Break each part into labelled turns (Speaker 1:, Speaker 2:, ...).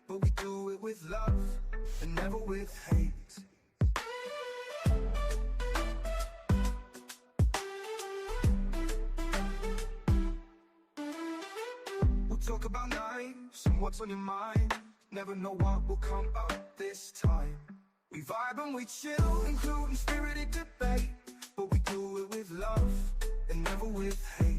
Speaker 1: but we do it with love and never with hate. We'll talk about knives and what's on your mind. Never know what will come up this time. We vibe and we chill, including spirited debate, but we do it with love and never with hate.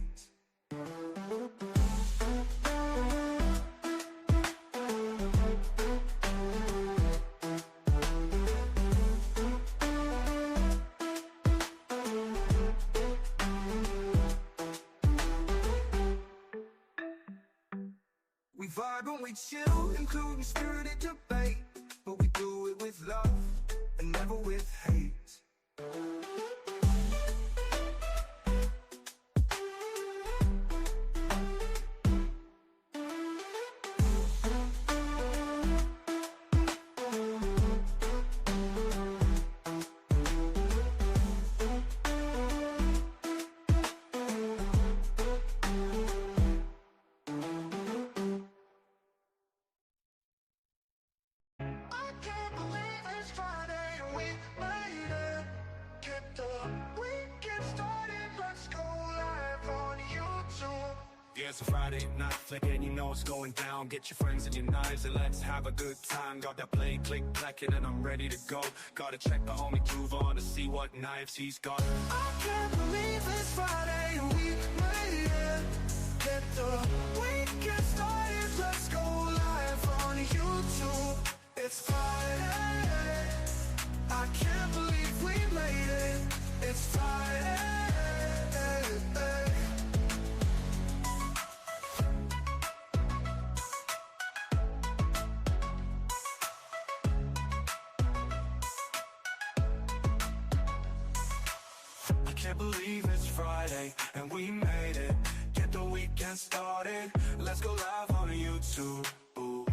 Speaker 1: We vibe and we chill, including spirited debate, but we do it with love and never with hate.
Speaker 2: It's a Friday night flick and you know it's going down. Get your friends and your knives and let's have a good time. Got that play, click, clacking and I'm ready to go. Gotta check the homie Groove on to see what knives he's got.
Speaker 1: I can't believe it's Friday and we made it. Get the weekend started, let's go live on YouTube. It's Friday, I can't believe we made it. It's Friday.
Speaker 2: Can't believe it's Friday and we made it. Get the weekend started. Let's go live on YouTube. Ooh.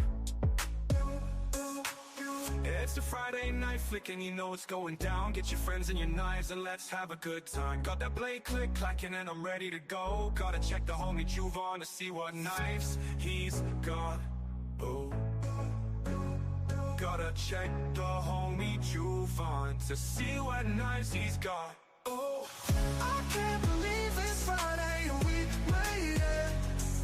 Speaker 2: It's a Friday night flick and you know it's going down. Get your friends and your knives and let's have a good time. Got that blade click clacking and I'm ready to go. Gotta check the homie Groove on to see what knives he's got. Ooh. Gotta check the homie Groove on to see what knives he's got. Oh,
Speaker 1: I can't believe it's Friday and we made it.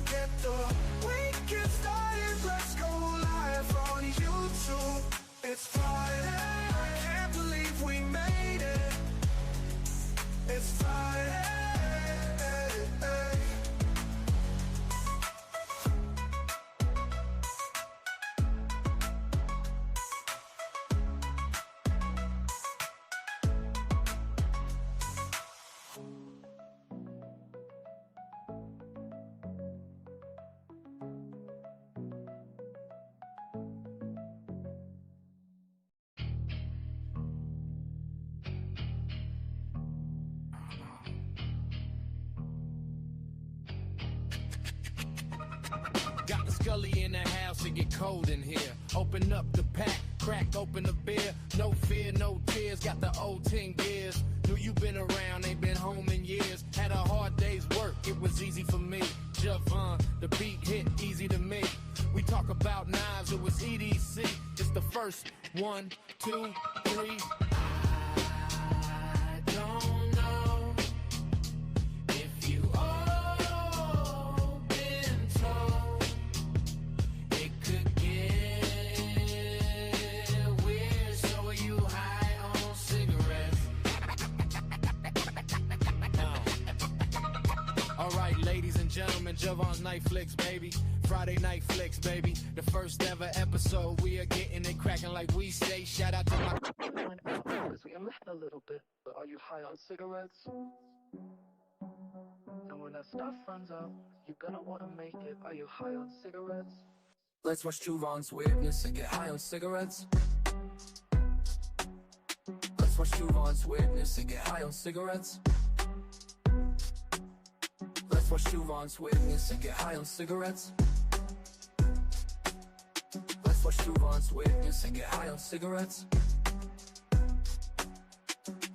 Speaker 1: Get the weekend started, let's go live on YouTube. It's Friday, I can't believe we made it. It's Friday.
Speaker 3: Got the Scully in the house, it get cold in here. Open up the pack, crack open the beer. No fear, no tears, got the old 10 gears. Knew you been around, ain't been home in years. Had a hard day's work, it was easy for me. Javon, the beat hit easy to me. We talk about knives, it was EDC. It's the first 1, 2, 3. I don't know if you all been told it could get weird. So are you high on cigarettes? Alright, ladies and gentlemen, Javon's Night Flicks, baby. Friday Night Flicks, baby. The first ever episode, we are getting it cracking like we say. Shout out to my...
Speaker 4: Because we only had a little bit, but are you high on cigarettes? And when that stuff runs out, you're gonna wanna make it. Are you high on cigarettes?
Speaker 1: Let's watch Javon's weirdness and get high on cigarettes. Let's watch Javon's weirdness and get high on cigarettes. Let's watch Javon's weirdness and get high on cigarettes. Let's watch Javon's weirdness and get high on cigarettes.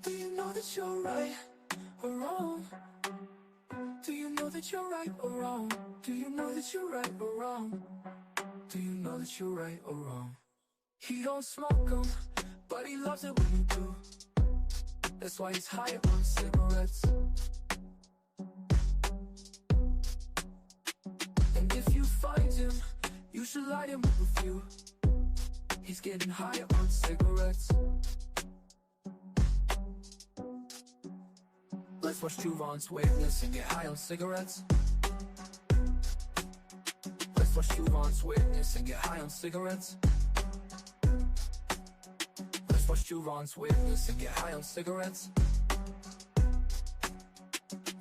Speaker 1: Do you know that you're right or wrong? Do you know that you're right or wrong? Do you know that you're right or wrong? Do you know that you're right or wrong? He don't smoke 'em, but he loves it when you do. That's why he's high on cigarettes. And if you find him, you should light him up a few. He's getting high on cigarettes. Let's watch Juvon's witness and get high on cigarettes. Let's watch Juvon's witness and get high on cigarettes. Let's watch Juvon's witness and get high on cigarettes.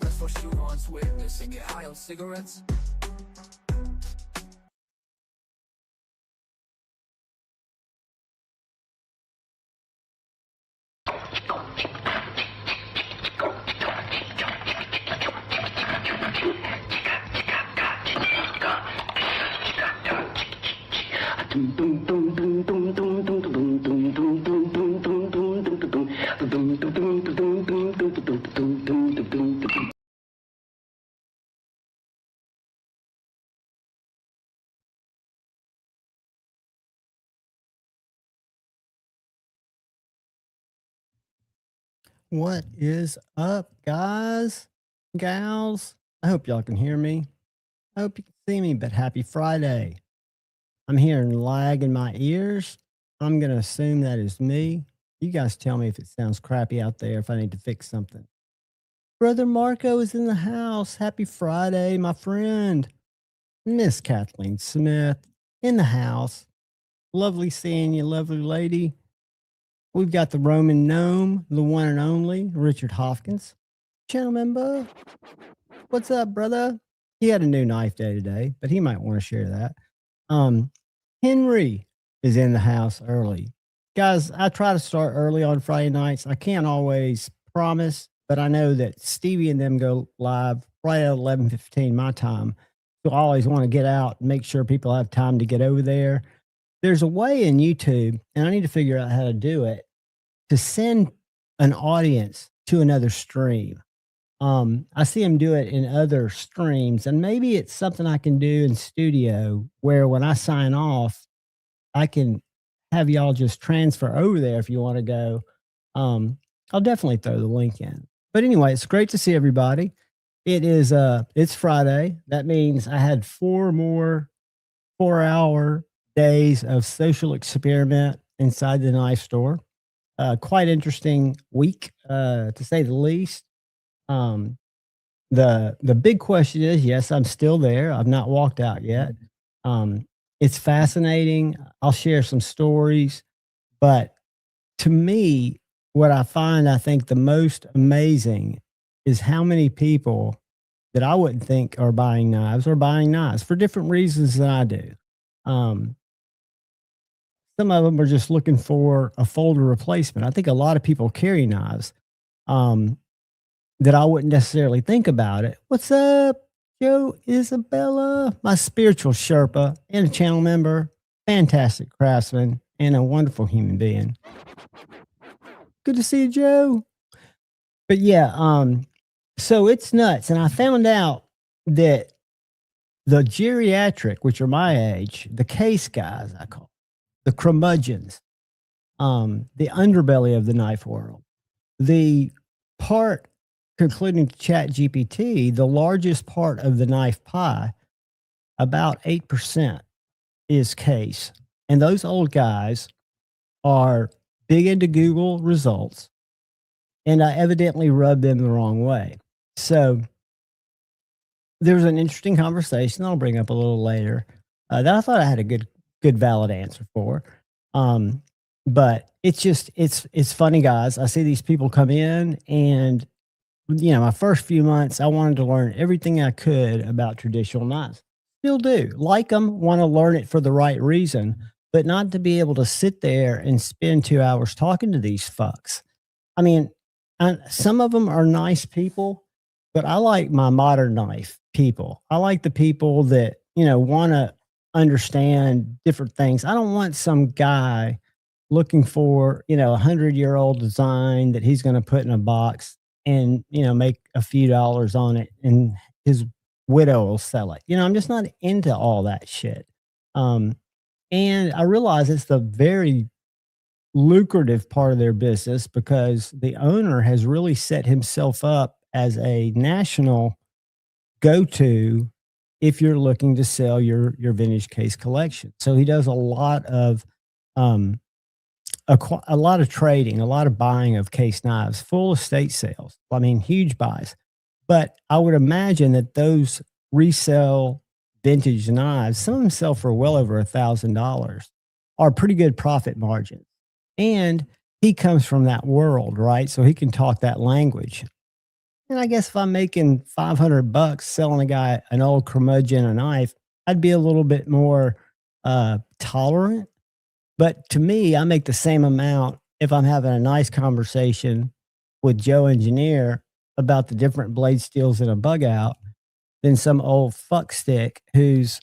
Speaker 1: Let's watch Juvon's witness and get high on cigarettes.
Speaker 5: What is up, guys, gals? I hope y'all can hear me. I hope you can see me, but happy Friday. I'm hearing lag in my ears. I'm going to assume that is me. You guys tell me if it sounds crappy out there, if I need to fix something. Brother Marco is in the house. Happy Friday, my friend. Miss Kathleen Smith in the house. Lovely seeing you, lovely lady. We've got the Roman gnome, the one and only Richard Hopkins. Channel member. What's up, brother? He had a new knife day today, but he might want to share that. Henry is in the house early. Guys, I try to start early on Friday nights. I can't always promise, but I know that Stevie and them go live right at 11:15 my time. So I always want to get out and make sure people have time to get over there. There's a way in YouTube, and I need to figure out how to do it, to send an audience to another stream. I see them do it in other streams, and maybe it's something I can do in studio where when I sign off, I can have y'all just transfer over there if you want to go. I'll definitely throw the link in. But anyway, it's great to see everybody. It's Friday. That means I had 4 more 4-hour days of social experiment inside the knife store. Quite interesting week, to say the least. The big question is, yes, I'm still there. I've not walked out yet. It's fascinating. I'll share some stories, but to me, what I find, I think the most amazing is how many people that I wouldn't think are buying knives for different reasons than I do. Some of them are just looking for a folder replacement. I think a lot of people carry knives that I wouldn't necessarily think about it. What's up, Joe Isabella? My spiritual Sherpa and a channel member, fantastic craftsman, and a wonderful human being. Good to see you, Joe. But yeah, so it's nuts. And I found out that the geriatric, which are my age, the case guys, I call the curmudgeons, the underbelly of the knife world, the part, concluding to Chat GPT, the largest part of the knife pie, about 8% is case. And those old guys are big into Google results, and I evidently rubbed them the wrong way. So there's an interesting conversation I'll bring up a little later that I thought I had a good valid answer for. But it's funny, guys. I see these people come in, and my first few months, I wanted to learn everything I could about traditional knives. Still do. Like them, want to learn it for the right reason, but not to be able to sit there and spend 2 hours talking to these fucks. I mean, some of them are nice people, but I like my modern knife people. I like the people that, want to understand different things. I don't want some guy looking for, a 100-year-old design that he's going to put in a box and, make a few dollars on it, and his widow will sell it. I'm just not into all that shit. Um, and I realize it's the very lucrative part of their business because the owner has really set himself up as a national go-to if you're looking to sell your vintage case collection. So he does a lot of um, a lot of trading, a lot of buying of case knives, full estate sales. I mean, huge buys. But I would imagine that those resell vintage knives, some of them sell for well over $1,000, are pretty good profit margins. And he comes from that world, right? So he can talk that language. And I guess if I'm making $500 selling a guy an old curmudgeon a knife, I'd be a little bit more tolerant. But to me, I make the same amount if I'm having a nice conversation with Joe Engineer about the different blade steels in a bug out than some old fuckstick who's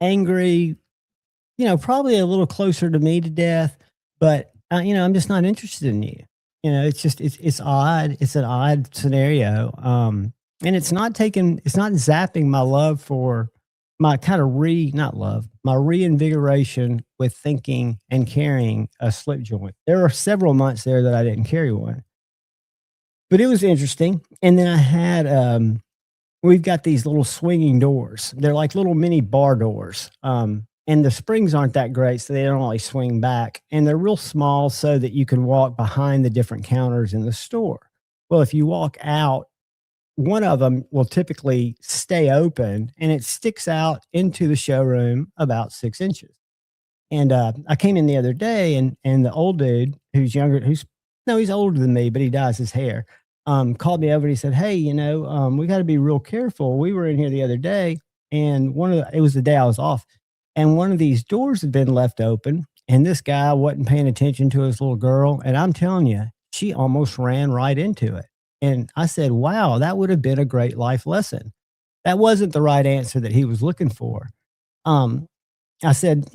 Speaker 5: angry, probably a little closer to me to death, but I'm just not interested in you. It's odd. It's an odd scenario. And it's not zapping my love for my kind of not love, my reinvigoration with thinking and carrying a slip joint. There are several months there that I didn't carry one, but it was interesting. And then I had, we've got these little swinging doors. They're like little mini bar doors. And the springs aren't that great, so they don't really swing back. And they're real small so that you can walk behind the different counters in the store. Well, if you walk out, one of them will typically stay open and it sticks out into the showroom about 6 inches. And I came in the other day and the old dude who's younger, he's older than me, but he dyes his hair, called me over and he said, "Hey, we got to be real careful. We were in here the other day and it was the day I was off. And one of these doors had been left open and this guy wasn't paying attention to his little girl. And I'm telling you, she almost ran right into it." And I said, "Wow, that would have been a great life lesson." That wasn't the right answer that he was looking for. I said,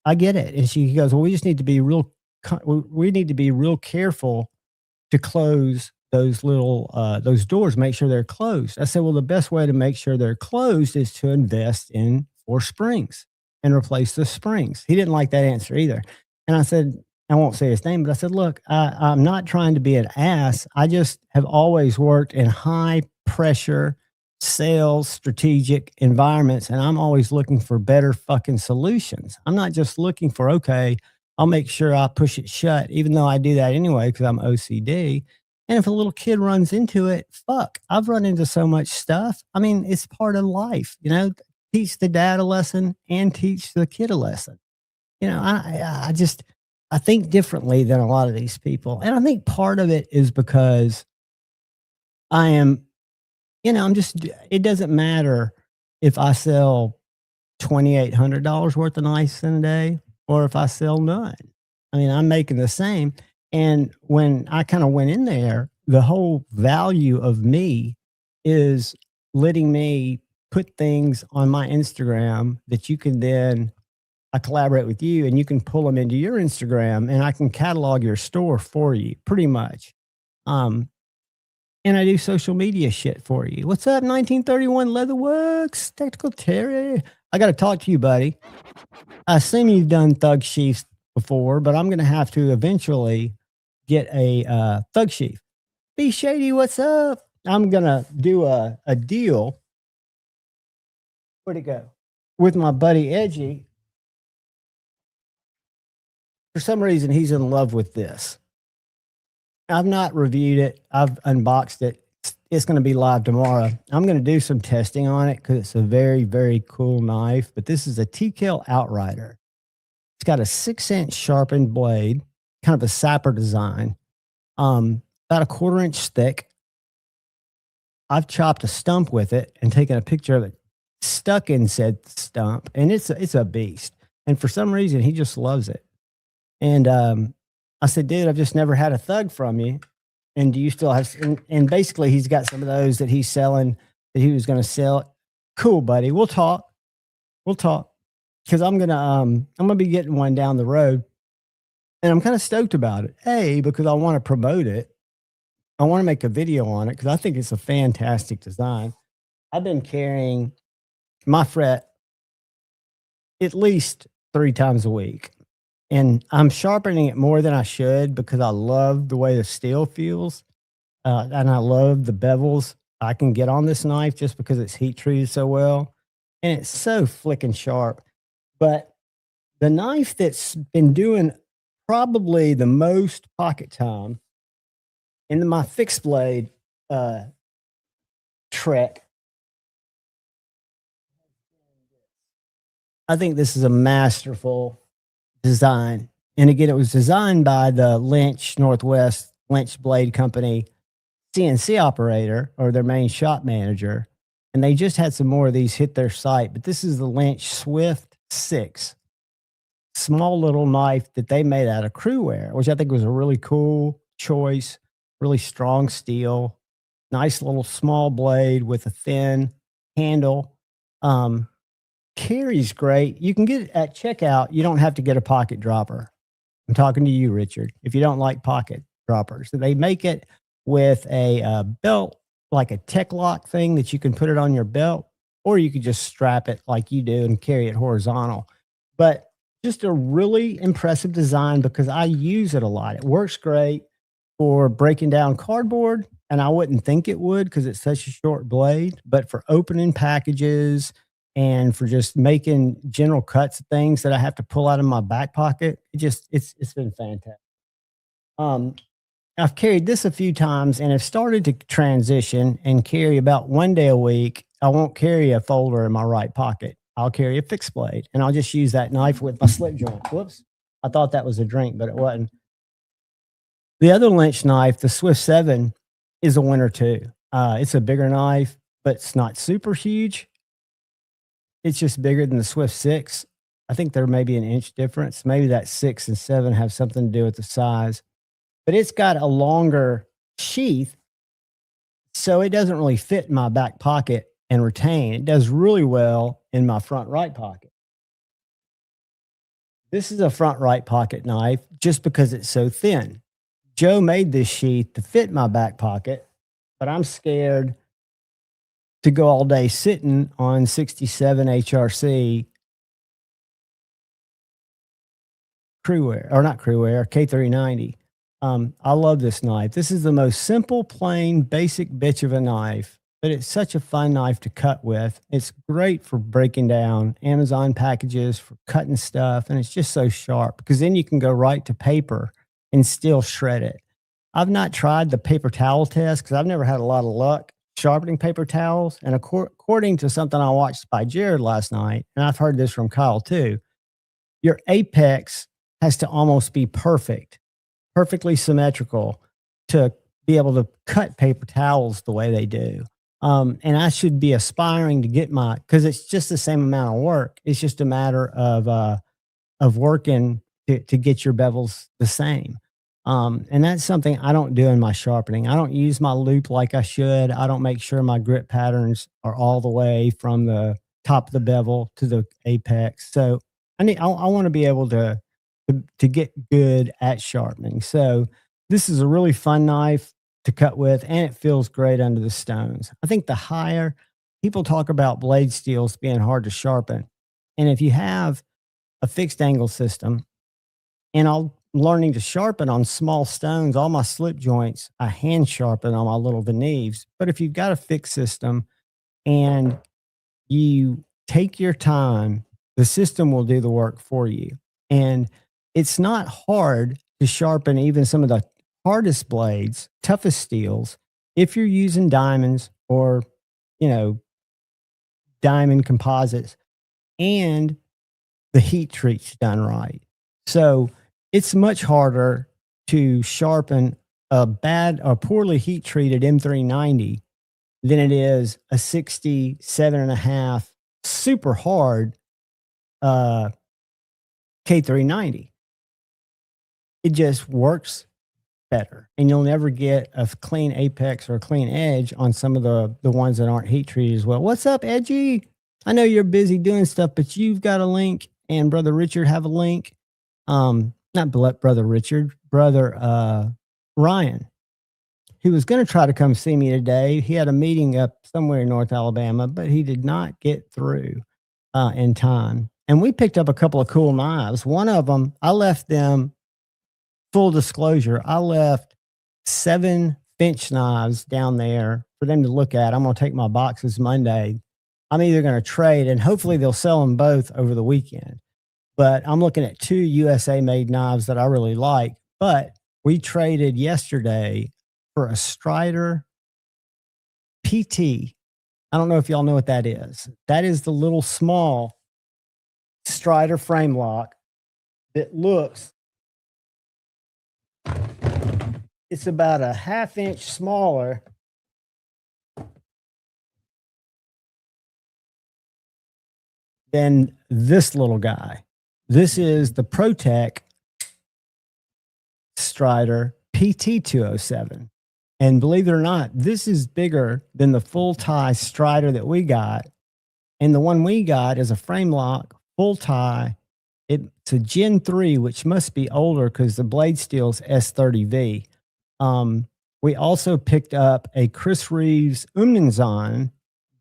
Speaker 5: "I get it." And he goes, "Well, we just need to be we need to be real careful to close those doors, make sure they're closed." I said, "Well, the best way to make sure they're closed is to invest in 4 springs and replace the springs." He didn't like that answer either. And I said, I won't say his name, but I said, "Look, I'm not trying to be an ass. I just have always worked in high pressure sales strategic environments. And I'm always looking for better fucking solutions. I'm not just looking for, okay, I'll make sure I push it shut, even though I do that anyway, because I'm OCD. And if a little kid runs into it, fuck, I've run into so much stuff. I mean, it's part of life, teach the dad a lesson and teach the kid a lesson. I think differently than a lot of these people. And I think part of it is because I am, it doesn't matter if I sell $2,800 worth of knives in a day or if I sell none. I mean, I'm making the same. And when I kind of went in there, the whole value of me is letting me put things on my Instagram that you can then, I collaborate with you and you can pull them into your Instagram and I can catalog your store for you pretty much. And I do social media shit for you. What's up, 1931 Leatherworks? Tactical Terry. I got to talk to you, buddy. I assume you've done thug sheaths before, but I'm going to have to eventually get a thug sheath. Be Shady, what's up? I'm going to do a deal. Where'd it go? With my buddy Edgy. For some reason, he's in love with this. I've not reviewed it. I've unboxed it. It's going to be live tomorrow. I'm going to do some testing on it because it's a very, very cool knife. But this is a TKL Outrider. It's got a 6-inch sharpened blade, kind of a sapper design, about a 1/4 inch thick. I've chopped a stump with it and taken a picture of it, stuck in said stump, and it's a beast. And for some reason, he just loves it. And I said, "Dude, I've just never had a thug from you. And do you still have?" And basically, he's got some of those that he's selling that he was going to sell. Cool, buddy. We'll talk. Because I'm gonna be getting one down the road, and I'm kind of stoked about it. Because I want to promote it. I want to make a video on it because I think it's a fantastic design. I've been carrying my fret. at least 3 times a week. And I'm sharpening it more than I should because I love the way the steel feels, and I love the bevels I can get on this knife just because it's heat treated so well, and it's so flicking sharp. But the knife that's been doing probably the most pocket time in my fixed blade trek, I think this is a masterful design. And again, it was designed by the Northwest Lynch Blade Company CNC operator or their main shop manager. And they just had some more of these hit their site. But this is the Lynch Swift 6, small little knife that they made out of crewware, which I think was a really cool choice, really strong steel, nice little small blade with a thin handle. Carries great. You can get it at checkout. You don't have to get a pocket dropper. I'm talking to you, Richard. If you don't like pocket droppers, they make it with a belt, like a tech lock thing that you can put it on your belt, or you could just strap it like you do and carry it horizontal. But just a really impressive design because I use it a lot. It works great for breaking down cardboard, and I wouldn't think it would because it's such a short blade, but for opening packages and for just making general cuts of things that I have to pull out of my back pocket, it's been fantastic. I've carried this a few times and have started to transition and carry about 1 day a week. I won't carry a folder in my right pocket. I'll carry a fixed blade, and I'll just use that knife with my slip joint. Whoops. I thought that was a drink, but it wasn't. The other Lynch knife, the Swift 7, is a winner too. It's a bigger knife, but it's not super huge. It's just bigger than the Swift 6. I think there may be an inch difference. Maybe that 6 and 7 have something to do with the size. But it's got a longer sheath, so it doesn't really fit in my back pocket and retain. It does really well in my front right pocket. This is a front right pocket knife just because it's so thin. Joe made this sheath to fit my back pocket, but I'm scared to go all day sitting on 67 HRC crewware, or not crewware, K390. I love this knife. This is the most simple, plain, basic bitch of a knife, but it's such a fun knife to cut with. It's great for breaking down Amazon packages, for cutting stuff, and it's just so sharp because then you can go right to paper and still shred it. I've not tried the paper towel test because I've never had a lot of luck sharpening paper towels. And according to something I watched by Jared last night, and I've heard this from Kyle too, your apex has to almost be perfectly symmetrical to be able to cut paper towels the way they do. And I should be aspiring to get because it's just the same amount of work. It's just a matter of working to get your bevels the same. And that's something I don't do in my sharpening. I don't use my loop like I should. I don't make sure my grip patterns are all the way from the top of the bevel to the apex. So I want to be able to get good at sharpening. So this is a really fun knife to cut with, and it feels great under the stones. I think the higher people talk about blade steels being hard to sharpen. And if you have a fixed angle system, and I'm learning to sharpen on small stones, all my slip joints, I hand sharpen on my little Veneves. But if you've got a fixed system and you take your time, the system will do the work for you. And it's not hard to sharpen even some of the hardest blades, toughest steels, if you're using diamonds or, diamond composites and the heat treat's done right. So it's much harder to sharpen a poorly heat treated M390 than it is a 67.5 super hard K390. It just works better, and you'll never get a clean apex or a clean edge on some of the ones that aren't heat treated as well. What's up, Edgy? I know you're busy doing stuff, but you've got a link, and Brother Richard have a link. Not Brother Richard, Brother Ryan, who was going to try to come see me today. He had a meeting up somewhere in North Alabama, but he did not get through in time. And we picked up a couple of cool knives. One of them, I left them, full disclosure, I left 7 Finch knives down there for them to look at. I'm going to take my boxes Monday. I'm either going to trade, and hopefully they'll sell them both over the weekend. But I'm looking at 2 USA made knives that I really like. But we traded yesterday for a Strider PT. I don't know if y'all know what that is. That is the little small Strider frame lock that looks, it's about a 1/2 inch smaller than this little guy. This is the ProTech Strider PT207. And believe it or not, this is bigger than the full tie Strider that we got. And the one we got is a frame lock, full tie. It's a Gen 3, which must be older because the blade steel's S30V. We also picked up a Chris Reeves Umnenzon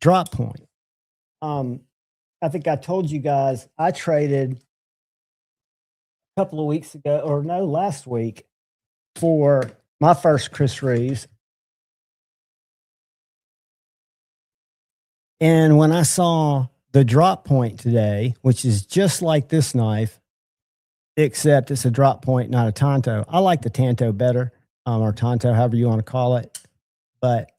Speaker 5: drop point. I think I told you guys I traded a couple of weeks ago, or no, last week, for my first Chris Reeves. And when I saw the drop point today, which is just like this knife, except it's a drop point, not a Tanto. I like the Tanto better, or Tanto, however you want to call it. But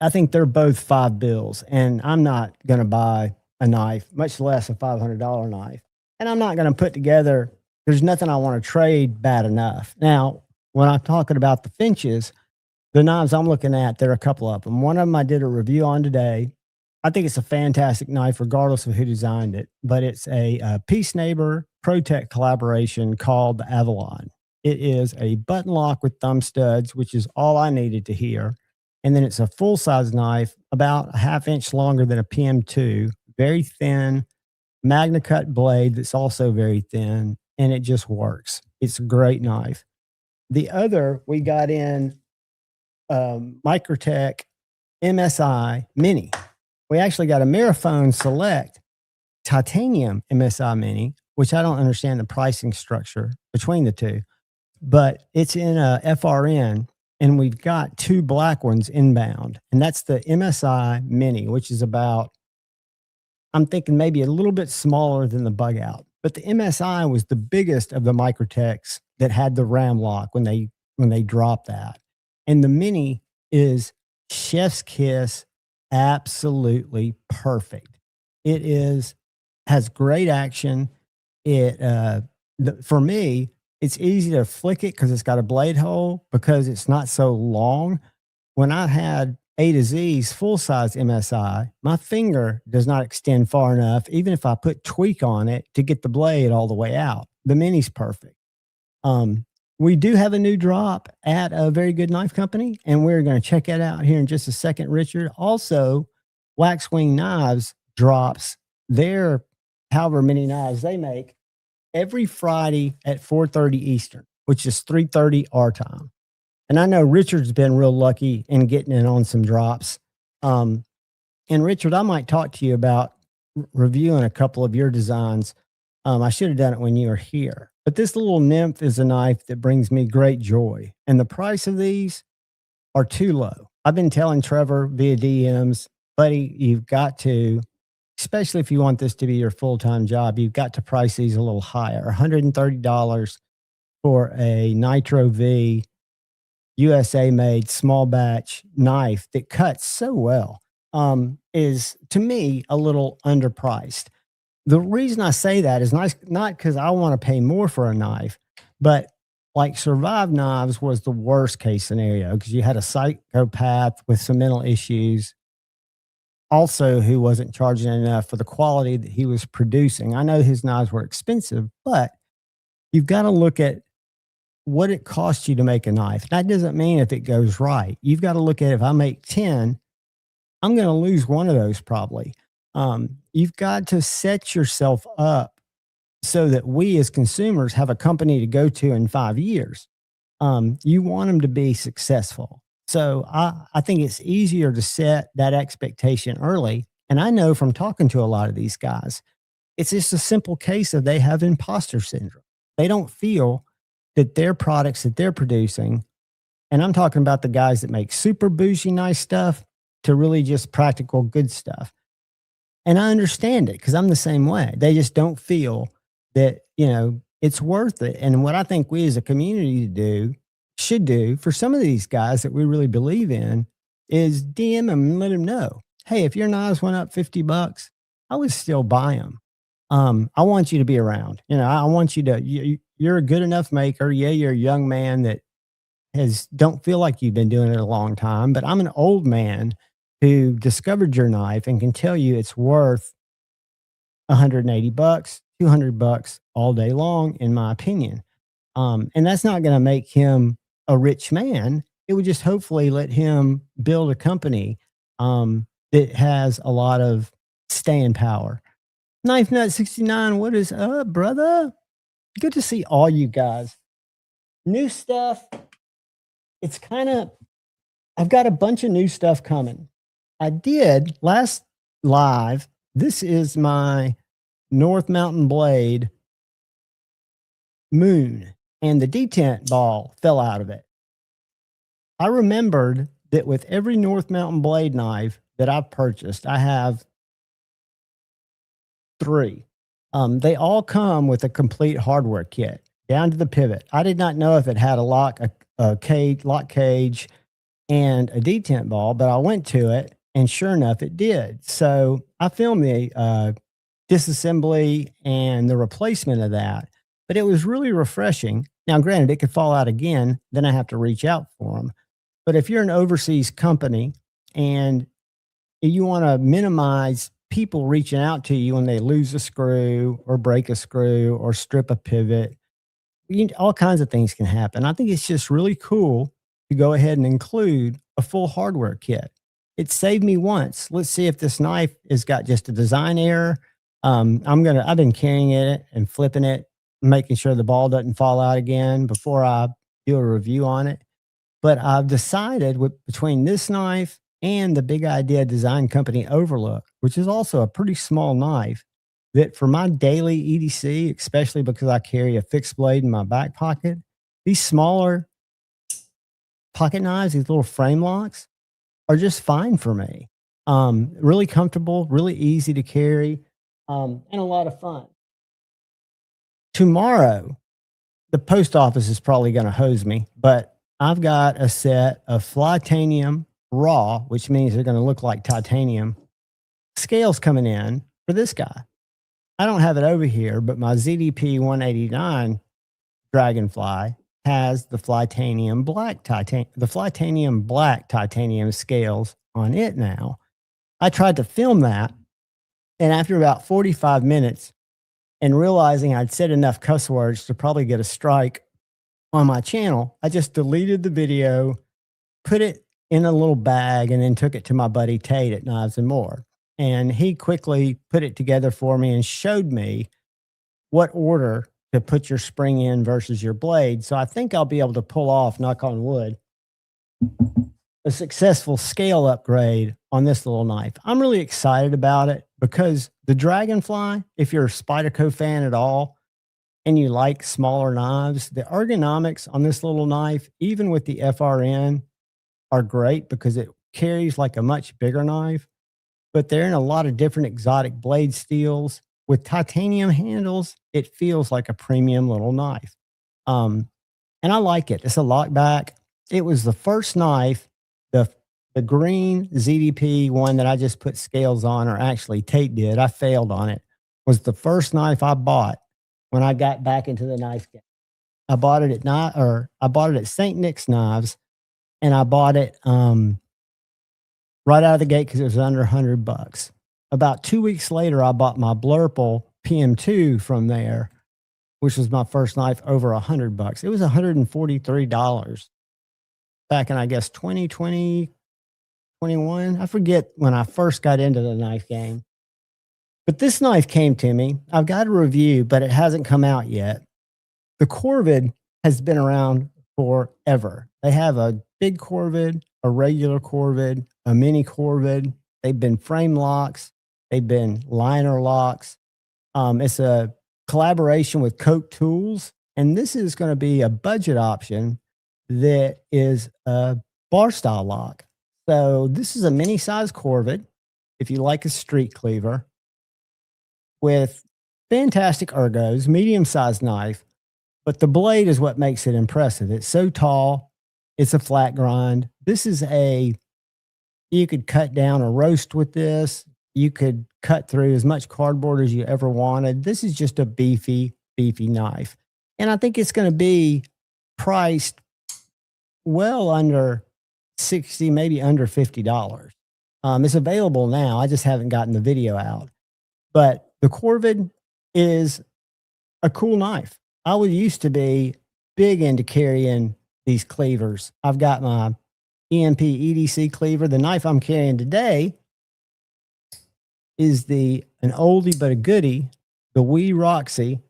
Speaker 5: I think they're both $5 and I'm not going to buy a knife, much less a $500 knife. And I'm not going to put together, there's nothing I want to trade bad enough. Now, when I'm talking about the Finches, the knives I'm looking at, there are a couple of them. One of them I did a review on today. I think it's a fantastic knife, regardless of who designed it. But it's a Peace Neighbor ProTech collaboration called the Avalon. It is a button lock with thumb studs, which is all I needed to hear. And then it's a full-size knife, about a 1/2 inch longer than a PM2, very thin, Magna Cut blade that's also very thin, and it just works. It's a great knife. The other, we got in Microtech MSI Mini. We actually got a Marathon Select Titanium MSI Mini, which I don't understand the pricing structure between the two, but it's in a FRN, and we've got 2 black ones inbound, and that's the MSI Mini, which is about, I'm thinking maybe a little bit smaller than the Bug Out, but the MSI was the biggest of the Microtechs that had the ram lock when they dropped that. And the Mini is chef's kiss, absolutely perfect. It has great action. For me, it's easy to flick it because it's got a blade hole, because it's not so long. When I had A to Z's full-size MSI, my finger does not extend far enough, even if I put tweak on it, to get the blade all the way out. The Mini's perfect. We do have a new drop at a very good knife company, and we're going to check that out here in just a second, Richard. Also, Waxwing Knives drops their however many knives they make every Friday at 4:30 Eastern, which is 3:30 our time. And I know Richard's been real lucky in getting in on some drops. And Richard, I might talk to you about reviewing a couple of your designs. I should have done it when you were here. But this little nymph is a knife that brings me great joy. And the price of these are too low. I've been telling Trevor via DMs, buddy, you've got to, especially if you want this to be your full-time job, you've got to price these a little higher. $130 for a Nitro V USA made small batch knife that cuts so well is, to me, a little underpriced. The reason I say that is not because I want to pay more for a knife, but like Survive Knives was the worst case scenario because you had a psychopath with some mental issues, also who wasn't charging enough for the quality that he was producing. I know his knives were expensive, but you've got to look at what it costs you to make a knife. That doesn't mean if it goes right. You've got to look at, if I make 10, I'm going to lose one of those probably. You've got to set yourself up so that we as consumers have a company to go to in 5 years. You want them to be successful. So I think it's easier to set that expectation early. And I know from talking to a lot of these guys, It's just a simple case of they have imposter syndrome. They don't feel that their products that they're producing, and I'm talking about the guys that make super bougie, nice stuff to really just practical, good stuff. And I understand it because I'm the same way. They just don't feel that, it's worth it. And what I think we as a community should do for some of these guys that we really believe in is DM them and let them know, hey, if your knives went up $50, I would still buy them. I want you to be around. I want you to, you're a good enough maker. Yeah, you're a young man that don't feel like you've been doing it a long time, but I'm an old man who discovered your knife and can tell you it's worth $180, $200 all day long, in my opinion. And that's not going to make him a rich man. It would just hopefully let him build a company that has a lot of staying power. Knife Nut 69, what is up, brother? Good to see all you guys. New stuff. I've got a bunch of new stuff coming. I did last live. This is my North Mountain blade Moon, and the detent ball fell out of it. I remembered that with every North Mountain blade knife that I've purchased, I have 3. They all come with a complete hardware kit down to the pivot. I did not know if it had a lock cage, and a detent ball, but I went to it, and sure enough, it did. So I filmed the disassembly and the replacement of that, but it was really refreshing. Now, granted, it could fall out again, then I have to reach out for them. But if you're an overseas company and you want to minimize people reaching out to you when they lose a screw or break a screw or strip a pivot, all kinds of things can happen. I think it's just really cool to go ahead and include a full hardware kit. It saved me once. Let's see if this knife has got just a design error. I've been carrying it and flipping it, making sure the ball doesn't fall out again before I do a review on it. But I've decided between this knife and the Big Idea Design Company Overlook, which is also a pretty small knife, that for my daily EDC, especially because I carry a fixed blade in my back pocket, these smaller pocket knives, these little frame locks, are just fine for me. Really comfortable, really easy to carry, and a lot of fun. Tomorrow, the post office is probably going to hose me, but I've got a set of Flytanium raw, which means they're going to look like titanium, scales coming in for this guy. I don't have it over here, but my ZDP 189 Dragonfly has the Flytanium black titanium scales on it now. I tried to film that, and after about 45 minutes and realizing I'd said enough cuss words to probably get a strike on my channel, I just deleted the video, put it in a little bag, and then took it to my buddy Tate at Knives and More. And he quickly put it together for me and showed me what order to put your spring in versus your blade. So I think I'll be able to pull off, knock on wood, a successful scale upgrade on this little knife. I'm really excited about it because the Dragonfly, if you're a Spyderco fan at all and you like smaller knives, the ergonomics on this little knife, even with the FRN, are great because it carries like a much bigger knife, but they're in a lot of different exotic blade steels. With titanium handles, it feels like a premium little knife. And I like it. It's a lockback. It was the first knife, the green ZDP one that I just put scales on, or actually Tate did. I failed on it. Was the first knife I bought when I got back into the knife game. I bought it at St. Nick's Knives, and I bought it right out of the gate because it was under $100. About 2 weeks later, I bought my Blurple PM2 from there, which was my first knife, over $100. It was $143 back in, I guess, 2020, 21. I forget when I first got into the knife game. But this knife came to me. I've got a review, but it hasn't come out yet. The Corvid has been around forever. They have a big Corvid, a regular Corvid, a mini Corvid. They've been frame locks. They've been liner locks. It's a collaboration with Coke Tools, and this is going to be a budget option that is a bar style lock. So this is a mini size Corvid, if you like a street cleaver, with fantastic ergos, medium sized knife, but the blade is what makes it impressive. It's so tall, it's a flat grind. You could cut down a roast with this. You could cut through as much cardboard as you ever wanted. This is just a beefy knife. And I think it's going to be priced well under 60, maybe under $50. It's available now. I just haven't gotten the video out. But the Corvid is a cool knife. I used to be big into carrying these cleavers. I've got my EMP EDC cleaver. The knife I'm carrying today is an oldie but a goodie, the Wee Roxy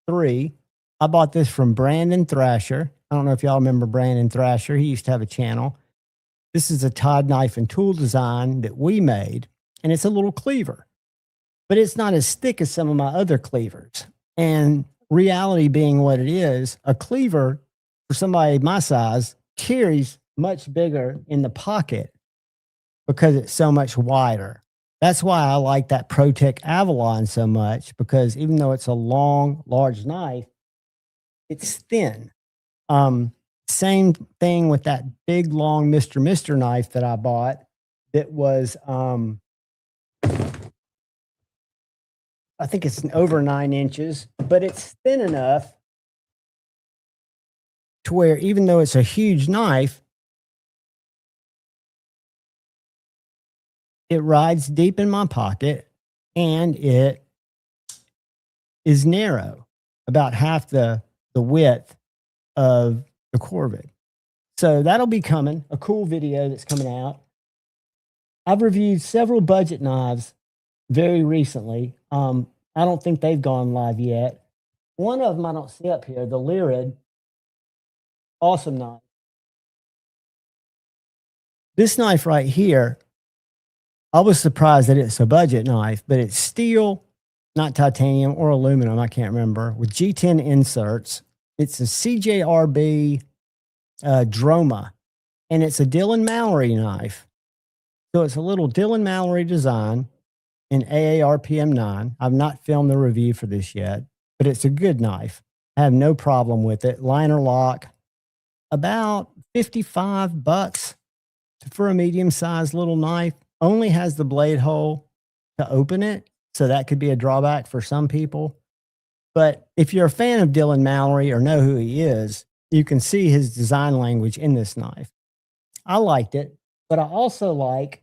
Speaker 5: 3. I bought this from Brandon Thrasher. I don't know if y'all remember Brandon Thrasher. He used to have a channel. This is a Todd knife and tool design that we made, and it's a little cleaver, but it's not as thick as some of my other cleavers. And reality being what it is, a cleaver for somebody my size carries much bigger in the pocket because it's so much wider. That's why I like that ProTech Avalon so much, because even though it's a long, large knife, it's thin. Same thing with that big, long Mr. knife that I bought that was, I think it's over 9 inches, but it's thin enough to where even though it's a huge knife, it rides deep in my pocket and it is narrow, about half the width of the Corvid. So that'll be coming, a cool video that's coming out. I've reviewed several budget knives very recently. I don't think they've gone live yet. One of them I don't see up here, the Lyrid. Awesome knife. This knife right here, I was surprised that it's a budget knife, but it's steel, not titanium or aluminum, I can't remember, with G10 inserts. It's a CJRB Droma, and it's a Dylan Mallory knife. So it's a little Dylan Mallory design in AARPM 9. I've not filmed the review for this yet, but it's a good knife. I have no problem with it. Liner lock, about $55 for a medium-sized little knife. Only has the blade hole to open it, so that could be a drawback for some people. But if you're a fan of Dylan Mallory or know who he is, you can see his design language in this knife. I liked it, but I also like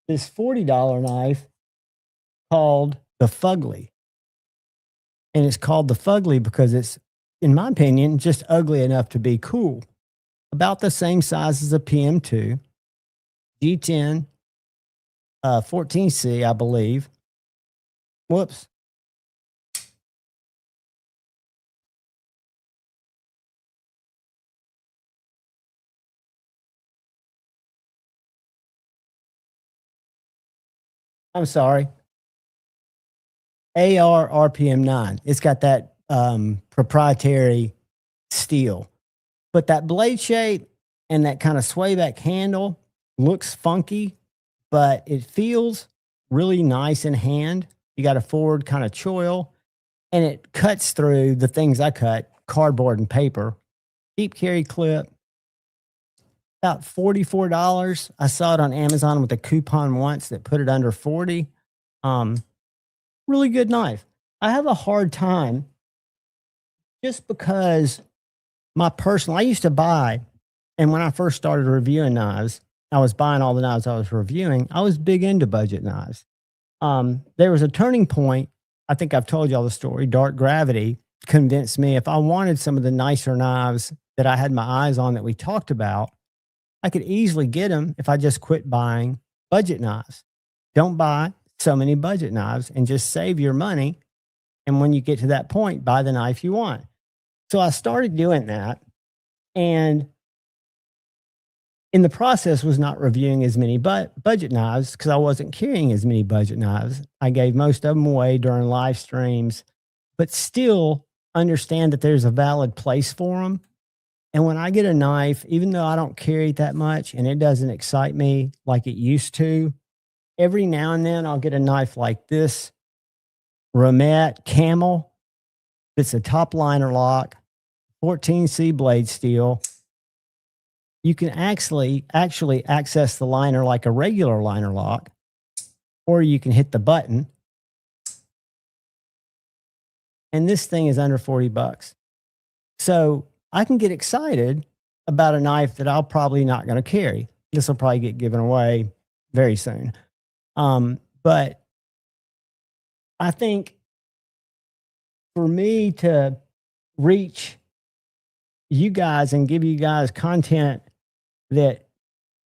Speaker 5: this $40 knife called the Fugly. And it's called the Fugly because it's, in my opinion, just ugly enough to be cool. About the same size as a PM2, G10, 14C, I believe. Whoops. I'm sorry. AR RPM 9. It's got that proprietary steel. But that blade shape and that kind of sway back handle looks funky, but it feels really nice in hand. You got a forward kind of choil, and it cuts through the things I cut, cardboard and paper. Deep carry clip, about $44. I saw it on Amazon with a coupon once that put it under 40. Really good knife. I have a hard time just because I used to buy, and when I first started reviewing knives, I was buying all the knives I was reviewing. I was big into budget knives. There was a turning point. I think I've told y'all the story. Dark Gravity convinced me if I wanted some of the nicer knives that I had my eyes on that we talked about, I could easily get them if I just quit buying budget knives. Don't buy so many budget knives and just save your money. And when you get to that point, buy the knife you want. So I started doing that. And in the process was not reviewing as many budget knives because I wasn't carrying as many budget knives. I gave most of them away during live streams, but still understand that there's a valid place for them. And when I get a knife, even though I don't carry it that much and it doesn't excite me like it used to, every now and then I'll get a knife like this Romette Camel. It's a top liner lock, 14C blade steel. You can actually access the liner like a regular liner lock, or you can hit the button. And this thing is under 40 bucks. So I can get excited about a knife that I'll probably not going to carry. This will probably get given away very soon. But I think for me to reach you guys and give you guys content that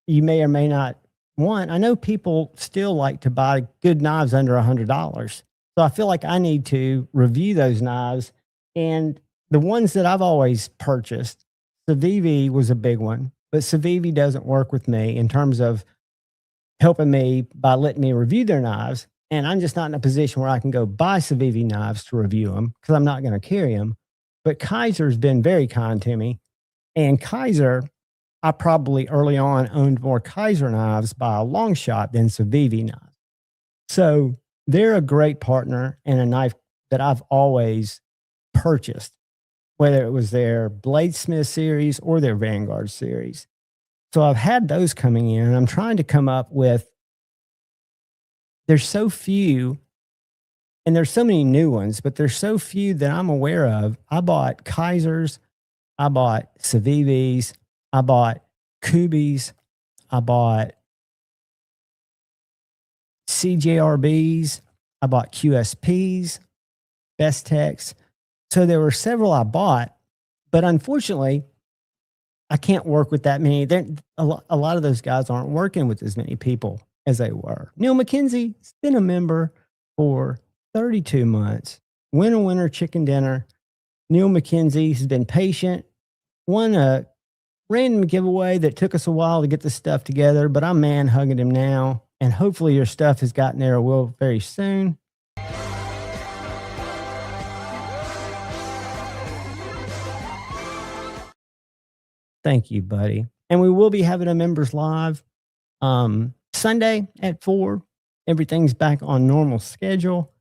Speaker 5: you may or may not want, I know people still like to buy good knives under $100. So I feel like I need to review those knives. And the ones that I've always purchased, Civivi was a big one, but Civivi doesn't work with me in terms of helping me by letting me review their knives. And I'm just not in a position where I can go buy Civivi knives to review them because I'm not going to carry them. But Kaiser's been very kind to me. And Kaiser, I probably early on owned more Kaiser knives by a long shot than Civivi knives. So they're a great partner and a knife that I've always purchased, whether it was their Bladesmith series or their Vanguard series. So I've had those coming in, and I'm trying to come up with, there's so few, and there's so many new ones, but there's so few that I'm aware of. I bought Kaisers, I bought Civivis, I bought Kubis, I bought CJRBs, I bought QSPs, Bestex. So there were several I bought, but unfortunately, I can't work with that many. A lot of those guys aren't working with as many people as they were. Neil McKenzie's been a member for 32 months. Winner chicken dinner. Neil McKenzie has been patient. Won a random giveaway that took us a while to get this stuff together, but I'm man hugging him now. And hopefully your stuff has gotten there or will very soon. Thank you, buddy. And we will be having a members live Sunday at 4. Everything's back on normal schedule.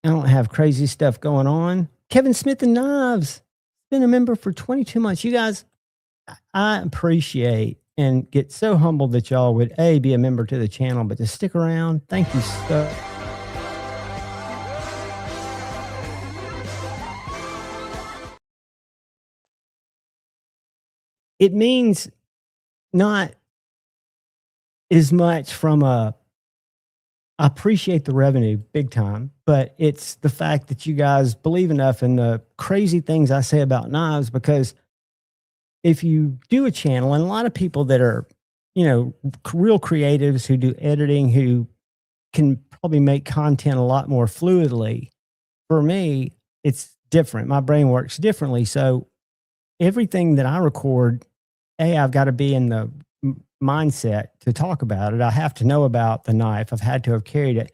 Speaker 5: I don't have crazy stuff going on. Kevin Smith and Knives, been a member for 22 months. You guys, I appreciate and get so humbled that y'all would be a member to the channel, but to stick around. Thank you so. It means not as much from I appreciate the revenue big time, but it's the fact that you guys believe enough in the crazy things I say about knives, because if you do a channel, and a lot of people that are, real creatives who do editing, who can probably make content a lot more fluidly. For me, it's different. My brain works differently. So everything that I record, I've got to be in the mindset to talk about it. I have to know about the knife. I've had to have carried it.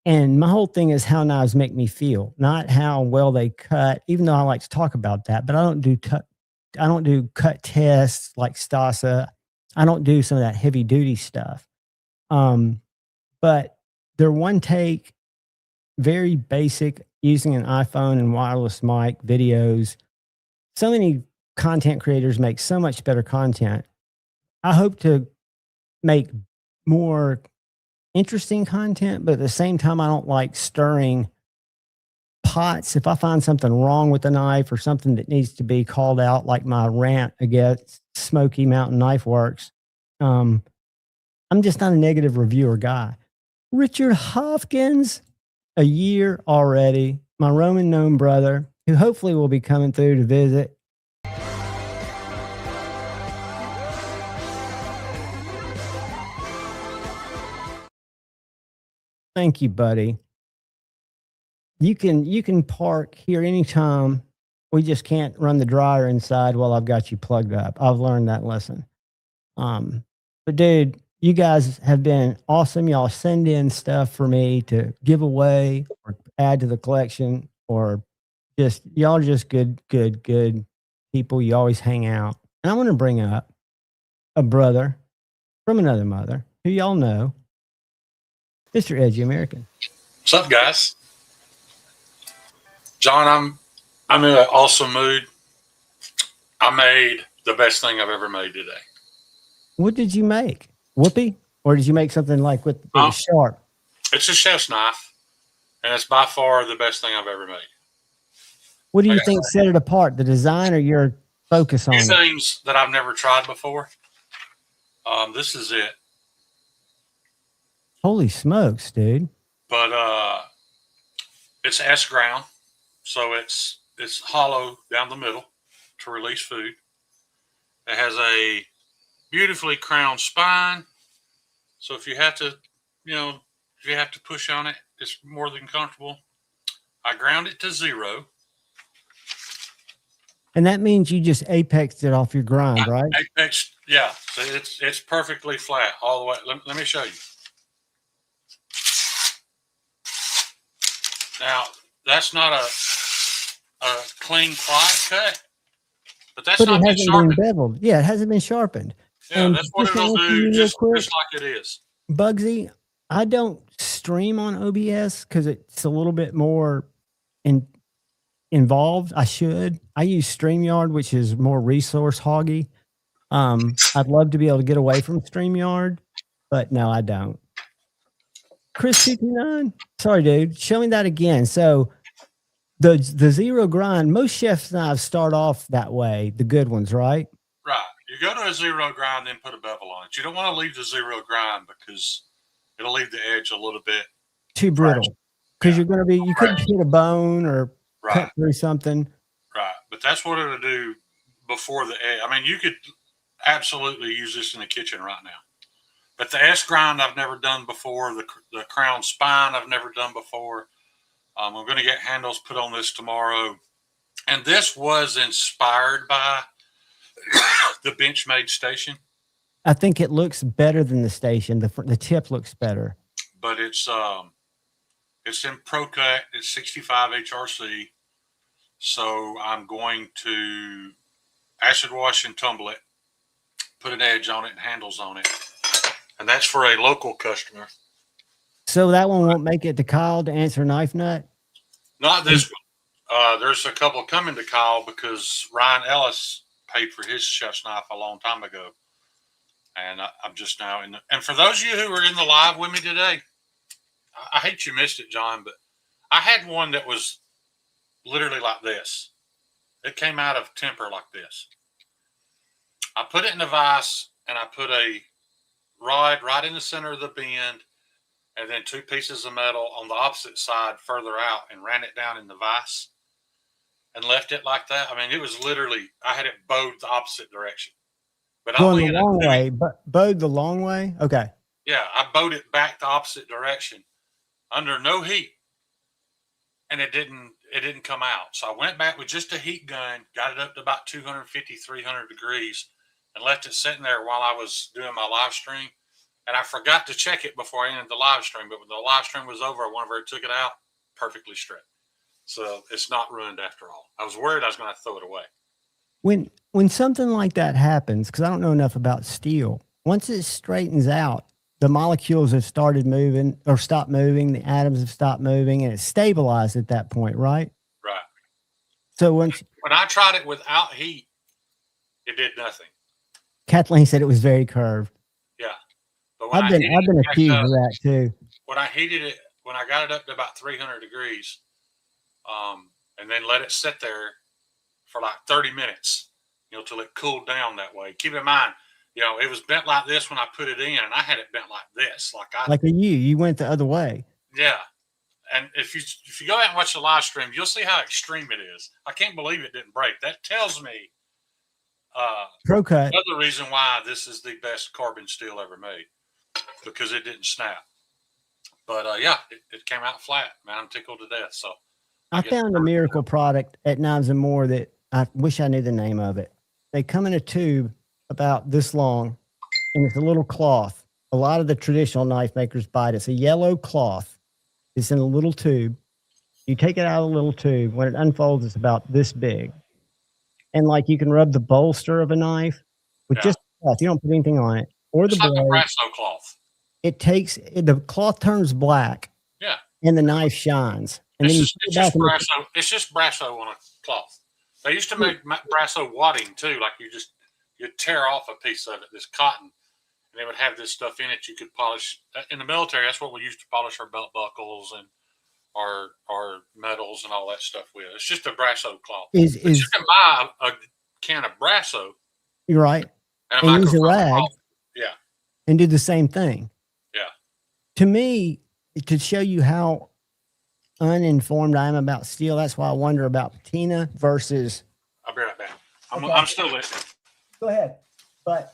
Speaker 5: And my whole thing is how knives make me feel, not how well they cut, even though I like to talk about that. But I don't do cut tests like Stasa. I don't do some of that heavy duty stuff. But they're one take, very basic, using an iPhone and wireless mic videos. So many content creators make so much better content. I hope to make more interesting content, but at the same time, I don't like stirring pots. If I find something wrong with the knife or something that needs to be called out, like my rant against Smoky Mountain Knife Works, I'm just not a negative reviewer guy. Richard Hopkins, a year already. My Roman gnome brother, who hopefully will be coming through to visit. Thank you, buddy. You can park here anytime we just can't run the dryer inside while I've got you plugged up. I've learned that lesson. But dude, you guys have been awesome. Y'all send in stuff for me to give away or add to the collection, or just y'all are just good people. You always hang out. And I want to bring up a brother from another mother who y'all know, Mr. Edgy American.
Speaker 6: What's up, guys? John, I'm in an awesome mood. I made the best thing I've ever made today.
Speaker 5: What did you make? Whoopee? Or did you make something like with sharp?
Speaker 6: It's a chef's knife, and it's by far the best thing I've ever made.
Speaker 5: What do you think set it apart? The design or your focus on it?
Speaker 6: Things that I've never tried before. This is it.
Speaker 5: Holy smokes, dude.
Speaker 6: But it's S ground, so it's hollow down the middle to release food. It has a beautifully crowned spine, so if you have to, if you have to push on it, it's more than comfortable. I ground it to 0.
Speaker 5: And that means you just apexed it off your grind, right?
Speaker 6: Apex, yeah. So it's perfectly flat all the way. Let me show you. Now, that's not a clean, quiet cut, but that's not been sharpened.
Speaker 5: Been beveled. Yeah, it hasn't been sharpened.
Speaker 6: Yeah, and that's what it'll do, just like it is.
Speaker 5: Bugsy, I don't stream on OBS because it's a little bit more involved. I should. I use StreamYard, which is more resource hoggy. I'd love to be able to get away from StreamYard, but no, I don't. Chris 229. Sorry, dude. Show me that again. So the 0 grind, most chef's knives start off that way, the good ones, right?
Speaker 6: Right. You go to a 0 grind, then put a bevel on it. You don't want to leave the 0 grind because it'll leave the edge a little bit
Speaker 5: too brittle. Because you're going to be, you could hit a bone or cut through something.
Speaker 6: Right. But that's what it'll do before the edge. I mean, you could absolutely use this in the kitchen right now. But the S grind I've never done before. The crown spine I've never done before. I'm going to get handles put on this tomorrow. And this was inspired by the Benchmade station.
Speaker 5: I think it looks better than the station. The tip looks better.
Speaker 6: But it's in Pro Cut. It's 65 HRC. So I'm going to acid wash and tumble it, put an edge on it and handles on it. And that's for a local customer.
Speaker 5: So that one won't make it to Kyle to answer Knife Nut?
Speaker 6: Not this one. There's a couple coming to Kyle because Ryan Ellis paid for his chef's knife a long time ago. And I'm just now in the, and for those of you who were in the live with me today, I hate you missed it, John, but I had one that was literally like this. It came out of temper like this. I put it in a vise and I put a rod right in the center of the bend and then 2 pieces of metal on the opposite side further out and ran it down in the vise and left it like that. I mean, it was literally, I had it bowed the opposite direction. But
Speaker 5: going the long way, but bowed the long way? Okay.
Speaker 6: Yeah, I bowed it back the opposite direction under no heat. And it didn't come out. So I went back with just a heat gun, got it up to about 250, 300 degrees, and left it sitting there while I was doing my live stream. And I forgot to check it before I ended the live stream. But when the live stream was over, whenever I took it out, perfectly straight. So it's not ruined after all. I was worried I was going to throw it away.
Speaker 5: When something like that happens, because I don't know enough about steel, once it straightens out, the molecules have started moving or stopped moving. The atoms have stopped moving, and it's stabilized at that point, right?
Speaker 6: Right.
Speaker 5: So when
Speaker 6: I tried it without heat, it did nothing.
Speaker 5: Kathleen said it was very curved.
Speaker 6: Yeah. But when
Speaker 5: I've been accused of that too.
Speaker 6: When I heated it, when I got it up to about 300 degrees, and then let it sit there for like 30 minutes, till it cooled down that way. Keep in mind, it was bent like this when I put it in, and I had it bent like this, like
Speaker 5: you went the other way.
Speaker 6: Yeah. And if you go out and watch the live stream, you'll see how extreme it is. I can't believe it didn't break. That tells me
Speaker 5: Pro Cut.
Speaker 6: another reason why this is the best carbon steel ever made, because it didn't snap. But yeah, it came out flat. Man, I'm tickled to death. So
Speaker 5: I found a miracle product at Knives and More that I wish I knew the name of it. They come in a tube about this long, and it's a little cloth. A lot of the traditional knife makers buy it. It's a yellow cloth. It's in a little tube. You take it out of the little tube. When it unfolds, it's about this big. And like you can rub the bolster of a knife with
Speaker 6: Yeah.
Speaker 5: just cloth. You don't put anything on it. Or
Speaker 6: It's
Speaker 5: the
Speaker 6: like a
Speaker 5: blade.
Speaker 6: Brasso cloth.
Speaker 5: The cloth turns black.
Speaker 6: Yeah.
Speaker 5: And the knife shines. And
Speaker 6: It's
Speaker 5: then
Speaker 6: just, it's just Brasso. It's just Brasso on a cloth. They used to make Brasso wadding too. Like you'd tear off a piece of it, this cotton, and they would have this stuff in it you could polish. In the military, that's what we used to polish our belt buckles and our medals and all that stuff with. It's just a Brasso cloth. You can buy a can of Brasso.
Speaker 5: You're right.
Speaker 6: And
Speaker 5: use a rag.
Speaker 6: Cloth. Yeah.
Speaker 5: And do the same thing.
Speaker 6: Yeah.
Speaker 5: To me, to show you how uninformed I am about steel, that's why I wonder about patina versus.
Speaker 6: I'll be right back. I'm still listening.
Speaker 5: Go ahead. But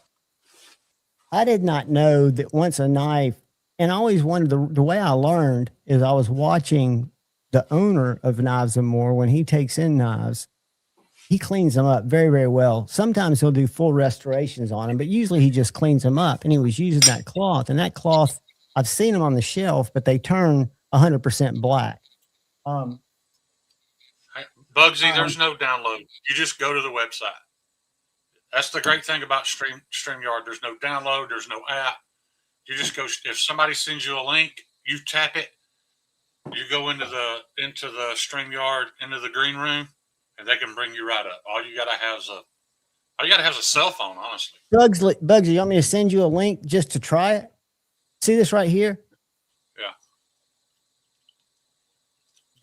Speaker 5: I did not know that once a knife, and I always wondered, the way I learned is I was watching the owner of Knives and More. When he takes in knives, he cleans them up very, very well. Sometimes he'll do full restorations on them, but usually he just cleans them up. And he was using that cloth, and that cloth, I've seen them on the shelf, but they turn 100% black.
Speaker 6: Bugsy, there's no download. You just go to the website. That's the great thing about StreamYard. There's no download. There's no app. You just go. If somebody sends you a link, you tap it. You go into the StreamYard, into the green room, and they can bring you right up. All you gotta have is a cell phone. Honestly,
Speaker 5: Bugsy, you want me to send you a link just to try it? See this right here?
Speaker 6: Yeah.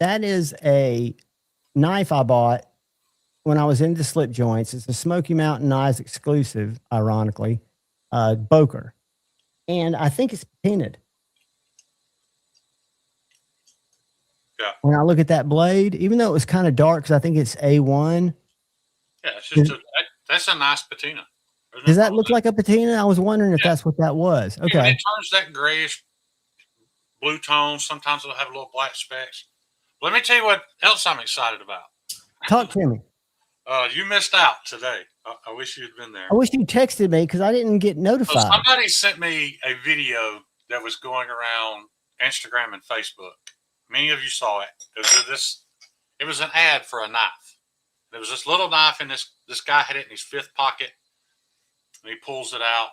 Speaker 5: That is a knife I bought when I was into slip joints. It's a Smoky Mountain Knives exclusive, ironically, Boker. And I think it's painted.
Speaker 6: Yeah.
Speaker 5: When I look at that blade, even though it was kind of dark, because I think it's A1.
Speaker 6: Yeah, it's just that's a nice patina.
Speaker 5: Does that look like a patina? I was wondering if that's what that was. Okay.
Speaker 6: Yeah, it turns that grayish blue tone. Sometimes it'll have little black specks. Let me tell you what else I'm excited about.
Speaker 5: Talk to me.
Speaker 6: You missed out today. I wish you'd been there.
Speaker 5: I wish you texted me because I didn't get notified.
Speaker 6: So somebody sent me a video that was going around Instagram and Facebook. Many of you saw it. It was an ad for a knife. There was this little knife, and this guy had it in his fifth pocket, and he pulls it out.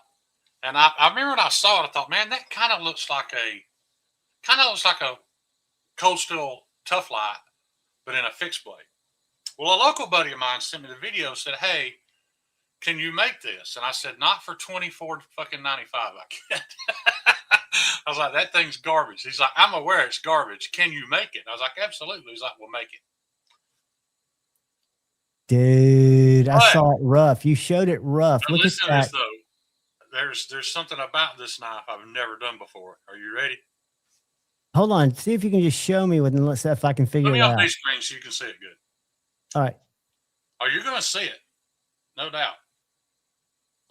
Speaker 6: And I remember when I saw it, I thought, man, that kind of looks like a cold steel tough light, but in a fixed blade. Well, a local buddy of mine sent me the video, said, hey, can you make this? And I said, not for $24.95. I can't. I was like, that thing's garbage. He's like, I'm aware it's garbage. Can you make it? And I was like, absolutely. He's like, we'll make it.
Speaker 5: Dude, I saw it rough. You showed it rough. Look at that.
Speaker 6: This, though. There's something about this knife I've never done before. Are you ready?
Speaker 5: Hold on. See if you can just show me with, and let's see if I can figure it out.
Speaker 6: Let me on big screen so you can see it good.
Speaker 5: All right.
Speaker 6: Oh, you're going to see it. No doubt.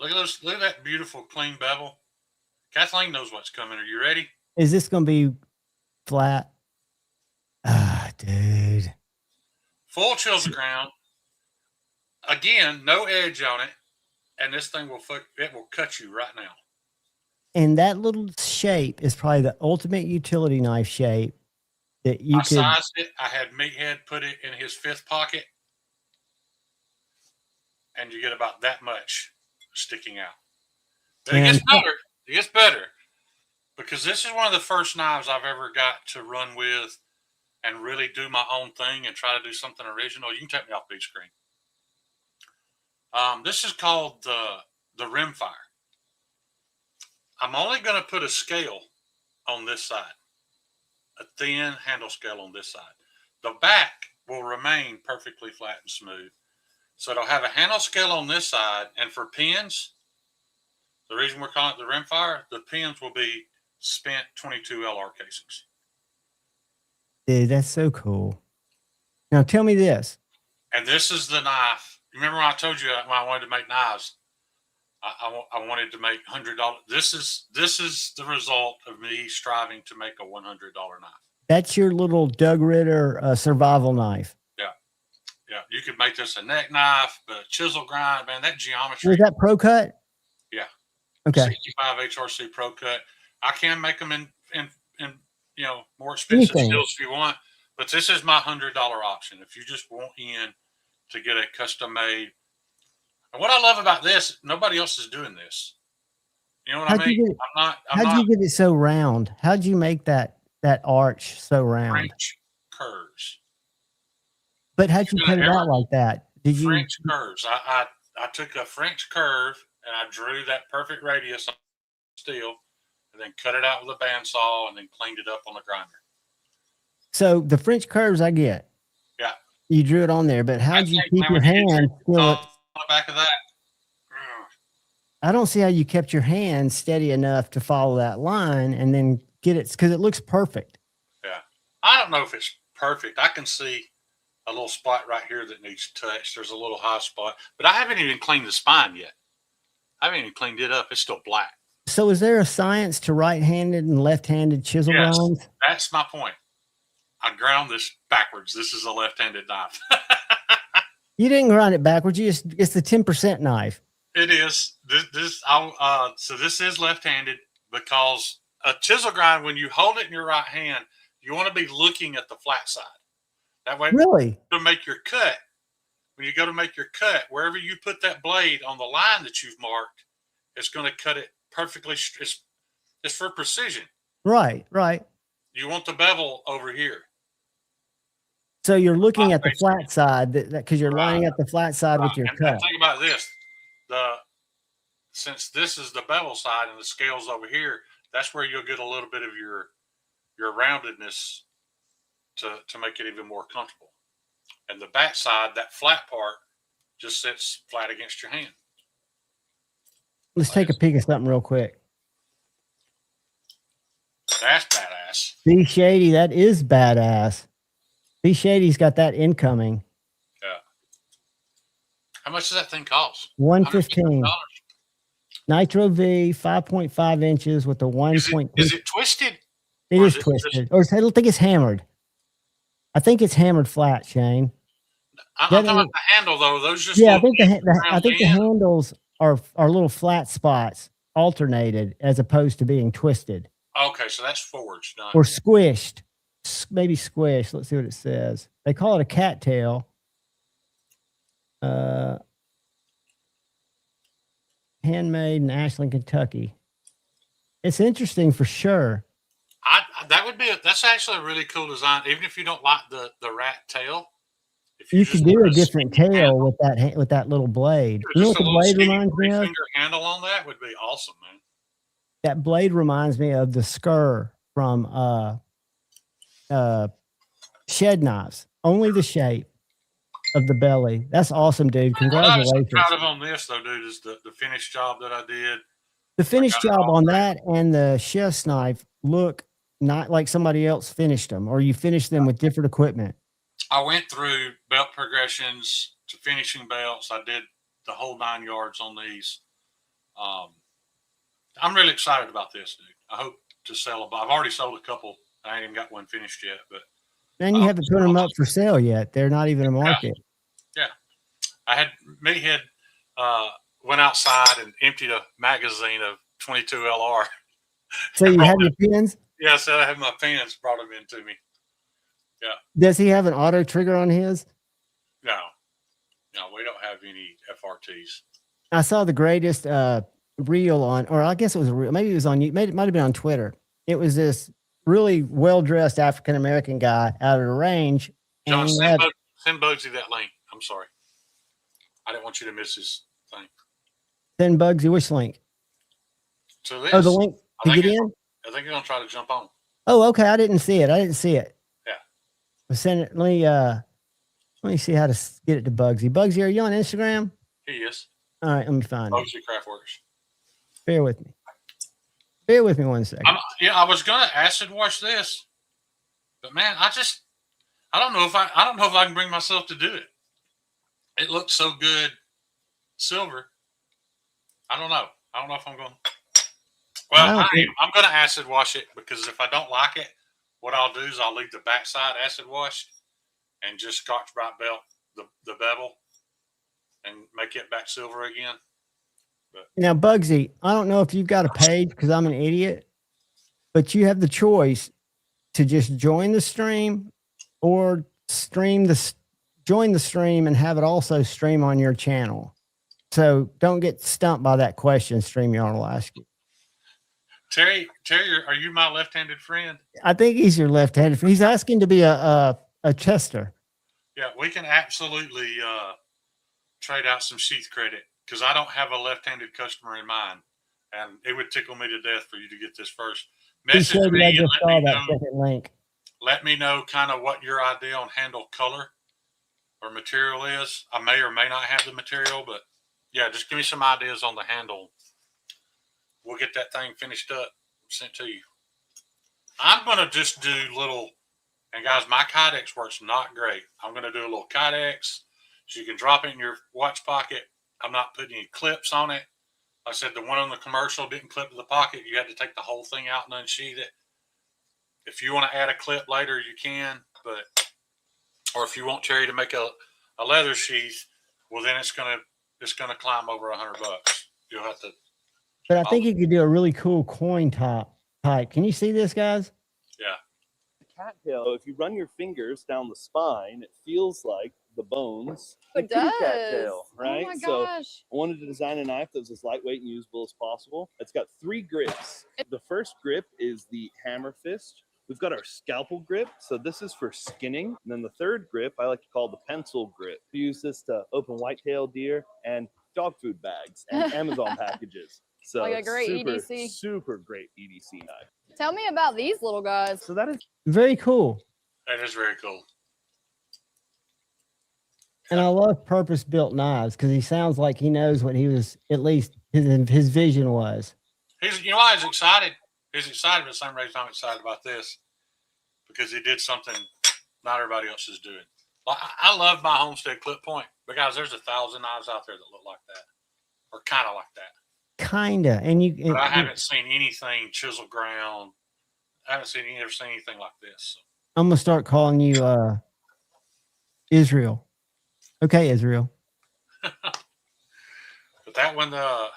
Speaker 6: Look at those. Look at that beautiful clean bevel. Kathleen knows what's coming. Are you ready?
Speaker 5: Is this going to be flat? Ah, dude.
Speaker 6: Full chills the ground. Again, no edge on it. And this thing will cut you right now.
Speaker 5: And that little shape is probably the ultimate utility knife shape that you could.
Speaker 6: I sized it. I had Meathead put it in his fifth pocket. And you get about that much sticking out. But it gets better. It gets better. Because this is one of the first knives I've ever got to run with and really do my own thing and try to do something original. You can take me off big screen. This is called the Rimfire. I'm only going to put a scale on this side. A thin handle scale on this side. The back will remain perfectly flat and smooth. So it'll have a handle scale on this side. And for pins, the reason we're calling it the Rimfire, the pins will be spent 22 LR casings.
Speaker 5: Dude, that's so cool. Now tell me this.
Speaker 6: And this is the knife. Remember when I told you when I wanted to make knives, I wanted to make $100. This is the result of me striving to make a $100 knife.
Speaker 5: That's your little Doug Ritter survival knife.
Speaker 6: Yeah, you could make this a neck knife, but a chisel grind, man, that geometry.
Speaker 5: Was that Pro Cut?
Speaker 6: Yeah.
Speaker 5: Okay.
Speaker 6: 65 HRC Pro Cut. I can make them in more expensive steels if you want, but this is my $100 option. If you just want in to get a custom made. And what I love about this, nobody else is doing this. You know what I mean?
Speaker 5: How'd you get it so round? How'd you make that arch so round?
Speaker 6: French curves.
Speaker 5: But how'd you cut it out like that?
Speaker 6: French curves. I took a French curve and I drew that perfect radius on steel and then cut it out with a bandsaw and then cleaned it up on the grinder.
Speaker 5: So the French curves I get.
Speaker 6: Yeah.
Speaker 5: You drew it on there, but how'd you keep your hand still
Speaker 6: on the back of that?
Speaker 5: I don't see how you kept your hand steady enough to follow that line and then get it, because it looks perfect.
Speaker 6: Yeah. I don't know if it's perfect. I can see a little spot right here that needs touch. There's a little high spot, but I haven't even cleaned the spine yet. I haven't even cleaned it up. It's still black.
Speaker 5: So is there a science to right-handed and left-handed chisel grinds?
Speaker 6: That's my point. I ground this backwards. This is a left-handed knife.
Speaker 5: You didn't grind it backwards. It's the 10% knife.
Speaker 6: It is. So this is left-handed because a chisel grind, when you hold it in your right hand, you want to be looking at the flat side. That way,
Speaker 5: really,
Speaker 6: to make your cut, when you go to make your cut, wherever you put that blade on the line that you've marked, it's going to cut it perfectly. It's for precision.
Speaker 5: Right.
Speaker 6: You want the bevel over here.
Speaker 5: So you're looking at the flat side because you're lining up the flat side with your cut.
Speaker 6: Think about this. Since this is the bevel side and the scale's over here, that's where you'll get a little bit of your roundedness to make it even more comfortable. And the back side, that flat part, just sits flat against your hand.
Speaker 5: Let's take a peek at something real quick.
Speaker 6: That's badass.
Speaker 5: B Shady, that is badass. B Shady's got that incoming.
Speaker 6: Yeah. How much does that thing cost?
Speaker 5: $115. Nitro V, 5.5 inches with the 1.2.
Speaker 6: Is it twisted?
Speaker 5: It is twisted. Or I don't think it's hammered. I think it's hammered flat, Shane.
Speaker 6: I'm talking about the handle, though. Those just
Speaker 5: I think the handles are little flat spots alternated as opposed to being twisted.
Speaker 6: Okay, so that's forged.
Speaker 5: Or squished. Maybe squished. Let's see what it says. They call it a cattail. Handmade in Ashland, Kentucky. It's interesting for sure.
Speaker 6: That's actually a really cool design. Even if you don't like the rat tail,
Speaker 5: you could do a different tail with that little blade. You know what the blade reminds me of?
Speaker 6: Finger handle on that would be awesome, man.
Speaker 5: That blade reminds me of the skir from shed knives. Only the shape of the belly. That's awesome, dude. Congratulations.
Speaker 6: What I'm proud of on this, though, dude, is the finish job that I did.
Speaker 5: The finish job on that and the chef's knife look not like somebody else finished them, or you finished them with different equipment.
Speaker 6: I went through belt progressions to finishing belts. I did the whole 9 yards on these. I'm really excited about this, dude. I hope to sell I've already sold a couple. I ain't even got one finished yet, but.
Speaker 5: And you haven't put them up for sale yet. They're not even a market.
Speaker 6: Yeah. I had Meathead went outside and emptied a magazine of 22 LR.
Speaker 5: So you have your pins?
Speaker 6: Yeah, so I have my pins, brought them in to me. Yeah.
Speaker 5: Does he have an auto trigger on his?
Speaker 6: No, we don't have any FRTs.
Speaker 5: I saw the greatest reel on, or I guess it was a reel. Maybe it was on you. It might have been on Twitter. It was this really well-dressed African-American guy out of the range.
Speaker 6: John, send Bugsy that link. I'm sorry. I didn't want you to miss this thing.
Speaker 5: Send Bugsy which link?
Speaker 6: So this,
Speaker 5: the link to get in?
Speaker 6: I think you're going to try to jump on.
Speaker 5: Oh, okay. I didn't see it.
Speaker 6: Yeah.
Speaker 5: Send it. Let me see how to get it to Bugsy. Bugsy, are you on Instagram?
Speaker 6: He is.
Speaker 5: All right, let me find it.
Speaker 6: Bugsy Craftworks.
Speaker 5: Bear with me. Bear with me 1 second.
Speaker 6: I was going to acid wash this, but man, I don't know if I can bring myself to do it. It looks so good, silver. I don't know. If I'm going. Well, I'm going to acid wash it because if I don't like it, what I'll do is I'll leave the backside acid washed and just Scotch Brite belt the bevel and make it back silver again. But
Speaker 5: Now, Bugsy, I don't know if you've got a page because I'm an idiot, but you have the choice to just join the stream or join the stream and have it also stream on your channel. So don't get stumped by that question StreamYard will ask you.
Speaker 6: Terry, are you my left-handed friend?
Speaker 5: I think he's your left-handed. He's asking to be a Chester.
Speaker 6: Yeah, we can absolutely trade out some sheath credit because I don't have a left-handed customer in mind, and it would tickle me to death for you to get this first. Message me
Speaker 5: I
Speaker 6: and
Speaker 5: just saw that second link.
Speaker 6: let me know kind of what your idea on handle color or material is. I may or may not have the material, but yeah, just give me some ideas on the handle. We'll get that thing finished up, sent to you. I'm going to just do little, and guys, my Kydex works not great. I'm going to do a little Kydex so you can drop it in your watch pocket. I'm not putting any clips on it. Like I said, the one on the commercial didn't clip to the pocket. You had to take the whole thing out and unsheath it. If you want to add a clip later, you can, or if you want Terry to make a leather sheath, well, then it's gonna climb over $100. You'll have to.
Speaker 5: But I think you could do a really cool coin type. Can you see this, guys?
Speaker 6: Yeah.
Speaker 7: Cattail. So if you run your fingers down the spine, it feels like the bones.
Speaker 8: It
Speaker 7: of a
Speaker 8: does.
Speaker 7: cattail, right?
Speaker 8: Oh my
Speaker 7: So
Speaker 8: gosh.
Speaker 7: I wanted to design a knife that was as lightweight and usable as possible. It's got 3 grips. The first grip is the hammer fist. We've got our scalpel grip. So this is for skinning. And then the third grip, I like to call the pencil grip. We use this to open white-tailed deer and dog food bags and Amazon packages. So
Speaker 8: Like a great
Speaker 7: super,
Speaker 8: EDC.
Speaker 7: super great EDC knife.
Speaker 8: Tell me about these little guys.
Speaker 7: So that is
Speaker 5: Very cool.
Speaker 6: That is very cool.
Speaker 5: And I love purpose-built knives because he sounds like he knows what he was, at least his vision was.
Speaker 6: You know why he's excited? He's excited for the same reason I'm excited about this, because he did something not everybody else is doing. I love my Homestead clip point, but guys, there's 1,000 knives out there that look like that, or kind of like that.
Speaker 5: Kinda,
Speaker 6: But I haven't seen anything chisel ground. I haven't ever seen anything like this. So.
Speaker 5: I'm gonna start calling you Israel. Okay, Israel.
Speaker 6: But that one, I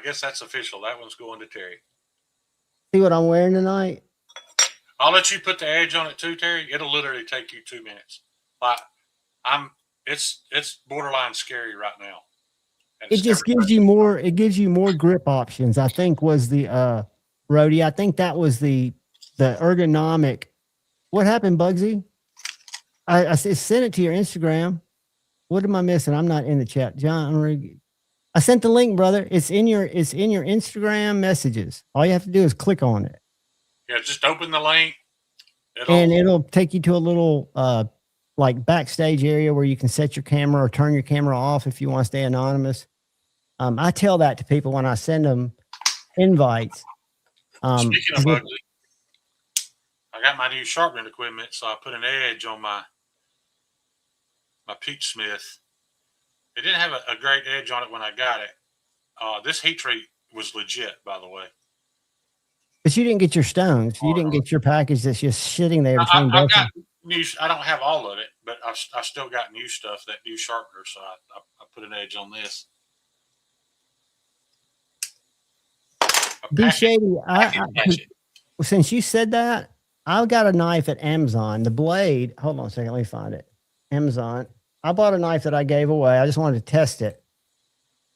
Speaker 6: guess that's official. That one's going to Terry.
Speaker 5: See what I'm wearing tonight?
Speaker 6: I'll let you put the edge on it too, Terry. It'll literally take you 2 minutes. Like it's borderline scary right now. And
Speaker 5: It just gives you more. It gives you more grip options. I think was the Rhodey. I think that was the ergonomic. What happened, Bugsy? I sent it to your Instagram. What am I missing? I'm not in the chat, John. I sent the link, brother. It's in your Instagram messages. All you have to do is click on it.
Speaker 6: Yeah, just open the link.
Speaker 5: It'll take you to a little like backstage area where you can set your camera or turn your camera off if you want to stay anonymous. I tell that to people when I send them invites.
Speaker 6: Speaking of ugly, I got my new sharpening equipment, so I put an edge on my Peach Smith. It didn't have a great edge on it when I got it. This heat treat was legit, by the way.
Speaker 5: But you didn't get your stones. You didn't get your package that's just sitting there between both.
Speaker 6: I don't have all of it, but I still got new stuff, that new sharpener, so I put an edge on this.
Speaker 5: Be shady. Since you said that, I got a knife at Amazon. The blade, hold on a second, let me find it. Amazon. I bought a knife that I gave away. I just wanted to test it.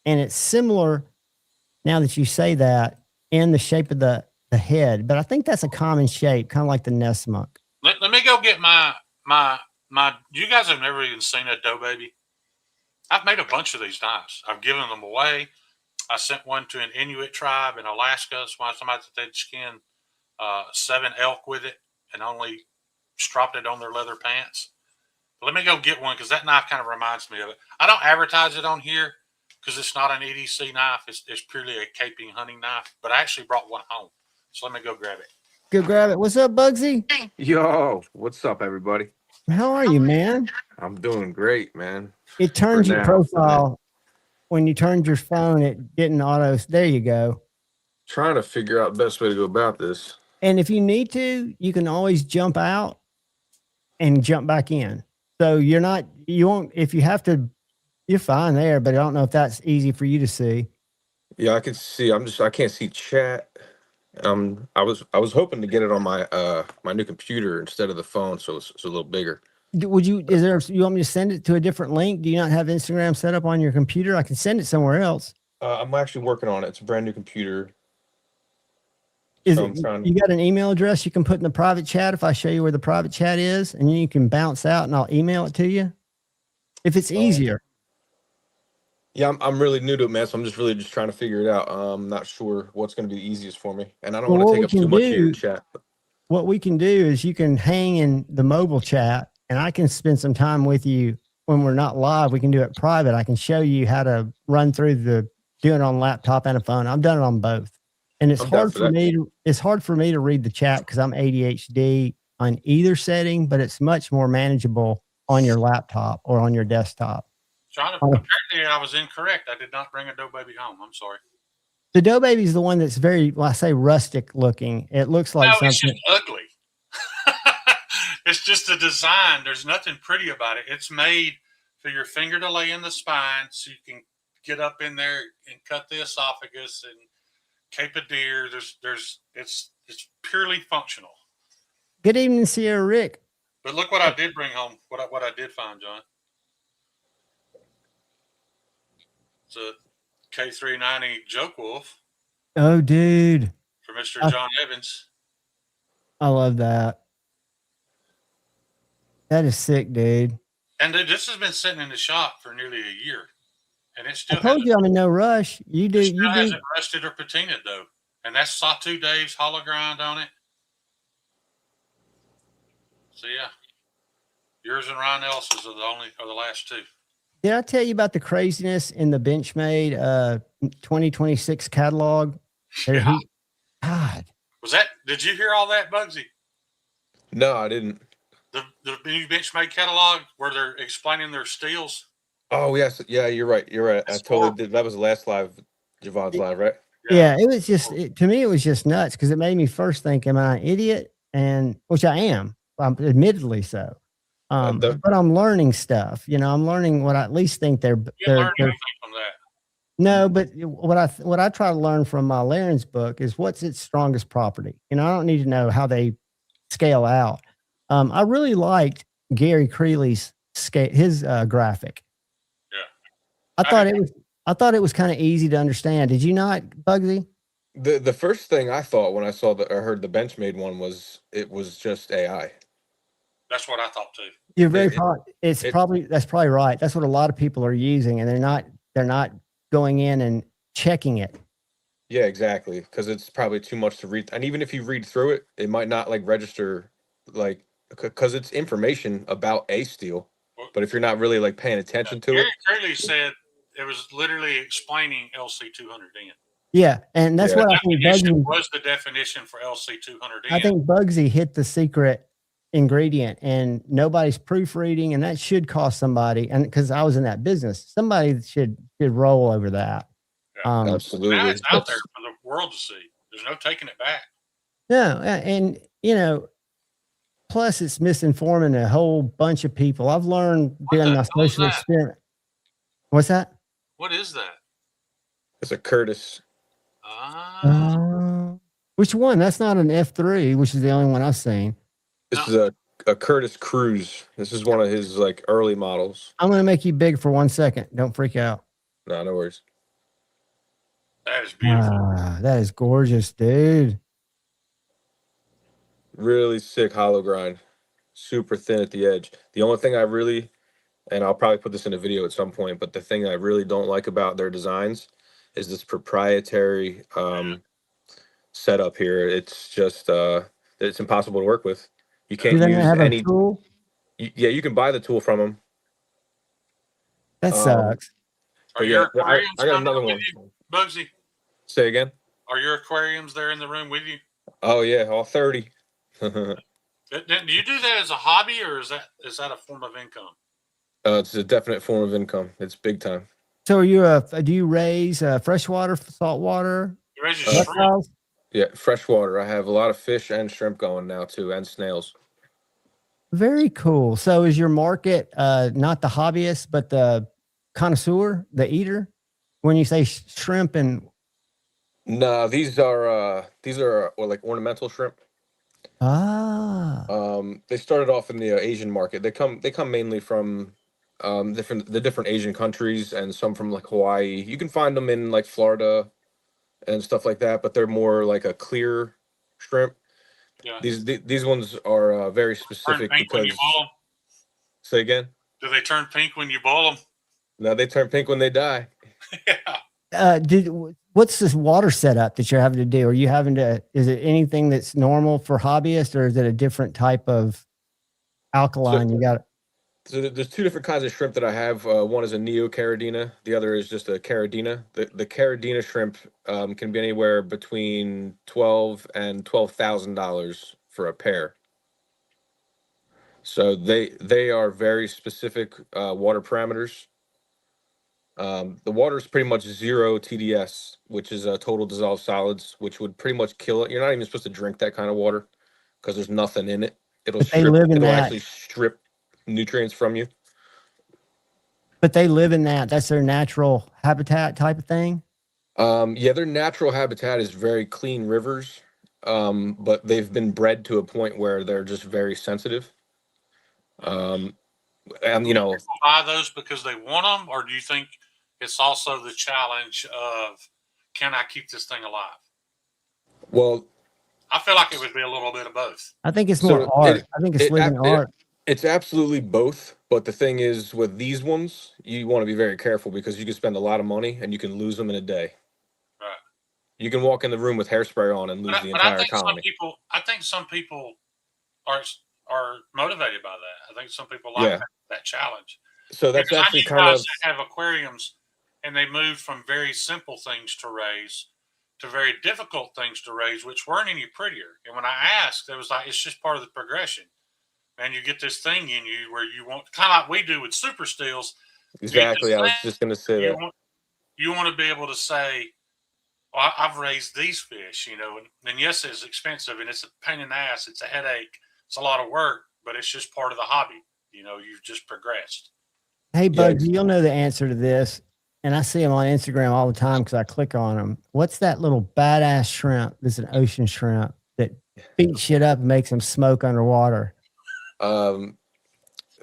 Speaker 5: And it's similar, now that you say that, in the shape of the head. But I think that's a common shape, kind of like the nest monk.
Speaker 6: Let me go get my. You guys have never even seen a dough baby. I've made a bunch of these knives. I've given them away. I sent one to an Inuit tribe in Alaska. So somebody that they'd skinned 7 elk with it and only stropped it on their leather pants. But let me go get one because that knife kind of reminds me of it. I don't advertise it on here because it's not an EDC knife. It's purely a caping hunting knife. But I actually brought one home. So let me go grab it.
Speaker 5: Go grab it. What's up, Bugsy?
Speaker 9: Yo, what's up, everybody?
Speaker 5: How are you, man?
Speaker 9: I'm doing great, man.
Speaker 5: It turns your profile. When you turned your phone, it didn't auto. There you go.
Speaker 9: Trying to figure out the best way to go about this.
Speaker 5: And if you need to, you can always jump out and jump back in. So you won't, if you have to, you're fine there, but I don't know if that's easy for you to see.
Speaker 9: Yeah, I can see. I can't see chat. I was hoping to get it on my my new computer instead of the phone, so it's a little bigger.
Speaker 5: You want me to send it to a different link? Do you not have Instagram set up on your computer? I can send it somewhere else.
Speaker 9: I'm actually working on it. It's a brand new computer.
Speaker 5: Is
Speaker 9: So
Speaker 5: it,
Speaker 9: I'm trying.
Speaker 5: you got an email address you can put in the private chat if I show you where the private chat is, and you can bounce out and I'll email it to you if it's easier.
Speaker 9: Yeah, I'm really new to it, man. So I'm just trying to figure it out. I'm not sure what's going to be the easiest for me, and I don't want to take up too much of your chat.
Speaker 5: What we can do is you can hang in the mobile chat, and I can spend some time with you when we're not live. We can do it private. I can show you how to run through do it on laptop and a phone. I've done it on both, and it's hard for me to read the chat because I'm ADHD on either setting, but it's much more manageable on your laptop or on your desktop.
Speaker 6: John, apparently I was incorrect. I did not bring a dough baby home. I'm sorry.
Speaker 5: The dough baby is the one that's very, well, I say rustic looking. It looks like something.
Speaker 6: It's just ugly. It's just a design. There's nothing pretty about it. It's made for your finger to lay in the spine so you can get up in there and cut the esophagus and cape a deer. It's purely functional.
Speaker 5: Good evening, Sierra Rick.
Speaker 6: But look what I did bring home. What I did find, John. It's a K390 Joke Wolf.
Speaker 5: Oh, dude.
Speaker 6: For Mr. John Evans.
Speaker 5: I love that. That is sick, dude.
Speaker 6: And dude, this has been sitting in the shop for nearly a year. And it still
Speaker 5: I told you I'm in no rush. You
Speaker 6: hasn't rusted or patinaed, though. And that's Sawtooth Dave's hollow grind on it. So, yeah. Yours and Ryan Ellis's are the last two.
Speaker 5: Did I tell you about the craziness in the Benchmade 2026 catalog?
Speaker 6: Yeah.
Speaker 5: God.
Speaker 9: Did you hear all that, Bugsy? No, I didn't.
Speaker 6: The new Benchmade catalog where they're explaining their steels.
Speaker 9: Oh, yes. Yeah, you're right. I totally did. That was the last live, Javon's live, right?
Speaker 5: Yeah, it was just, to me, it was just nuts because it made me first think, am I an idiot? Which I am, admittedly so. But I'm learning stuff. I'm learning what I at least think they're
Speaker 6: learning anything from that.
Speaker 5: No, but what I try to learn from my Laren's book is what's its strongest property. I don't need to know how they scale out. I really liked Gary Creeley's his graphic.
Speaker 6: Yeah,
Speaker 5: I thought it was kind of easy to understand. Did you not, Bugsy?
Speaker 9: The first thing I thought when I heard the Benchmade one was it was just AI.
Speaker 6: That's what I thought too.
Speaker 5: You're that's probably right. That's what a lot of people are using, and they're not going in and checking it.
Speaker 9: Yeah, exactly. Because it's probably too much to read. And even if you read through it, it might not register because it's information about a steel. But if you're not really paying attention to it.
Speaker 6: Gary Curley said it was literally explaining LC200N.
Speaker 5: Yeah, and that's what I think
Speaker 6: Bugsy was the definition for LC200N.
Speaker 5: I think Bugsy hit the secret ingredient, and nobody's proofreading, and that should cost somebody. And because I was in that business, somebody should roll over that.
Speaker 6: Yeah,
Speaker 9: absolutely.
Speaker 6: Now it's out there for the world to see. There's no taking it back.
Speaker 5: No, and plus it's misinforming a whole bunch of people. I've learned doing my social experiment. What's that?
Speaker 6: What is that?
Speaker 9: It's a Curtis.
Speaker 5: Which one? That's not an F3, which is the only one I've seen.
Speaker 9: This is a Curtis Cruise. This is one of his early models.
Speaker 5: I'm going to make you big for 1 second. Don't freak out.
Speaker 9: No worries.
Speaker 6: That is beautiful.
Speaker 5: That is gorgeous, dude.
Speaker 9: Really sick hollow grind. Super thin at the edge. The only thing and I'll probably put this in a video at some point, but the thing I really don't like about their designs is this proprietary setup here. It's just it's impossible to work with. You can't use any
Speaker 5: tool.
Speaker 9: You can buy the tool from them.
Speaker 5: That sucks.
Speaker 6: Are your
Speaker 9: I
Speaker 6: aquariums
Speaker 9: got another one.
Speaker 6: Bugsy?
Speaker 9: Say again.
Speaker 6: Are your aquariums there in the room with you?
Speaker 9: Oh yeah, all 30.
Speaker 6: Do you do that as a hobby, or is that a form of income?
Speaker 9: It's a definite form of income. It's big time.
Speaker 5: So do you raise freshwater, saltwater?
Speaker 6: You raise your shrimp?
Speaker 9: Yeah, freshwater. I have a lot of fish and shrimp going now too, and snails.
Speaker 5: Very cool. So is your market not the hobbyist, but the connoisseur, the eater? When you say shrimp and
Speaker 9: No, these are like ornamental shrimp.
Speaker 5: ah,
Speaker 9: They started off in the Asian market. They come mainly from different Asian countries, and some from like Hawaii. You can find them in like Florida and stuff like that, but they're more like a clear shrimp.
Speaker 6: Yeah.
Speaker 9: These ones are very
Speaker 6: Turn
Speaker 9: specific
Speaker 6: pink when you
Speaker 9: because
Speaker 6: boil them.
Speaker 9: say again.
Speaker 6: Do they turn pink when you boil them?
Speaker 9: No, they turn pink when they die.
Speaker 6: Yeah.
Speaker 5: what's this water setup that you're having to do? Are you having to? Is it anything that's normal for hobbyists, or is it a different type of alkaline? You got
Speaker 9: So there's two different kinds of shrimp that I have. One is a neocaridina. The other is just a caridina. The caridina shrimp can be anywhere between $12,000 for a pair. So they are very specific water parameters. The water is pretty much 0 TDS, which is total dissolved solids, which would pretty much kill it. You're not even supposed to drink that kind of water because there's nothing in it. It'll
Speaker 5: But they live in
Speaker 9: it'll
Speaker 5: that.
Speaker 9: actually strip nutrients from you.
Speaker 5: But they live in that. That's their natural habitat type of thing.
Speaker 9: Yeah, their natural habitat is very clean rivers, but they've been bred to a point where they're just very sensitive. And
Speaker 6: Do people buy those because they want them, or do you think it's also the challenge of, can I keep this thing alive?
Speaker 9: well,
Speaker 6: I feel like it would be a little bit of both.
Speaker 5: I think it's
Speaker 9: So
Speaker 5: more art.
Speaker 9: it-
Speaker 5: I think it's
Speaker 9: it
Speaker 5: living
Speaker 9: ap- it-
Speaker 5: art.
Speaker 9: it's absolutely both. But the thing is, with these ones, you want to be very careful because you can spend a lot of money and you can lose them in a day.
Speaker 6: Right.
Speaker 9: You can walk in the room with hairspray on and lose the
Speaker 6: But I
Speaker 9: entire
Speaker 6: think
Speaker 9: colony.
Speaker 6: I think some people are motivated by that. I think some people like that challenge.
Speaker 9: So that's
Speaker 6: Because
Speaker 9: actually
Speaker 6: I
Speaker 9: kind
Speaker 6: know
Speaker 9: of
Speaker 6: guys that have aquariums, and they moved from very simple things to raise to very difficult things to raise, which weren't any prettier. And when I asked, it was like, it's just part of the progression. And you get this thing in you where you want, kind of like we do with super steels.
Speaker 9: exactly. I was just going to say that.
Speaker 6: You want to be able to say, well, I've raised these fish, and yes, it's expensive and it's a pain in the ass. It's a headache. It's a lot of work, but it's just part of the hobby. You've just progressed.
Speaker 5: Hey, Bud,
Speaker 9: Yeah.
Speaker 5: you'll know the answer to this. And I see them on Instagram all the time because I click on them. What's that little badass shrimp? That's an ocean shrimp that beats shit up and makes them smoke underwater.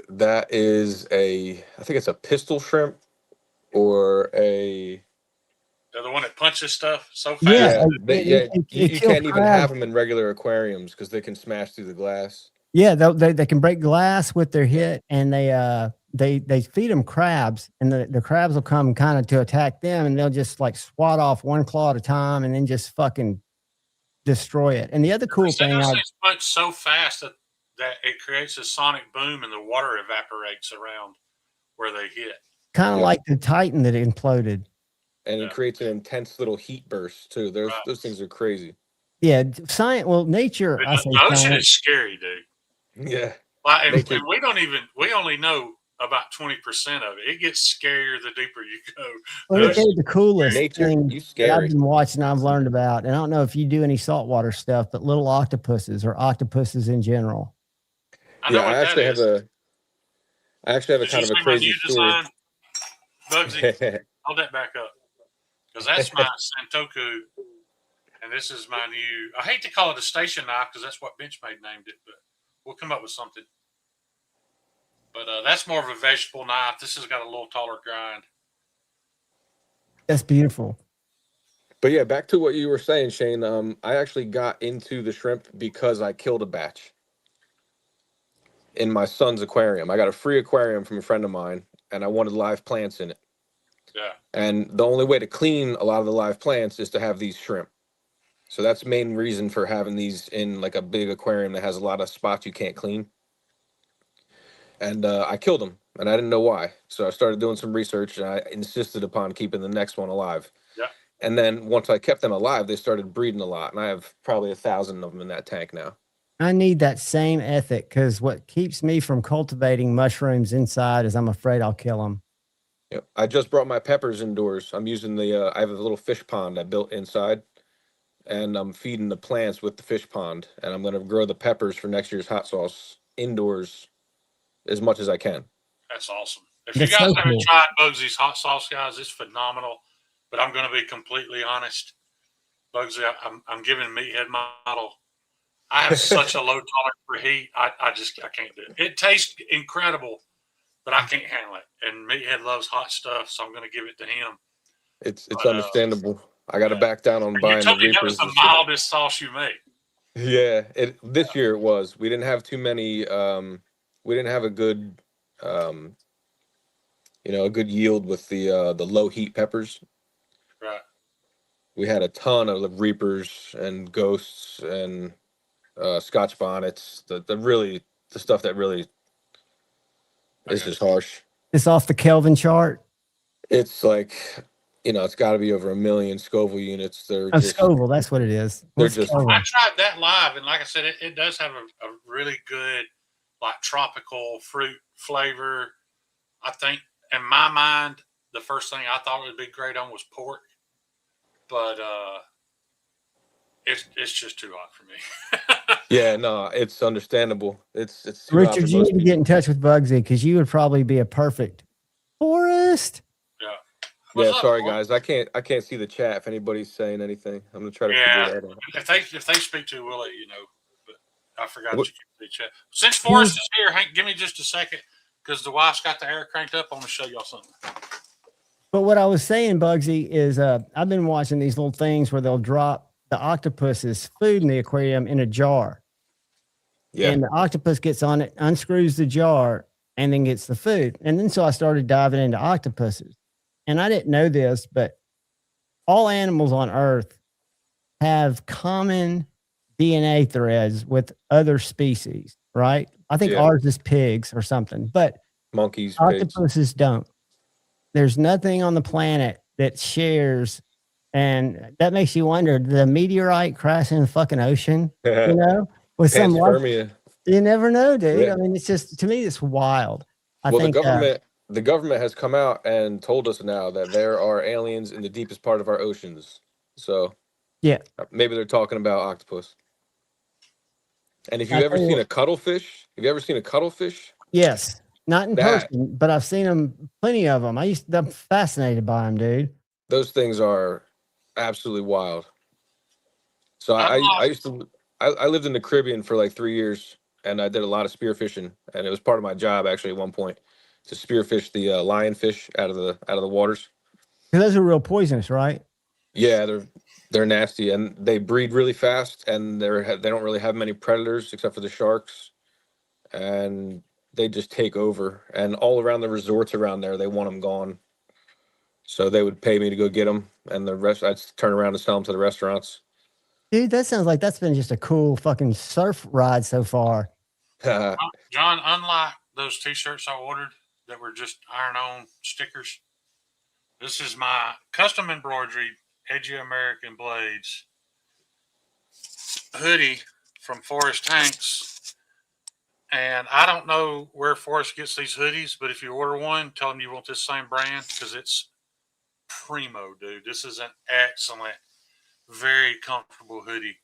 Speaker 9: That is I think it's a pistol shrimp or a.
Speaker 6: They're the one that punches stuff so fast.
Speaker 5: Yeah,
Speaker 9: You can't even have them in regular aquariums because they can smash through the glass.
Speaker 5: Yeah, they can break glass with their hit, and they feed them crabs, and the crabs will come kind of to attack them, and they'll just like swat off one claw at a time, and then just fucking destroy it. And the other cool thing,
Speaker 6: those things punch so fast that it creates a sonic boom, and the water evaporates around where they hit.
Speaker 5: Kind of like the Titan that imploded.
Speaker 9: And it creates an intense little heat burst too. Those things are crazy.
Speaker 5: Yeah, science. Well, nature.
Speaker 6: The ocean is scary, dude.
Speaker 9: Yeah.
Speaker 6: And we only know about 20% of it. It gets scarier the deeper you go.
Speaker 5: Well, the coolest thing
Speaker 9: that
Speaker 5: I've been watching, I've learned about, and I don't know if you do any saltwater stuff, but little octopuses or octopuses in general.
Speaker 9: I actually have a kind of a crazy story.
Speaker 6: Bugsy, hold that back up. Because that's my Santoku, and this is my new, I hate to call it a station knife because that's what Benchmade named it, but we'll come up with something. But that's more of a vegetable knife. This has got a little taller grind.
Speaker 5: That's beautiful.
Speaker 9: But yeah, back to what you were saying, Shane. I actually got into the shrimp because I killed a batch in my son's aquarium. I got a free aquarium from a friend of mine, and I wanted live plants in it.
Speaker 6: Yeah.
Speaker 9: And the only way to clean a lot of the live plants is to have these shrimp. So that's the main reason for having these in like a big aquarium that has a lot of spots you can't clean. And I killed them, and I didn't know why. So I started doing some research, and I insisted upon keeping the next one alive.
Speaker 6: Yeah.
Speaker 9: And then once I kept them alive, they started breeding a lot, and I have probably 1,000 of them in that tank now.
Speaker 5: I need that same ethic because what keeps me from cultivating mushrooms inside is I'm afraid I'll kill them.
Speaker 9: Yep. I just brought my peppers indoors. I'm using I have a little fish pond I built inside, and I'm feeding the plants with the fish pond, and I'm going to grow the peppers for next year's hot sauce indoors as much as I can.
Speaker 6: That's awesome. If
Speaker 5: That's
Speaker 6: you guys
Speaker 5: so
Speaker 6: haven't
Speaker 5: cool.
Speaker 6: tried Bugsy's hot sauce, guys, it's phenomenal. But I'm going to be completely honest, Bugsy, I'm giving Meathead Model. I have such a low tolerance for heat. I can't do it. It tastes incredible, but I can't handle it. And Meathead loves hot stuff, so I'm going to give it to him.
Speaker 9: It's understandable. I got to back down on
Speaker 6: You
Speaker 9: buying the
Speaker 6: told me that
Speaker 9: Reapers.
Speaker 6: was the mildest sauce you make.
Speaker 9: Yeah, this year it was. We didn't have too many. We didn't have a good, a good yield with the low heat peppers.
Speaker 6: Right.
Speaker 9: We had a ton of Reapers and Ghosts and Scotch bonnets. The stuff that really is just harsh.
Speaker 5: It's off the Kelvin chart.
Speaker 9: It's like, it's got to be over 1 million Scoville units. They're just
Speaker 5: Scoville. That's what it is.
Speaker 9: They're just.
Speaker 6: I tried that live, and like I said, it does have a really good, like, tropical fruit flavor. I think, in my mind, the first thing I thought it would be great on was pork, but it's just too hot for me.
Speaker 9: Yeah, no, it's understandable. It's too hot
Speaker 5: Richard,
Speaker 9: for
Speaker 5: you
Speaker 9: most
Speaker 5: need to
Speaker 9: people.
Speaker 5: get in touch with Bugsy because you would probably be a perfect forest.
Speaker 6: Yeah.
Speaker 9: Yeah,
Speaker 6: What's up,
Speaker 9: sorry
Speaker 6: Paul?
Speaker 9: guys. I can't see the chat if anybody's saying anything. I'm gonna try to figure that out.
Speaker 6: If they speak to, we'll let you know. But I forgot that you can see chat. Since Forrest is here, Hank, give me just a second because the wife's got the air cranked up. I want to show y'all something.
Speaker 5: But what I was saying, Bugsy, is I've been watching these little things where they'll drop the octopus's food in the aquarium in a jar.
Speaker 9: Yeah.
Speaker 5: And the octopus gets on it, unscrews the jar, and then gets the food. And then so I started diving into octopuses. And I didn't know this, but all animals on Earth have common DNA threads with other species, right? I think ours is pigs or something, but
Speaker 9: monkeys,
Speaker 5: octopuses don't. There's nothing on the planet that shares, and that makes you wonder, did a meteorite crash in the fucking ocean, with some
Speaker 9: panspermia.
Speaker 5: You never know, dude.
Speaker 9: Yeah.
Speaker 5: I mean, it's just, to me, it's wild. I
Speaker 9: Well,
Speaker 5: think
Speaker 9: the government has come out and told us now that there are aliens in the deepest part of our oceans. So
Speaker 5: yeah,
Speaker 9: maybe they're talking about octopus. And if you've ever seen a cuttlefish,
Speaker 5: yes, not in person, but I've seen them, plenty of them. I'm fascinated by them, dude.
Speaker 9: Those things are absolutely wild. So I lived in the Caribbean for like 3 years, and I did a lot of spearfishing, and it was part of my job actually at one point to spearfish the lionfish out of the waters.
Speaker 5: Those are real poisonous, right?
Speaker 9: Yeah, they're nasty, and they breed really fast, and they don't really have many predators except for the sharks, and they just take over. And all around the resorts around there, they want them gone. So they would pay me to go get them, and the rest I'd turn around and sell them to the restaurants.
Speaker 5: Dude, that sounds like that's been just a cool fucking surf ride so far.
Speaker 6: John, unlike those t-shirts I ordered that were just iron-on stickers, this is my custom embroidered Edgy American Blades hoodie from Forrest Hanks. And I don't know where Forrest gets these hoodies, but if you order one, tell him you want this same brand because it's primo, dude. This is an excellent, very comfortable hoodie.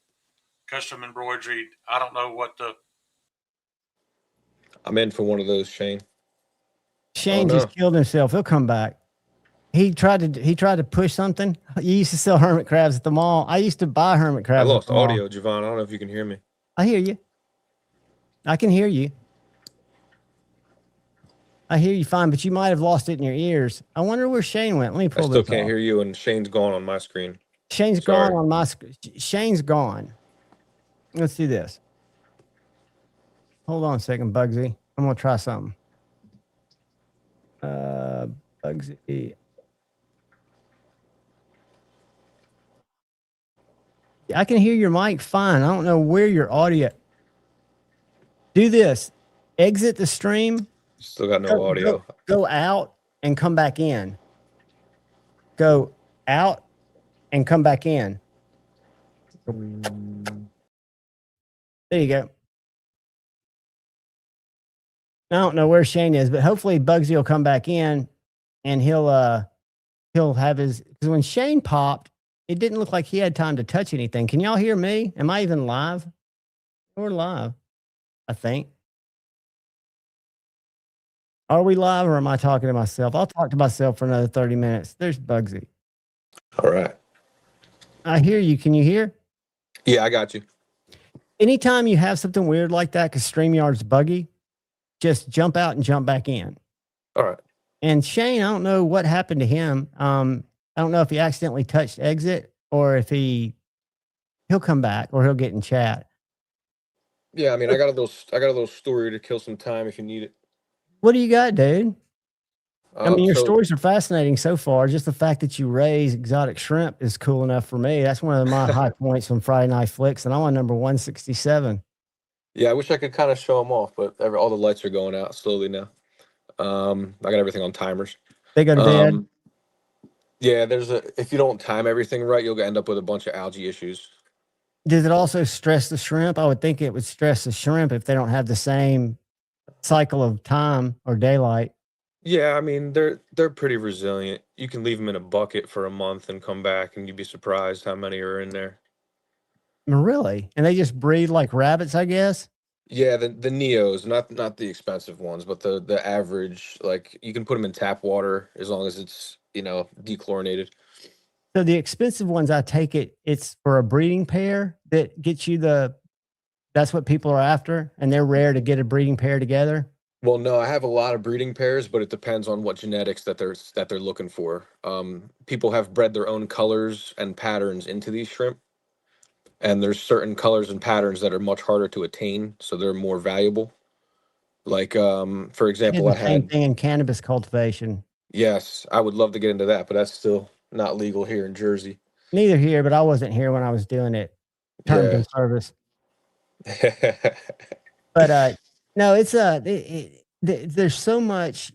Speaker 6: Custom embroidered. I don't know what the...
Speaker 9: I'm in for one of those, Shane.
Speaker 5: Shane just killed himself. He'll come back. He tried to push something. You used to sell hermit crabs at the mall. I used to buy hermit crabs.
Speaker 9: I lost audio, Javon. I don't know if you can hear me.
Speaker 5: I hear you. I can hear you. I hear you fine, but you might have lost it in your ears. I wonder where Shane went. Let me pull this
Speaker 9: I still can't hear you, and Shane's gone on my screen.
Speaker 5: Shane's gone on my screen. Shane's gone. Let's do this. Hold on a second, Bugsy. I'm going to try something. Bugsy. I can hear your mic fine. I don't know where your audio. Do this. Exit the stream.
Speaker 9: Still got no audio.
Speaker 5: Go out and come back in. Go out and come back in. There you go. I don't know where Shane is, but hopefully Bugsy will come back in and he'll have his, because when Shane popped, it didn't look like he had time to touch anything. Can y'all hear me? Am I even live? We're live, I think. Are we live or am I talking to myself? I'll talk to myself for another 30 minutes. There's Bugsy.
Speaker 9: All right.
Speaker 5: I hear you. Can you hear?
Speaker 9: Yeah, I got you.
Speaker 5: Anytime you have something weird like that, because StreamYard's buggy, just jump out and jump back in.
Speaker 9: All right.
Speaker 5: And Shane, I don't know what happened to him. I don't know if he accidentally touched exit or if he'll come back or he'll get in chat.
Speaker 9: Yeah, I mean, I got a little story to kill some time if you need it.
Speaker 5: What do you got, dude? I mean, your
Speaker 9: So-
Speaker 5: stories are fascinating so far. Just the fact that you raise exotic shrimp is cool enough for me. That's one of my high points from Friday Night Flicks, and I'm on number 167.
Speaker 9: Yeah, I wish I could kind of show them off, but all the lights are going out slowly now. I got everything on timers.
Speaker 5: They go to bed.
Speaker 9: Yeah, if you don't time everything right, you'll end up with a bunch of algae issues.
Speaker 5: Does it also stress the shrimp? I would think it would stress the shrimp if they don't have the same cycle of time or daylight.
Speaker 9: Yeah, I mean, they're pretty resilient. You can leave them in a bucket for a month and come back, and you'd be surprised how many are in there.
Speaker 5: Really? And they just breed like rabbits, I guess?
Speaker 9: Yeah, the Neos, not the expensive ones, but the average, like you can put them in tap water as long as it's, dechlorinated.
Speaker 5: So the expensive ones, I take it's for a breeding pair that gets you that's what people are after, and they're rare to get a breeding pair together.
Speaker 9: Well, no, I have a lot of breeding pairs, but it depends on what genetics that they're looking for. People have bred their own colors and patterns into these shrimp, and there's certain colors and patterns that are much harder to attain, so they're more valuable. Like, for example,
Speaker 5: I did the same thing in cannabis cultivation.
Speaker 9: Yes, I would love to get into that, but that's still not legal here in Jersey.
Speaker 5: Neither here, but I wasn't here when I was doing it. Terms of service. But no, it's there's so much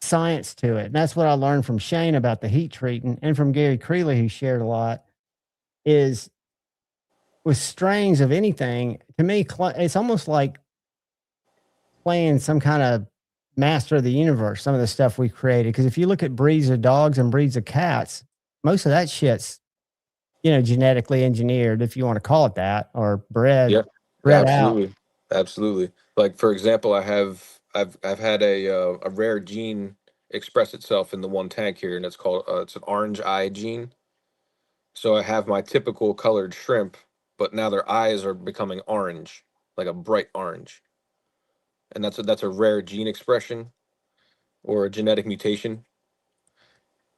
Speaker 5: science to it. And that's what I learned from Shane about the heat treating, and from Gary Creeley, who shared a lot, is with strains of anything, to me, it's almost like playing some kind of master of the universe, some of the stuff we created. Because if you look at breeds of dogs and breeds of cats, most of that shit's, genetically engineered, if you want to call it that, or bred.
Speaker 9: Yeah,
Speaker 5: bred
Speaker 9: absolutely.
Speaker 5: out.
Speaker 9: Absolutely. Like, for example, I've had a rare gene express itself in the one tank here, and it's called it's an orange eye gene. So I have my typical colored shrimp, but now their eyes are becoming orange, like a bright orange. And that's a rare gene expression or a genetic mutation.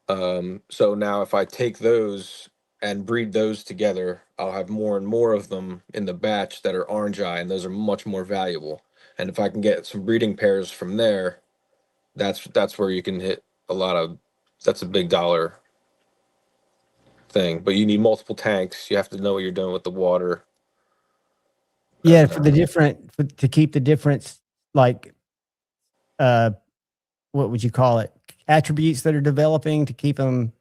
Speaker 9: So now if I take those and breed those together, I'll have more and more of them in the batch that are orange eye, and those are much more valuable. And if I can get some breeding pairs from there, that's where you can hit that's a big dollar thing. But you need multiple tanks. You have to know what you're doing with the water.
Speaker 5: Yeah, for to keep the difference, like, what would you call it? Attributes that are developing to keep them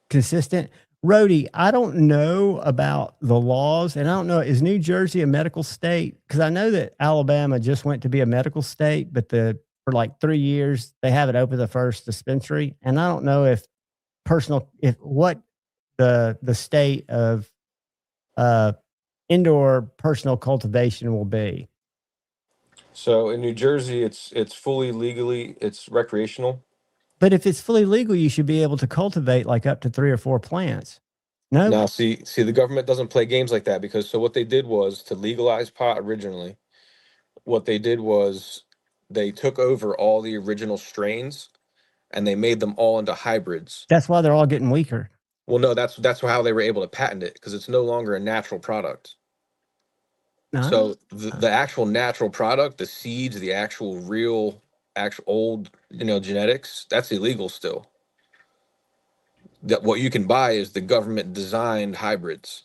Speaker 5: consistent. Rhodey, I don't know about the laws, and I don't know, is New Jersey a medical state? Because I know that Alabama just went to be a medical state, but for like 3 years they haven't opened the first dispensary, and I don't know if what the state of indoor personal cultivation will be.
Speaker 9: So in New Jersey, it's fully legally, it's recreational.
Speaker 5: But if it's fully legal, you should be able to cultivate like up to 3 or 4 plants. No.
Speaker 9: Now, see, the government doesn't play games like that, because what they did was to legalize pot originally. What they did was they took over all the original strains and they made them all into hybrids.
Speaker 5: That's why they're all getting weaker.
Speaker 9: Well, no, that's how they were able to patent it, because it's no longer a natural product.
Speaker 5: No.
Speaker 9: So the actual natural product, the seeds, the actual old, genetics, that's illegal still. That what you can buy is the government designed hybrids.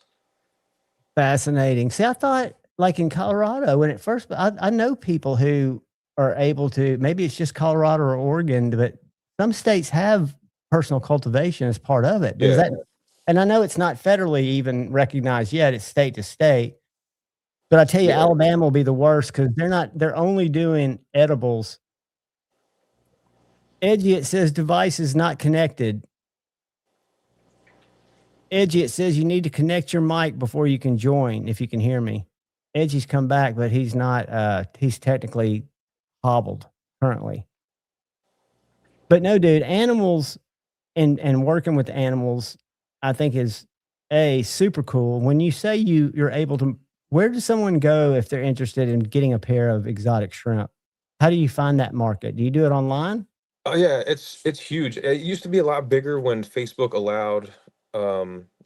Speaker 5: Fascinating. See, I thought like in Colorado when it first, I know people who are able to, maybe it's just Colorado or Oregon, but some states have personal cultivation as part of it. Does that, and I know it's not federally even recognized yet, it's state to state. But I tell you, Alabama will be the worst because they're only doing edibles. Edgy, it says device is not connected. Edgy, it says you need to connect your mic before you can join, if you can hear me. Edgy's come back, but he's not, he's technically hobbled currently. But no, dude, animals and working with animals, I think is super cool. When you say you're able to, where does someone go if they're interested in getting a pair of exotic shrimp? How do you find that market? Do you do it online?
Speaker 9: Oh yeah, it's huge. It used to be a lot bigger when Facebook allowed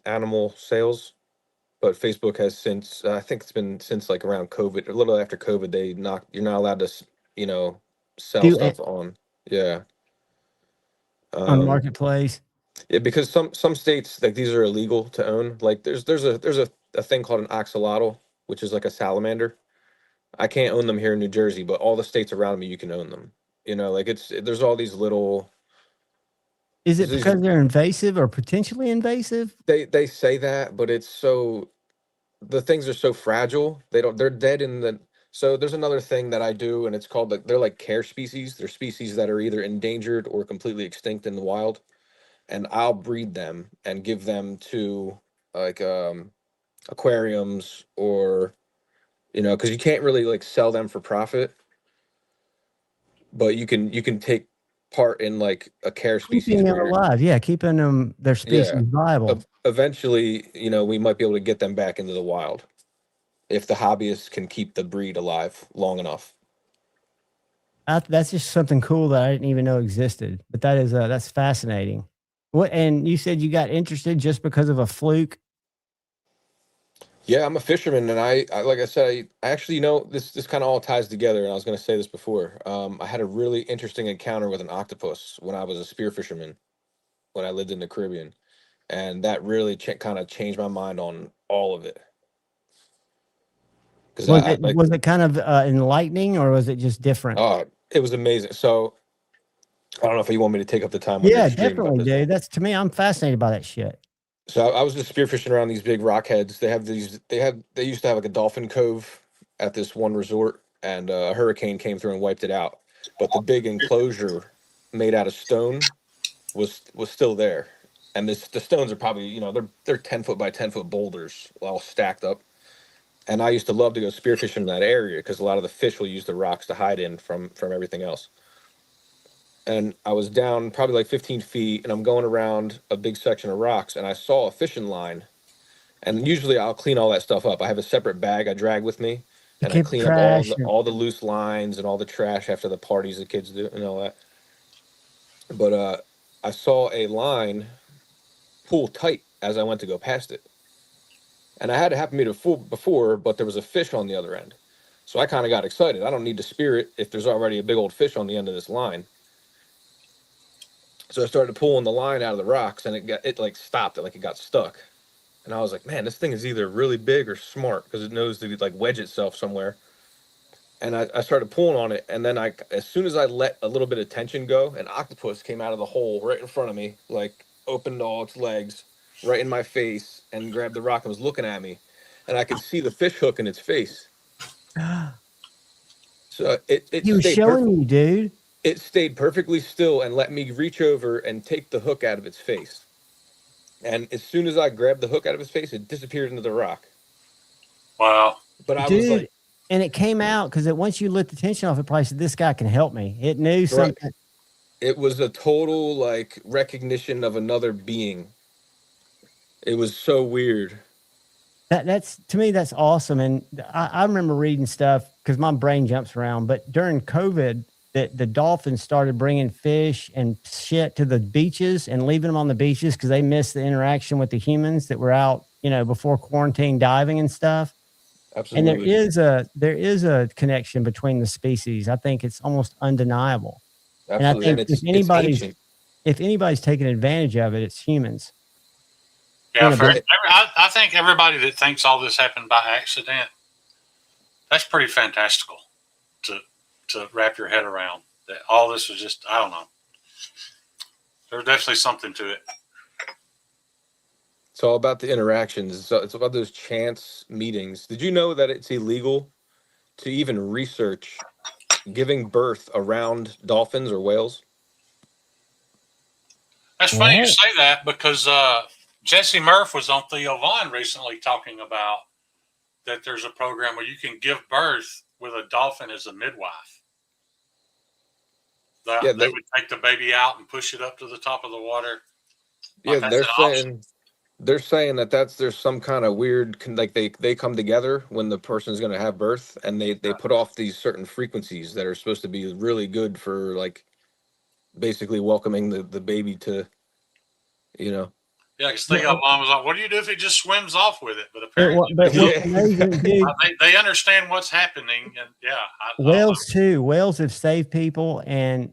Speaker 9: animal sales, but Facebook has since I think it's been since like around COVID, a little after COVID, you're not allowed to sell
Speaker 5: Do it
Speaker 9: stuff on. Yeah.
Speaker 5: on
Speaker 9: Um,
Speaker 5: marketplace?
Speaker 9: yeah, because some states like these are illegal to own. Like there's a thing called an axolotl, which is like a salamander. I can't own them here in New Jersey, but all the states around me you can own them. Like there's all these little
Speaker 5: Is it
Speaker 9: these
Speaker 5: because they're invasive or potentially invasive?
Speaker 9: they say that, but the things are so fragile. They're dead in the so there's another thing that I do, and it's called they're like care species. They're species that are either endangered or completely extinct in the wild, and I'll breed them and give them to like aquariums or because you can't really like sell them for profit, but you can take part in like a care species
Speaker 5: Keeping them
Speaker 9: where
Speaker 5: alive, yeah, keeping them their
Speaker 9: yeah,
Speaker 5: species viable.
Speaker 9: eventually we might be able to get them back into the wild if the hobbyists can keep the breed alive long enough.
Speaker 5: That's just something cool that I didn't even know existed. But that's fascinating. What? And you said you got interested just because of a fluke?
Speaker 9: Yeah, I'm a fisherman, and I like I said, I actually, this kind of all ties together. And I was going to say this before. I had a really interesting encounter with an octopus when I was a spear fisherman when I lived in the Caribbean, and that really kind of changed my mind on all of it. Because I like,
Speaker 5: Was it kind of enlightening, or was it just different?
Speaker 9: it was amazing. So I don't know if you want me to take up the time on your
Speaker 5: Yeah,
Speaker 9: stream about
Speaker 5: definitely,
Speaker 9: this.
Speaker 5: dude. That's to me, I'm fascinated by that shit.
Speaker 9: So I was just spearfishing around these big rock heads. They used to have like a dolphin cove at this one resort, and a hurricane came through and wiped it out. But the big enclosure made out of stone was still there. And the stones are probably, they're 10 foot by 10 foot boulders all stacked up. And I used to love to go spearfishing in that area because a lot of the fish will use the rocks to hide in from everything else. And I was down probably like 15 feet, and I'm going around a big section of rocks, and I saw a fishing line. And usually I'll clean all that stuff up. I have a separate bag I drag with me,
Speaker 5: To
Speaker 9: and I
Speaker 5: keep the
Speaker 9: clean up all
Speaker 5: trash.
Speaker 9: the loose lines and all the trash after the parties the kids do and all that. But I saw a line pull tight as I went to go past it, and I had it happen to me before, but there was a fish on the other end, so I kind of got excited. I don't need to spear it if there's already a big old fish on the end of this line. So I started pulling the line out of the rocks, and it like stopped. It got stuck. And I was like, man, this thing is either really big or smart because it knows to like wedge itself somewhere. And I started pulling on it, and then as soon as I let a little bit of tension go, an octopus came out of the hole right in front of me, like opened all its legs right in my face, and grabbed the rock and was looking at me, and I could see the fish hook in its face. So
Speaker 5: He was showing you, dude.
Speaker 9: It stayed perfectly still and let me reach over and take the hook out of its face. And as soon as I grabbed the hook out of his face, it disappeared into the rock.
Speaker 6: Wow.
Speaker 9: But I
Speaker 5: Dude,
Speaker 9: was like,
Speaker 5: and it came out because once you lit the tension off, it probably said, "This guy can help me." It knew something.
Speaker 9: It was a total like recognition of another being. It was so weird.
Speaker 5: That's to me, that's awesome. And I remember reading stuff because my brain jumps around. But during COVID, the dolphins started bringing fish and shit to the beaches and leaving them on the beaches because they missed the interaction with the humans that were out, before quarantine diving and stuff.
Speaker 9: Absolutely.
Speaker 5: And there is a connection between the species. I think it's almost undeniable.
Speaker 9: Absolutely.
Speaker 5: And I think if anybody's taking advantage of it, it's humans.
Speaker 6: Yeah, I think everybody that thinks all this happened by accident, that's pretty fantastical to wrap your head around. That all this was just, I don't know. There's definitely something to it.
Speaker 9: It's all about the interactions. It's about those chance meetings. Did you know that it's illegal to even research giving birth around dolphins or whales?
Speaker 6: That's funny you say that because Jesse Murph was on Theo Vaughn recently talking about that there's a program where you can give birth with a dolphin as a midwife. They would take the baby out and push it up to the top of the water.
Speaker 9: Yeah, they're saying that there's some kind of weird, like they come together when the person is going to have birth, and they put off these certain frequencies that are supposed to be really good for like basically welcoming the baby to, you know.
Speaker 6: Yeah, because Theo Vaughn was like, "What do you do if he just swims off with it?" But apparently, they understand what's happening, and
Speaker 5: whales too. Whales have saved people, and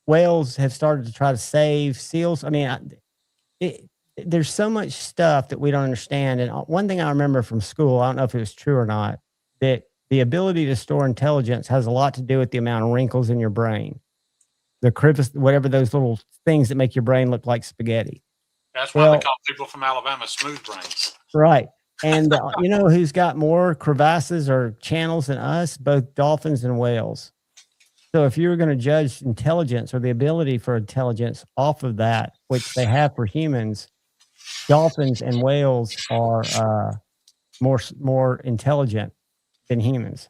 Speaker 5: whales have started to try to save seals. I mean, there's so much stuff that we don't understand. And one thing I remember from school, I don't know if it was true or not, that the ability to store intelligence has a lot to do with the amount of wrinkles in your brain, the crevice, whatever those little things that make your brain look like spaghetti.
Speaker 6: That's why they call people from Alabama smooth brains.
Speaker 5: Right. And you know who's got more crevasses or channels than us? Both dolphins and whales. So if you were going to judge intelligence or the ability for intelligence off of that, which they have for humans, dolphins and whales are more intelligent than humans.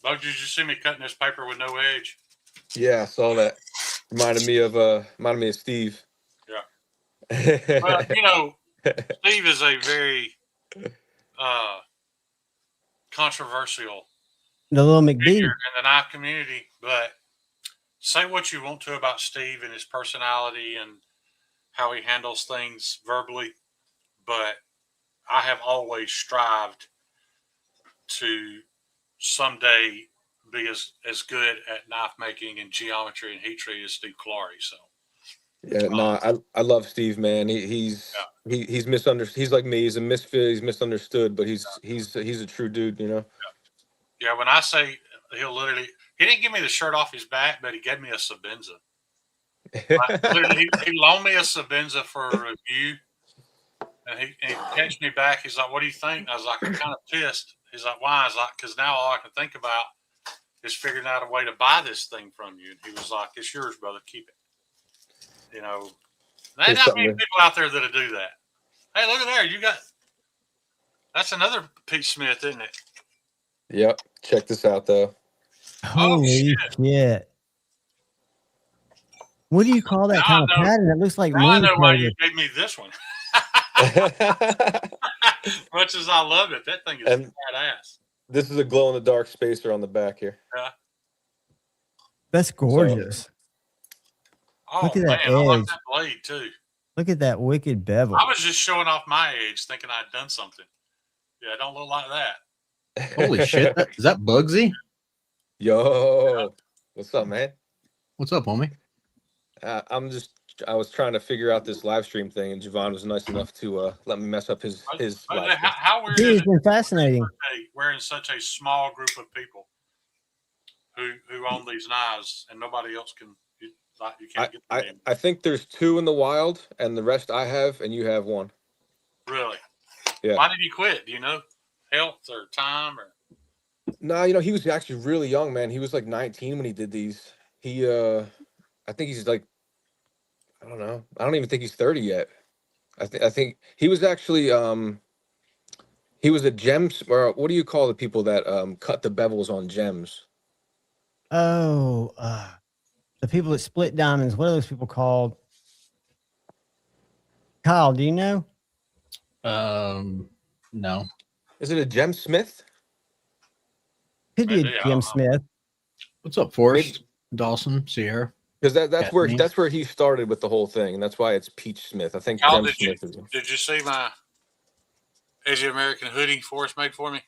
Speaker 6: Bug, did you see me cutting this paper with no edge?
Speaker 9: Yeah, I saw that. Reminded me of Steve.
Speaker 6: Yeah. Well, you know, Steve is a very controversial
Speaker 5: the little McBee
Speaker 6: figure in the knife community, but say what you want to about Steve and his personality and how he handles things verbally, but I have always strived to someday be as good at knife making and geometry and heat treat as Steve Clarey. So
Speaker 9: yeah, no, I love Steve, man. He's misunderstood. He's like me. He's a misfit. He's misunderstood, but he's a true dude, you know.
Speaker 6: Yeah, when I say he didn't give me the shirt off his back, but he gave me a Sabenza. he loaned me a Sabenza for a review, and he texted me back. He's like, "What do you think?" I was like, "I'm kind of pissed." He's like, "Why?" I was like, "Because now all I can think about is figuring out a way to buy this thing from you." And he was like, "It's yours, brother. Keep it." You know, there's not many people out there that'll do that. Hey, look at there. That's another Pete Smith, isn't it?
Speaker 9: Yep. Check this out, though.
Speaker 5: Holy shit. What do you call that kind of pattern? It looks like
Speaker 6: I know why you gave me this one. Much as I love it, that thing is badass.
Speaker 9: This is a glow-in-the-dark spacer on the back here.
Speaker 6: Yeah.
Speaker 5: That's gorgeous. Look at that edge.
Speaker 6: I like that blade, too.
Speaker 5: Look at that wicked bevel.
Speaker 6: I was just showing off my age, thinking I'd done something. Yeah, it don't look like that.
Speaker 10: Holy shit. Is that Bugsy?
Speaker 9: Yo. What's up, man?
Speaker 10: What's up, homie?
Speaker 9: I was trying to figure out this live stream thing, and Javon was nice enough to let me mess up his live
Speaker 6: how weird
Speaker 5: is
Speaker 6: it?
Speaker 5: It's been fascinating.
Speaker 6: We're in such a small group of people who own these knives, and nobody else can. You can't get them.
Speaker 9: I think there's 2 in the wild, and the rest I have, and you have 1.
Speaker 6: Really?
Speaker 9: Yeah.
Speaker 6: Why did he quit? Do you know? Health or time or?
Speaker 9: No, you know, he was actually really young, man. He was like 19 when he did these. I think he's like, I don't know. I don't even think he's 30 yet. I think he was actually he was a gems, or what do you call the people that cut the bevels on gems?
Speaker 5: Oh, the people that split diamonds. What are those people called? Kyle, do you know?
Speaker 10: No.
Speaker 9: Is it a gemsmith?
Speaker 5: Could be a Jim Smith.
Speaker 10: What's up, Forrest? Dawson, Sierra.
Speaker 9: Because that's where he started with the whole thing, and that's why it's Peach Smith. I think.
Speaker 6: Kyle, did you see my Asian American hoodie Forrest made for me?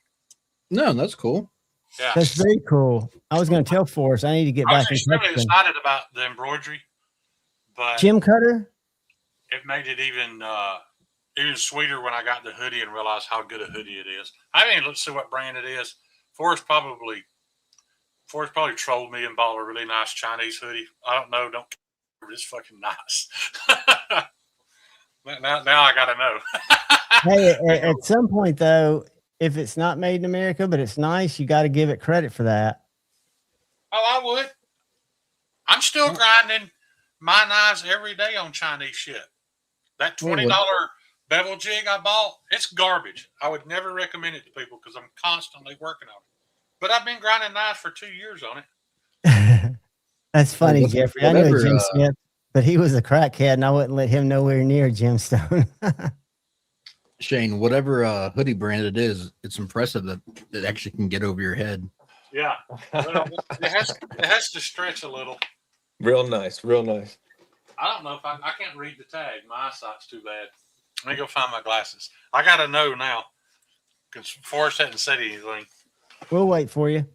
Speaker 10: No, that's cool.
Speaker 6: Yeah,
Speaker 5: that's very cool. I was going to tell Forrest I need to get back.
Speaker 6: I was extremely excited about the embroidery, but
Speaker 5: Jim Cutter.
Speaker 6: It made it even sweeter when I got the hoodie and realized how good a hoodie it is. I mean, let's see what brand it is. Forrest probably trolled me and bought a really nice Chinese hoodie. I don't know. Don't care. It's fucking nice. now I got to know.
Speaker 5: Hey, at some point, though, if it's not made in America, but it's nice, you got to give it credit for that.
Speaker 6: Oh, I would. I'm still grinding my knives every day on Chinese shit. That $20 bevel jig I bought, it's garbage. I would never recommend it to people because I'm constantly working on it. But I've been grinding knives for 2 years on it.
Speaker 5: That's funny,
Speaker 10: Well,
Speaker 5: Jeffrey. I knew
Speaker 10: whatever,
Speaker 5: Jim Smith, but he was a crackhead, and I wouldn't let him nowhere near Gemstone.
Speaker 10: Shane, whatever hoodie brand it is, it's impressive that it actually can get over your head.
Speaker 6: Yeah. Well, it has to stretch a little.
Speaker 9: Real nice, real nice.
Speaker 6: I don't know if I can't read the tag. My eyesight's too bad. Let me go find my glasses. I got to know now because Forrest hadn't said anything.
Speaker 5: We'll wait for you.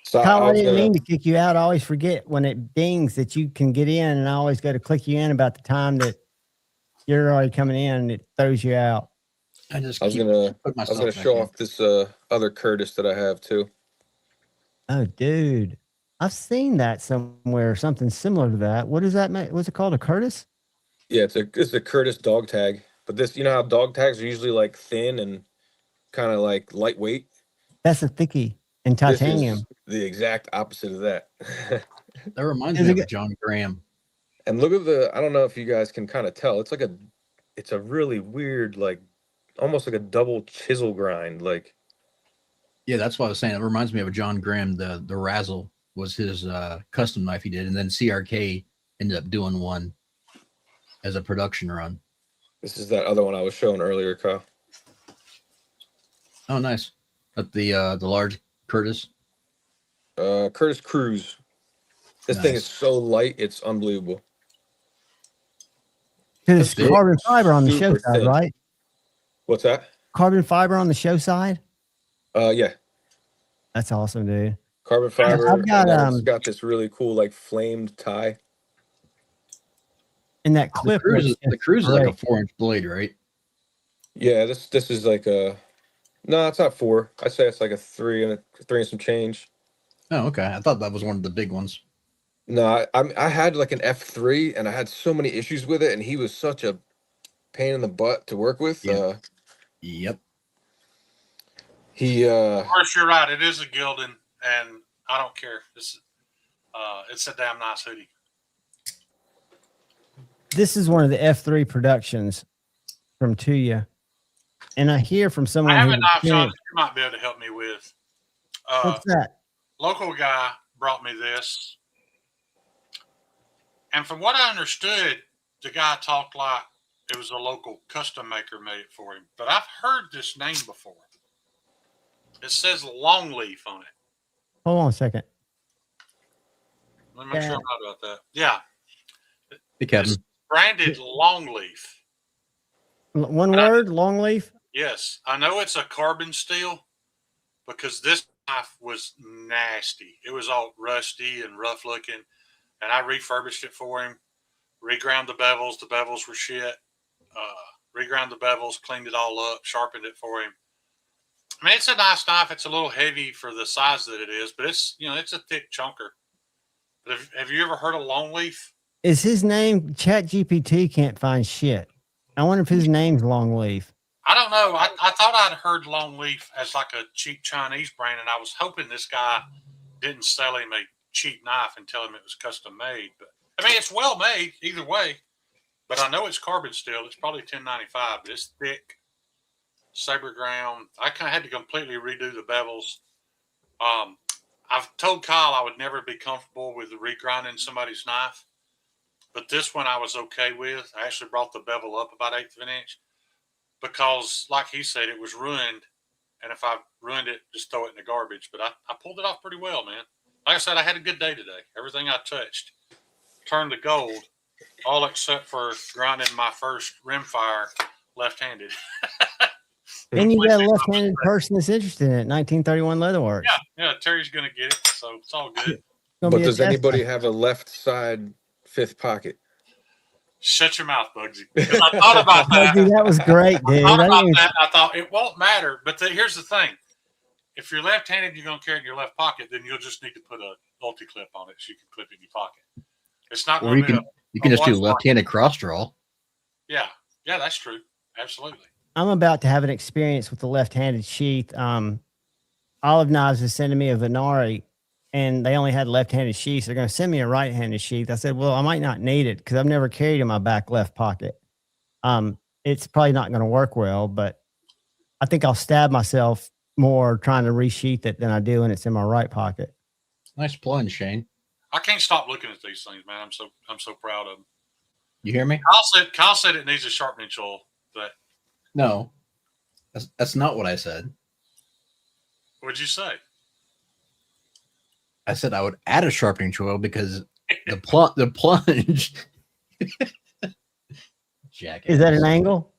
Speaker 9: So
Speaker 5: Kyle, I didn't mean to kick you out. I always forget when it dings that you can get in, and I always go to click you in about the time that you're already coming in, and it throws you out.
Speaker 10: I was gonna
Speaker 9: show off this other Curtis that I have too.
Speaker 5: Oh, dude, I've seen that somewhere, something similar to that. What is that? What's it called? A Curtis?
Speaker 9: Yeah, it's a Curtis dog tag. But this, you know how dog tags are usually like thin and kind of like lightweight.
Speaker 5: That's a thickie in titanium.
Speaker 9: This is the exact opposite of that.
Speaker 10: That reminds me of John Graham.
Speaker 9: And look at I don't know if you guys can kind of tell. It's a really weird, like almost like a double chisel grind. Like,
Speaker 10: yeah, that's what I was saying. It reminds me of a John Graham. The Razzle was his custom knife he did, and then CRK ended up doing one as a production run.
Speaker 9: This is that other one I was showing earlier, Kyle.
Speaker 10: Oh, nice. At the large Curtis.
Speaker 9: Curtis Cruise. This thing is so light, it's unbelievable.
Speaker 5: It's carbon fiber on the show
Speaker 9: Super
Speaker 5: side,
Speaker 9: thin.
Speaker 5: right?
Speaker 9: What's that?
Speaker 5: Carbon fiber on the show side?
Speaker 9: Yeah.
Speaker 5: That's awesome, dude.
Speaker 9: Carbon fiber.
Speaker 5: I've got
Speaker 9: it's got this really cool like flamed tie.
Speaker 5: And that clip.
Speaker 10: The Cruise is like a 4-inch blade, right?
Speaker 9: Yeah, this is like no, it's not 4. I'd say it's like a 3 and some change.
Speaker 10: Oh, okay. I thought that was one of the big ones.
Speaker 9: No, I had like an F3 and I had so many issues with it, and he was such a pain in the butt to work with.
Speaker 10: Yep.
Speaker 6: Of course, you're right. It is a Gildan, and I don't care. It's a damn nice hoodie.
Speaker 5: This is one of the F3 productions from Tuya. And I hear from someone
Speaker 6: I have
Speaker 5: who
Speaker 6: a knife, John, that you might be able to help me with.
Speaker 5: what's that?
Speaker 6: Local guy brought me this. And from what I understood, the guy talked like it was a local custom maker made it for him. But I've heard this name before. It says Longleaf on it.
Speaker 5: Hold on a second.
Speaker 6: Let me make sure I'm right about that. Yeah.
Speaker 10: Hey, Kevin.
Speaker 6: It's branded Longleaf.
Speaker 5: One word, Longleaf?
Speaker 6: Yes. I know it's a carbon steel because this knife was nasty. It was all rusty and rough looking. And I refurbished it for him, reground the bevels. The bevels were shit. Reground the bevels, cleaned it all up, sharpened it for him. I mean, it's a nice knife. It's a little heavy for the size that it is, but it's a thick chunker. But have you ever heard of Longleaf?
Speaker 5: Is his name? ChatGPT can't find shit. I wonder if his name's Longleaf.
Speaker 6: I don't know. I thought I'd heard Longleaf as like a cheap Chinese brand, and I was hoping this guy didn't sell him a cheap knife and tell him it was custom made. But I mean, it's well made either way. But I know it's carbon steel. It's probably 1095, but it's thick, saber ground. I kind of had to completely redo the bevels. I've told Kyle I would never be comfortable with regrinding somebody's knife, but this one I was okay with. I actually brought the bevel up about 1/8 of an inch because, like he said, it was ruined. And if I ruined it, just throw it in the garbage. But I pulled it off pretty well, man. Like I said, I had a good day today. Everything I touched turned to gold, all except for grinding my first rimfire left-handed.
Speaker 5: And you got a left-handed person that's interested in it. 1931 Leatherworks.
Speaker 6: Yeah. Terry's gonna get it, so it's all good.
Speaker 9: But does anybody have a left side fifth pocket?
Speaker 6: Shut your mouth, Bugsy. Because I thought about that.
Speaker 5: Dude, that was great, dude.
Speaker 6: I thought it won't matter. But here's the thing: if you're left-handed, you're gonna carry it in your left pocket. Then you'll just need to put a multi-clip on it so you can clip it in your pocket. It's not.
Speaker 10: Or you can just do left-handed cross draw.
Speaker 6: Yeah, that's true. Absolutely.
Speaker 5: I'm about to have an experience with the left-handed sheath. Olive Knives is sending me a Venari, and they only had left-handed sheaths. They're going to send me a right-handed sheath. I said, well, I might not need it because I've never carried in my back left pocket. it's probably not going to work well, but I think I'll stab myself more trying to resheath it than I do when it's in my right pocket.
Speaker 10: Nice plunge, Shane.
Speaker 6: I can't stop looking at these things, man. I'm so proud of them.
Speaker 10: You hear me?
Speaker 6: Kyle said it needs a sharpening tool, but
Speaker 10: No, that's not what I said.
Speaker 6: what'd you say?
Speaker 10: I said I would add a sharpening tool because the plunge. Jackass.
Speaker 5: Is that an angle?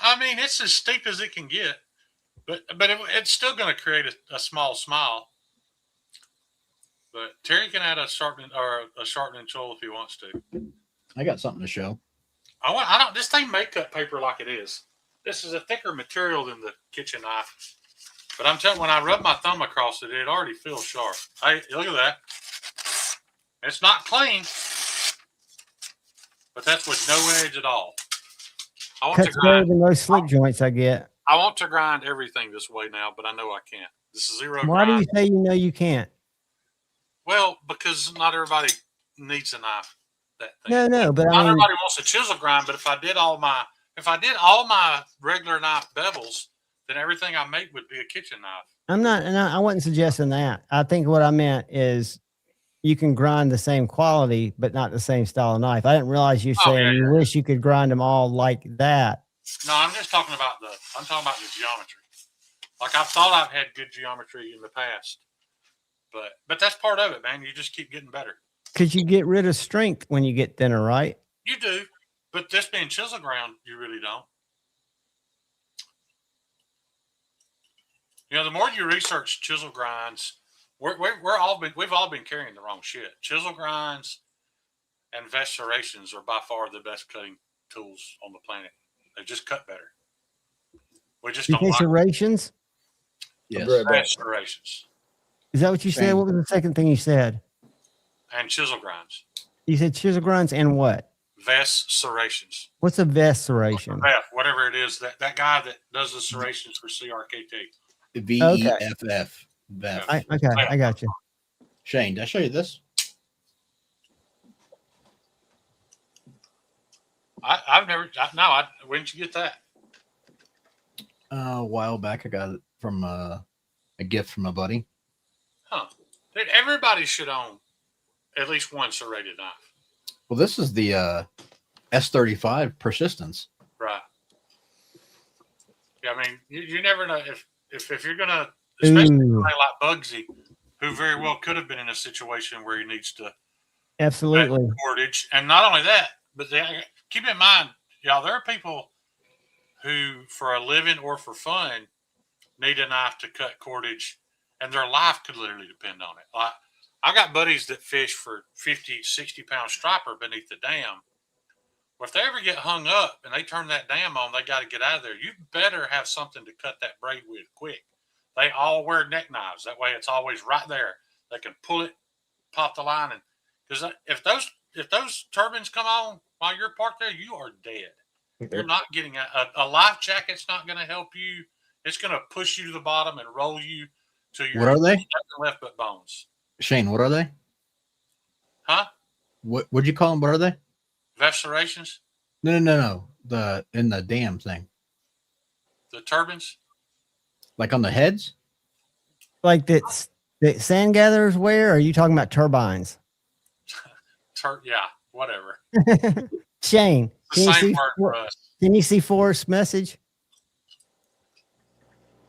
Speaker 6: I mean, it's as steep as it can get, but it's still going to create a small smile. But Terry can add a sharpening tool if he wants to.
Speaker 10: I got something to show.
Speaker 6: I don't. This thing may cut paper like it is. This is a thicker material than the kitchen knife. But I'm telling you, when I rub my thumb across it, it already feels sharp. Hey, look at that. It's not clean, but that's with no edge at all. I want
Speaker 5: Cuts
Speaker 6: to
Speaker 5: better
Speaker 6: grind.
Speaker 5: than those slick joints I get.
Speaker 6: I want to grind everything this way now, but I know I can't. This is zero
Speaker 5: Why do
Speaker 6: grind.
Speaker 5: you say you know you can't?
Speaker 6: Well, because not everybody needs a knife. That thing.
Speaker 5: No, but
Speaker 6: Not
Speaker 5: I mean,
Speaker 6: everybody wants a chisel grind. But if I did all my regular knife bevels, then everything I make would be a kitchen knife.
Speaker 5: I'm not, and I wasn't suggesting that. I think what I meant is you can grind the same quality, but not the same style of knife. I didn't realize you saying you wish you could grind them all like that.
Speaker 6: No, I'm just talking about the geometry. Like I thought I've had good geometry in the past, but that's part of it, man. You just keep getting better.
Speaker 5: Because you get rid of strength when you get thinner, right?
Speaker 6: You do, but this being chisel ground, you really don't. You know, the more you research chisel grinds, we've all been carrying the wrong shit. Chisel grinds and vest serrations are by far the best cutting tools on the planet. They just cut better. We just don't like
Speaker 5: serrations?
Speaker 10: Yes.
Speaker 6: vest serrations
Speaker 5: Is that what you said? What was the second thing you said?
Speaker 6: and chisel grinds.
Speaker 5: You said chisel grinds and what?
Speaker 6: Vest serrations.
Speaker 5: What's a vest serration?
Speaker 6: Whatever it is, that guy that does the serrations for CRKT.
Speaker 10: VEFF.
Speaker 5: I got you.
Speaker 10: Shane, did I show you this?
Speaker 6: I've never. When did you get that?
Speaker 10: A while back, I got it from a gift from a buddy.
Speaker 6: Huh? Dude, everybody should own at least one serrated knife.
Speaker 10: Well, this is the S35 Persistence.
Speaker 6: Right. Yeah, I mean, you never know if you're gonna, especially somebody like Bugsy, who very well could have been in a situation where he needs to
Speaker 5: absolutely
Speaker 6: cordage, and not only that, but keep in mind, y'all, there are people who, for a living or for fun, need a knife to cut cordage, and their life could literally depend on it. Like, I got buddies that fish for 50, 60-pound striper beneath the dam. Well, if they ever get hung up and they turn that dam on, they got to get out of there. You better have something to cut that braid with quick. They all wear neck knives. That way it's always right there. They can pull it, pop the line. Because if those turbines come on while you're parked there, you are dead. You're not getting a life jacket's not going to help you. It's going to push you to the bottom and roll you to your
Speaker 10: What are they?
Speaker 6: nothing left but bones.
Speaker 10: Shane, what are they?
Speaker 6: Huh?
Speaker 10: What'd you call them? What are they?
Speaker 6: Vest serrations?
Speaker 10: No. In the dam thing.
Speaker 6: The turbines?
Speaker 10: Like on the heads?
Speaker 5: like that sand gatherers wear? Or are you talking about turbines?
Speaker 6: Yeah, whatever.
Speaker 5: Shane,
Speaker 6: The same word for us.
Speaker 5: can you see Forrest's message?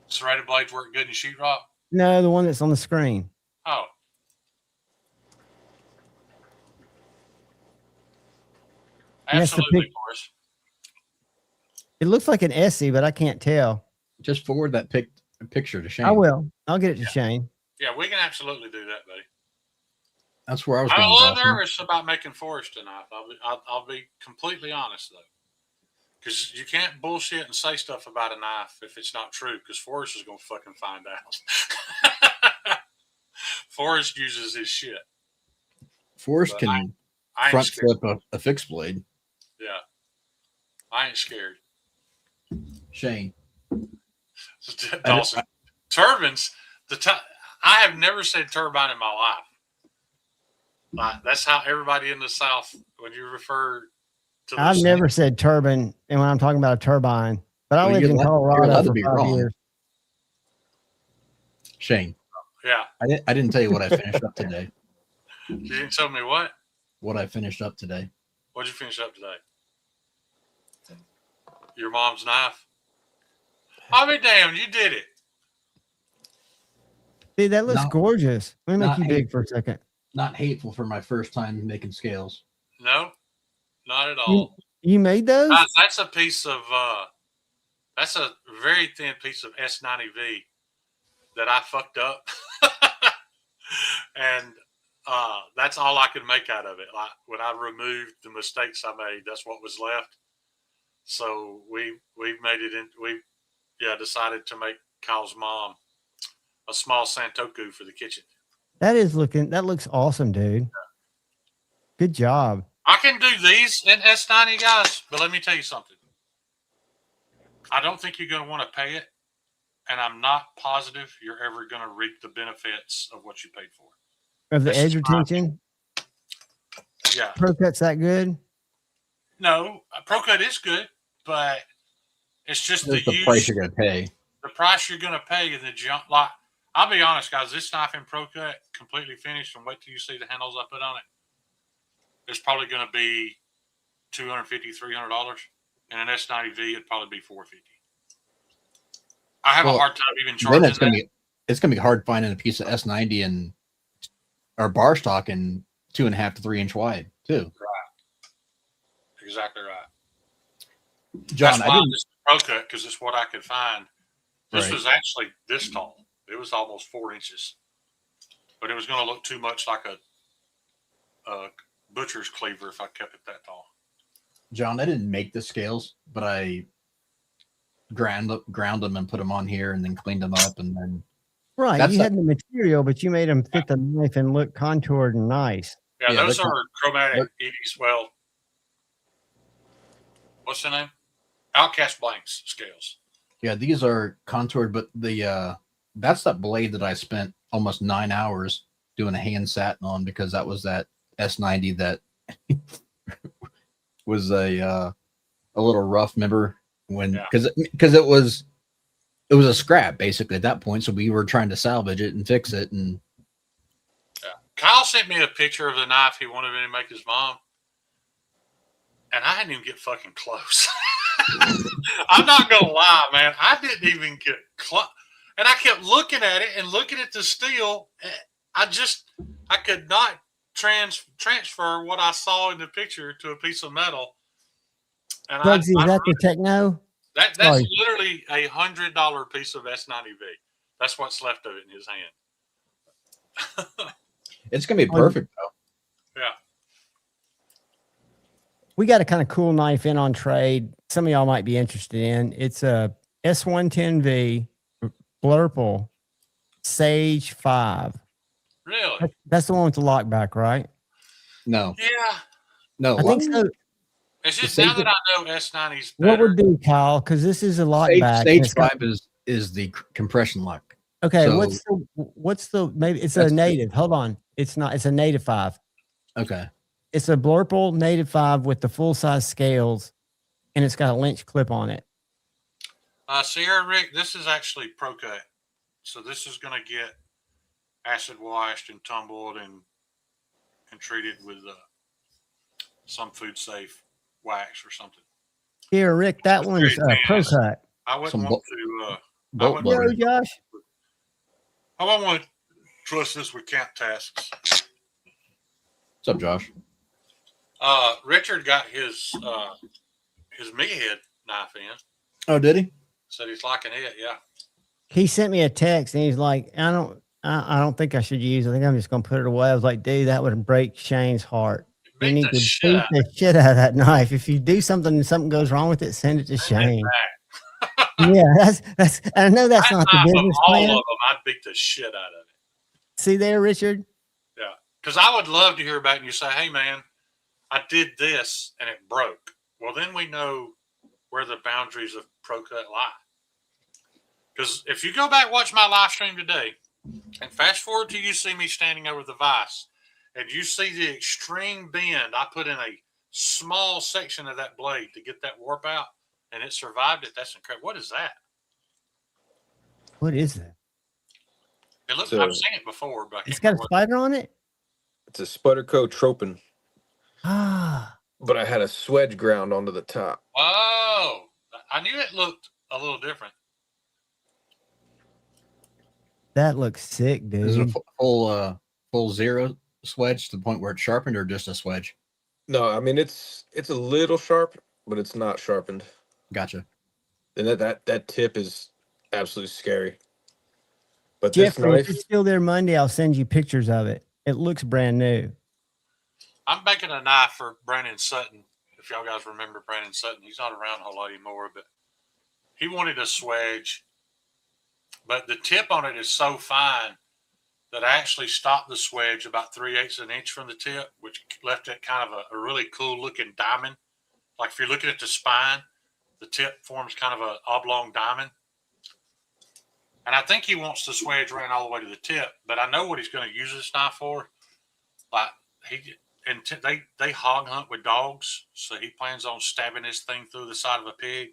Speaker 6: Serrated blades work good in sheetrock?
Speaker 5: No, the one that's on the screen.
Speaker 6: Oh.
Speaker 5: That's the
Speaker 6: Absolutely,
Speaker 5: pic-
Speaker 6: Forrest.
Speaker 5: It looks like an Essie, but I can't tell.
Speaker 10: Just forward that picture to Shane.
Speaker 5: I will. I'll get it to Shane.
Speaker 6: Yeah, we can absolutely do that, buddy.
Speaker 10: That's where I was
Speaker 6: I'm
Speaker 10: going.
Speaker 6: a little
Speaker 10: Dawson.
Speaker 6: nervous about making Forrest tonight. I'll be completely honest, though. Because you can't bullshit and say stuff about a knife if it's not true, because Forrest is going to fucking find out. Forrest uses his shit.
Speaker 10: Forrest
Speaker 6: But
Speaker 10: can
Speaker 6: I ain't
Speaker 10: front
Speaker 6: scared.
Speaker 10: flip a fixed blade.
Speaker 6: Yeah. I ain't scared.
Speaker 10: Shane.
Speaker 6: Dawson. Turbines, I have never said turbine in my life. Like, that's how everybody in the South, when you refer to the
Speaker 5: I've
Speaker 6: same.
Speaker 5: never said turbine, and when I'm talking about a turbine, but I
Speaker 10: Well,
Speaker 5: lived
Speaker 10: you're
Speaker 5: in
Speaker 10: allowed
Speaker 5: Colorado
Speaker 10: to
Speaker 5: for
Speaker 10: be
Speaker 5: 5
Speaker 10: wrong.
Speaker 5: years.
Speaker 10: Shane,
Speaker 6: Yeah.
Speaker 10: I didn't tell you what I finished up today.
Speaker 6: You didn't tell me what?
Speaker 10: What I finished up today.
Speaker 6: What'd you finish up today? Your mom's knife? I'll be damned, you did it.
Speaker 5: Dude, that looks
Speaker 10: Not-
Speaker 5: gorgeous. Let me make
Speaker 10: not
Speaker 5: you big
Speaker 10: hateful.
Speaker 5: for a second.
Speaker 10: Not hateful for my first time making scales.
Speaker 6: No, not at all.
Speaker 5: You made those?
Speaker 6: That's a piece of that's a very thin piece of S90V that I fucked up. And that's all I could make out of it. Like when I removed the mistakes I made, that's what was left. So we made it in. We decided to make Kyle's mom a small Santoku for the kitchen.
Speaker 5: That looks awesome, dude. Good job.
Speaker 6: I can do these in S90, guys, but let me tell you something. I don't think you're going to want to pay it, and I'm not positive you're ever going to reap the benefits of what you paid for.
Speaker 5: Of the
Speaker 6: This
Speaker 5: edge
Speaker 6: is my
Speaker 5: retention?
Speaker 6: Yeah.
Speaker 5: Pro Cut's that good?
Speaker 6: No, Pro Cut is good, but it's just
Speaker 10: That's the price you're going to pay.
Speaker 6: The price you're going to pay and the jump. Like, I'll be honest, guys, this knife in Pro Cut, completely finished, and wait till you see the handles I put on it. It's probably going to be $250, $300. And an S90V, it'd probably be $450. I have a hard time even charging
Speaker 10: then
Speaker 6: that.
Speaker 10: It's gonna be hard finding a piece of S90 and or bar stock and 2.5 to 3 inch wide too.
Speaker 6: Right. Exactly right.
Speaker 10: John,
Speaker 6: That's why I just Pro Cut, because it's what I could find. This was actually this tall. It was almost 4 inches. But it was going to look too much like a butcher's cleaver if I kept it that tall.
Speaker 10: John, I didn't make the scales, but I ground them and put them on here and then cleaned them up and then.
Speaker 5: Right, you had the material, but you made them fit the knife and look contoured and nice.
Speaker 6: Yeah, those are chromatic EVs. Well, what's the name? Outcast Blanks scales.
Speaker 10: Yeah, these are contoured, but the that's that blade that I spent almost 9 hours doing a hand satin on because that was that S90 that was a little rough. Remember when because it was a scrap basically at that point, so we were trying to salvage it and fix it. And
Speaker 6: Kyle sent me a picture of the knife he wanted me to make his mom, and I didn't even get fucking close. I'm not gonna lie, man. I didn't even get close, and I kept looking at it and looking at the steel. I could not transfer what I saw in the picture to a piece of metal. And
Speaker 5: Bugsy, is that the Techno?
Speaker 6: That's literally $100 piece of S90V. That's what's left of it in his hand.
Speaker 10: It's gonna be perfect though.
Speaker 6: Yeah.
Speaker 5: We got a kind of cool knife in on trade. Some of y'all might be interested in. It's a S110V Blurple Sage 5.
Speaker 6: Really?
Speaker 5: That's the one with the lockback, right?
Speaker 10: No.
Speaker 6: Yeah.
Speaker 10: No.
Speaker 5: I think so.
Speaker 6: It's just now that I know S90's better.
Speaker 5: What would do, Kyle? Because this is a lockback.
Speaker 10: Stage 5 is the compression lock.
Speaker 5: Okay,
Speaker 10: So,
Speaker 5: what's the maybe it's a native. Hold on. It's not, it's a native 5.
Speaker 10: Okay.
Speaker 5: It's a Blurple native 5 with the full size scales, and it's got a lynch clip on it.
Speaker 6: Sierra Rick, this is actually Pro Cut. So this is gonna get acid washed and tumbled and treated with some food safe wax or something.
Speaker 5: Here, Rick, that one's Pro Cut.
Speaker 6: I wouldn't want to
Speaker 5: Josh.
Speaker 6: I wouldn't want to trust this with camp tasks.
Speaker 10: What's up, Josh?
Speaker 6: Richard got his meathead knife in.
Speaker 10: Oh, did he?
Speaker 6: Said he's liking it. Yeah.
Speaker 5: He sent me a text and he's like, I don't think I should use it. I think I'm just gonna put it away. I was like, dude, that would break Shane's heart. You need to beat the shit out of that knife. If you do something and something goes wrong with it, send it to Shane. Yeah, that's. I know that's not the business plan.
Speaker 6: All of them, I'd beat the shit out of it.
Speaker 5: See there, Richard?
Speaker 6: Yeah, because I would love to hear about it and you say, hey, man, I did this and it broke. Well, then we know where the boundaries of Pro Cut lie. Because if you go back watch my live stream today and fast forward till you see me standing over the vise and you see the extreme bend I put in a small section of that blade to get that warp out, and it survived it. That's incredible. What is that?
Speaker 5: What is that?
Speaker 6: It looks.
Speaker 9: So-
Speaker 6: I've seen it before, but I
Speaker 5: It's
Speaker 6: can't
Speaker 5: got a
Speaker 6: remember what.
Speaker 5: spider on it.
Speaker 9: It's a Sputterco Tropin,
Speaker 5: Ah,
Speaker 9: but I had a swedge ground onto the top.
Speaker 6: Oh, I knew it looked a little different.
Speaker 5: that looks sick,
Speaker 10: Is it
Speaker 5: dude.
Speaker 10: a full zero swedge to the point where it's sharpened, or just a swedge?
Speaker 9: No, I mean it's a little sharp, but it's not sharpened.
Speaker 10: Gotcha.
Speaker 9: And that tip is absolutely scary. But this
Speaker 5: Jeffrey, if
Speaker 9: knife,
Speaker 5: it's still there Monday, I'll send you pictures of it. It looks brand new.
Speaker 6: I'm making a knife for Brandon Sutton. If y'all guys remember Brandon Sutton, he's not around a whole lot anymore, but he wanted a swedge. But the tip on it is so fine that I actually stopped the swedge about 3/8 of an inch from the tip, which left it kind of a really cool looking diamond. Like if you're looking at the spine, the tip forms kind of an oblong diamond. And I think he wants the swedge ran all the way to the tip, but I know what he's going to use this knife for. Like they hog hunt with dogs, so he plans on stabbing this thing through the side of a pig.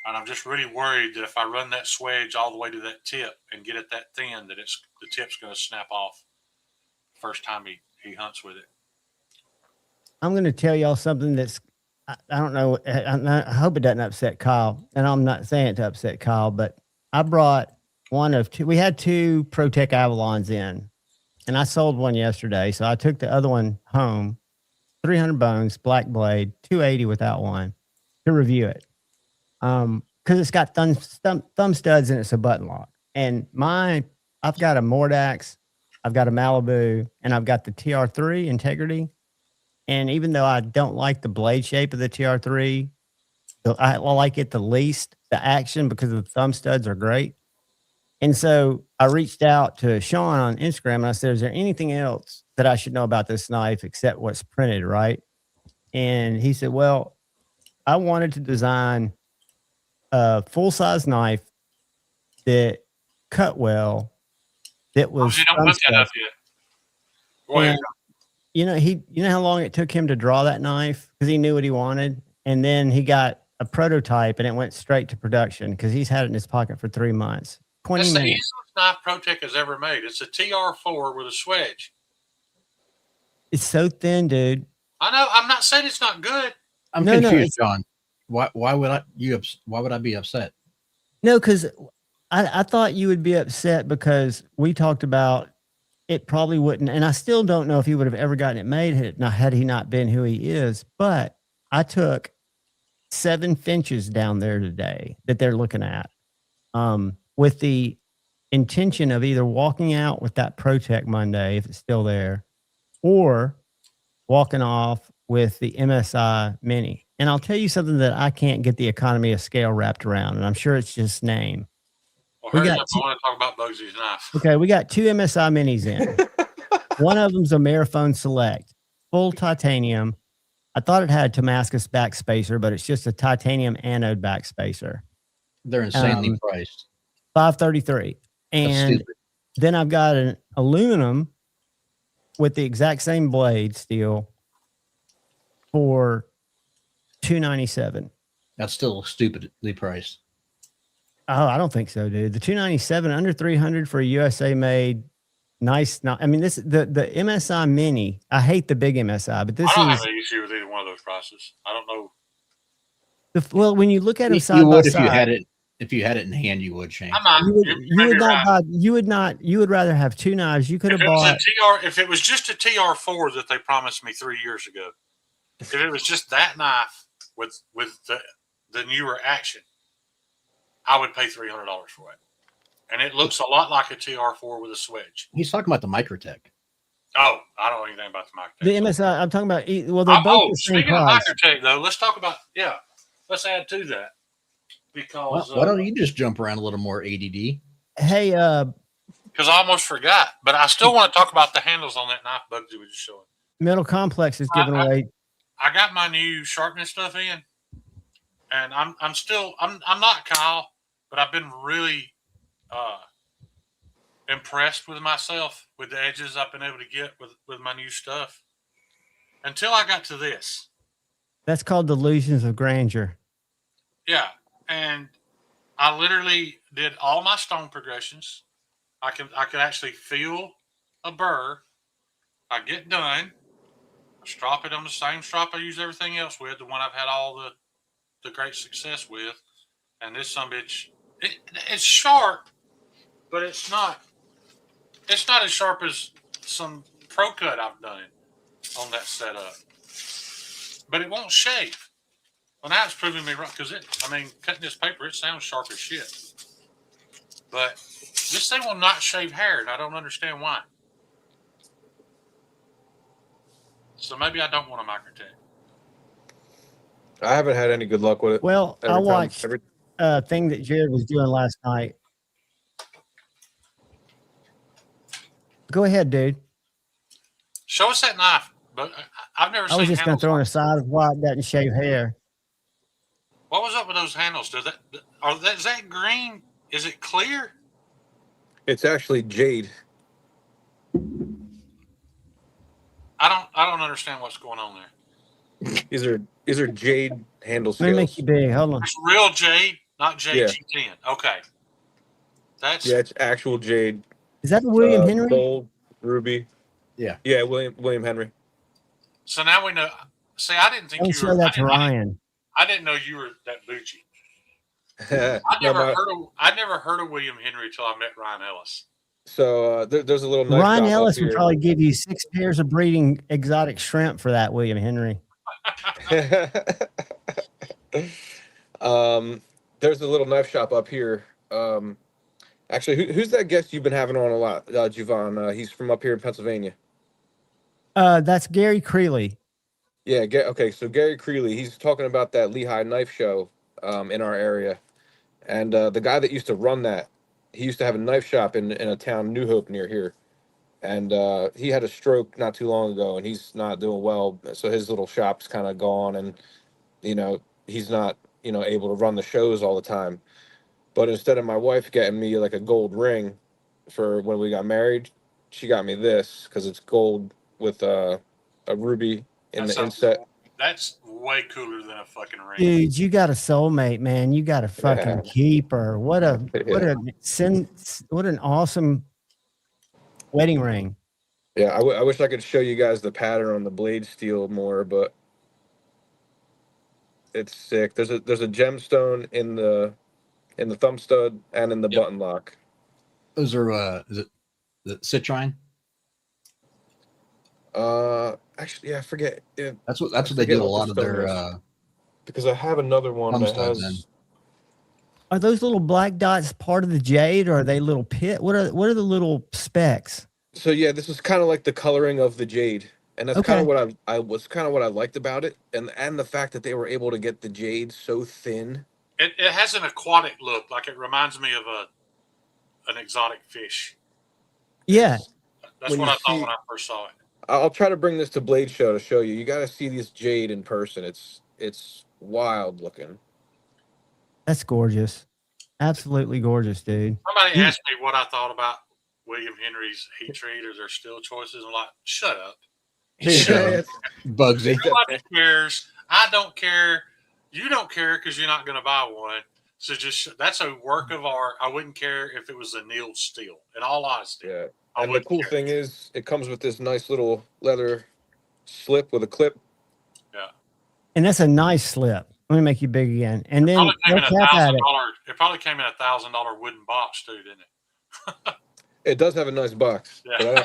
Speaker 6: And I'm just really worried that if I run that swedge all the way to that tip and get it that thin, that the tip's going to snap off first time he hunts with it.
Speaker 5: I'm going to tell y'all something that's, I don't know. I hope it doesn't upset Kyle. And I'm not saying it to upset Kyle, but I brought one of two. We had 2 ProTech Avalons in, and I sold one yesterday. So I took the other one home, 300 bones, black blade, 280 without one, to review it. Because it's got thumb studs and it's a button lock. And I've got a Mordax, I've got a Malibu, and I've got the TR3 Integrity. And even though I don't like the blade shape of the TR3, I like it the least, the action, because the thumb studs are great. And so I reached out to Sean on Instagram and I said, is there anything else that I should know about this knife except what's printed, right? And he said, well, I wanted to design a full-size knife that cut well, that was
Speaker 6: You don't look that up yet. Go ahead.
Speaker 5: And, you know how long it took him to draw that knife because he knew what he wanted, and then he got a prototype and it went straight to production because he's had it in his pocket for 3 months. 20
Speaker 6: That's the
Speaker 5: minutes.
Speaker 6: easiest knife ProTech has ever made. It's a TR4 with a swedge.
Speaker 5: It's so thin, dude.
Speaker 6: I know. I'm not saying it's not good.
Speaker 10: I'm confused, John. Why would I be upset?
Speaker 5: No, because I thought you would be upset because we talked about it probably wouldn't, and I still don't know if he would have ever gotten it made had he not been who he is. But I took 7 finches down there today that they're looking at, with the intention of either walking out with that ProTech Monday, if it's still there, or walking off with the MSI Mini. And I'll tell you something that I can't get the economy of scale wrapped around, and I'm sure it's just name.
Speaker 6: Well, hurry up. I want to talk about Bugsy's knife.
Speaker 5: Okay, we got 2 MSI Minis in. One of them's a Marathon Select, full titanium. I thought it had a Damascus backspacer, but it's just a titanium anode backspacer.
Speaker 10: They're insanely priced.
Speaker 5: $533. And then I've got an aluminum with the exact same blade steel for $297.
Speaker 10: That's still stupidly priced.
Speaker 5: Oh, I don't think so, dude. The $297 under $300 for a USA made nice. I mean, the MSI Mini. I hate the big MSI, but this
Speaker 6: I don't
Speaker 5: is
Speaker 6: have an issue with either one of those prices. I don't know.
Speaker 5: well, when you look at them side
Speaker 10: You
Speaker 5: by
Speaker 10: would if
Speaker 5: side,
Speaker 10: you had it. If you had it in hand, you would, Shane.
Speaker 6: I'm not.
Speaker 5: you would not. You would rather have 2 knives. You could have bought.
Speaker 6: If it was just a TR4 that they promised me 3 years ago, if it was just that knife with the newer action, I would pay $300 for it. And it looks a lot like a TR4 with a swedge.
Speaker 10: He's talking about the Microtech.
Speaker 6: Oh, I don't know anything about the Microtech.
Speaker 5: The MSI. I'm talking about. Well, they're both the same
Speaker 6: speaking
Speaker 5: price.
Speaker 6: of Microtech, though, let's talk about let's add to that because
Speaker 10: Why don't you just jump around a little more, ADD?
Speaker 5: Hey,
Speaker 6: because I almost forgot, but I still want to talk about the handles on that knife Bugsy was just showing.
Speaker 5: Metal Complex is giving away.
Speaker 6: I got my new sharpness stuff in, and I'm not Kyle, but I've been really impressed with myself with the edges I've been able to get with my new stuff. until I got to this.
Speaker 5: That's called delusions of grandeur.
Speaker 6: Yeah, and I literally did all my stone progressions. I could actually feel a burr. I get done. I strop it on the same strop I use everything else with, the one I've had all the great success with. And this sumbitch, it's sharp, but it's not as sharp as some pro cut I've done on that setup. But it won't shave. Well, now it's proving me wrong because cutting this paper, it sounds sharp as shit. But this thing will not shave hair, and I don't understand why. So maybe I don't want a Microtech.
Speaker 9: I haven't had any good luck with it.
Speaker 5: Well, I watched a thing that Jared was doing last night. Go ahead, dude.
Speaker 6: Show us that knife. But I've never seen.
Speaker 5: I was just going to throw on the side of why it doesn't shave hair.
Speaker 6: What was up with those handles? Is that green? Is it clear?
Speaker 9: It's actually jade.
Speaker 6: I don't understand what's going on there.
Speaker 9: These are jade handle scales.
Speaker 5: Let me make you big. Hold on.
Speaker 6: It's real jade, not JG10. Okay.
Speaker 9: It's actual jade.
Speaker 5: Is that the William Henry?
Speaker 9: Gold, ruby.
Speaker 10: Yeah.
Speaker 9: Yeah, William Henry.
Speaker 6: So now we know. See, I didn't think
Speaker 5: I'll
Speaker 6: you
Speaker 5: show
Speaker 6: were.
Speaker 5: that to Ryan.
Speaker 6: I didn't know you were that bougie. I never heard of William Henry until I met Ryan Ellis.
Speaker 9: So there's a little knife
Speaker 5: Ryan
Speaker 9: shop
Speaker 5: Ellis
Speaker 9: up
Speaker 5: would
Speaker 9: here.
Speaker 5: probably give you 6 pairs of breeding exotic shrimp for that, William Henry.
Speaker 9: There's a little knife shop up here. Actually, who's that guest you've been having on a lot, Javon? He's from up here in Pennsylvania.
Speaker 5: That's Gary Creeley.
Speaker 9: Yeah. Okay. So Gary Creeley, he's talking about that Lehigh Knife Show in our area, and the guy that used to run that, he used to have a knife shop in a town, New Hope, near here, and he had a stroke not too long ago, and he's not doing well. So his little shop's kind of gone, and he's not able to run the shows all the time. But instead of my wife getting me like a gold ring for when we got married, she got me this because it's gold with a ruby in the inset.
Speaker 6: That's way cooler than a fucking ring.
Speaker 5: Dude, you got a soulmate, man. You got a fucking keeper. What an awesome wedding ring.
Speaker 9: Yeah, I wish I could show you guys the pattern on the blade steel more, but it's sick. There's a gemstone in the thumb stud and in the button lock.
Speaker 10: Those are is it the citrine?
Speaker 9: Actually, yeah, I forget. Yeah,
Speaker 10: that's what they do a lot of their.
Speaker 9: Because I have another one that has.
Speaker 10: Then.
Speaker 5: Are those little black dots part of the jade, or are they little pit? What are the little specks?
Speaker 9: So yeah, this is kind of like the coloring of the jade, and that's kind of what I liked about it, and the fact that they were able to get the jade so thin.
Speaker 6: It has an aquatic look, like it reminds me of an exotic fish.
Speaker 5: Yeah,
Speaker 6: that's what I thought when I first saw it.
Speaker 9: I'll try to bring this to Blade Show to show you. You got to see this jade in person. It's wild looking.
Speaker 5: That's gorgeous. Absolutely gorgeous, dude.
Speaker 6: Somebody asked me what I thought about William Henry's heat treaters or still choices. I'm like, shut up.
Speaker 10: Shut up. Bugsy.
Speaker 6: Nobody cares. I don't care. You don't care because you're not going to buy one. So that's a work of art. I wouldn't care if it was annealed steel, in all honesty.
Speaker 9: Yeah. And the cool thing is it comes with this nice little leather slip with a clip.
Speaker 6: Yeah.
Speaker 5: And that's a nice slip. Let me make you big again. And then
Speaker 6: it probably came in $1,000 wooden box too, didn't it?
Speaker 9: It does have a nice box.
Speaker 6: Yeah.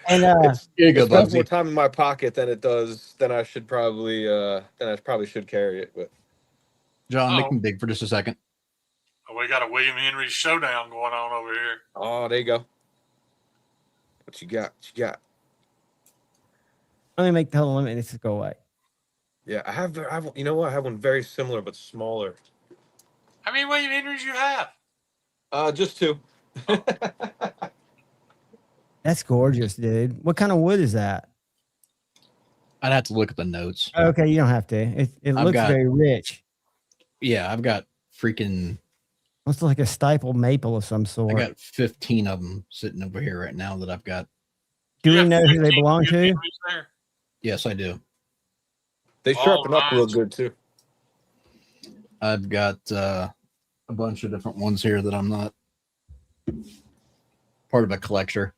Speaker 5: And
Speaker 9: it spends more time in my pocket than it does than I should probably should carry it with.
Speaker 10: John, make me big for just a second.
Speaker 6: We got a William Henry showdown going on over here.
Speaker 9: Oh, there you go. What you got?
Speaker 5: Let me make the whole limit. This go away.
Speaker 9: Yeah, I have you know what? I have one very similar but smaller.
Speaker 6: How many William Henrys you have?
Speaker 9: Just 2.
Speaker 5: That's gorgeous, dude. What kind of wood is that?
Speaker 10: I'd have to look at the notes.
Speaker 5: Okay, you don't have to. It looks very rich.
Speaker 10: Yeah, I've got freaking.
Speaker 5: Looks like a staple maple of some sort.
Speaker 10: I got 15 of them sitting over here right now that I've got
Speaker 5: Do
Speaker 6: You
Speaker 5: we
Speaker 6: got
Speaker 5: know who they
Speaker 6: 15
Speaker 5: belong to?
Speaker 6: Henrys there?
Speaker 10: Yes, I do.
Speaker 9: They sharpen up real
Speaker 6: nice.
Speaker 9: good too.
Speaker 10: I've got a bunch of different ones here that I'm not part of a collector.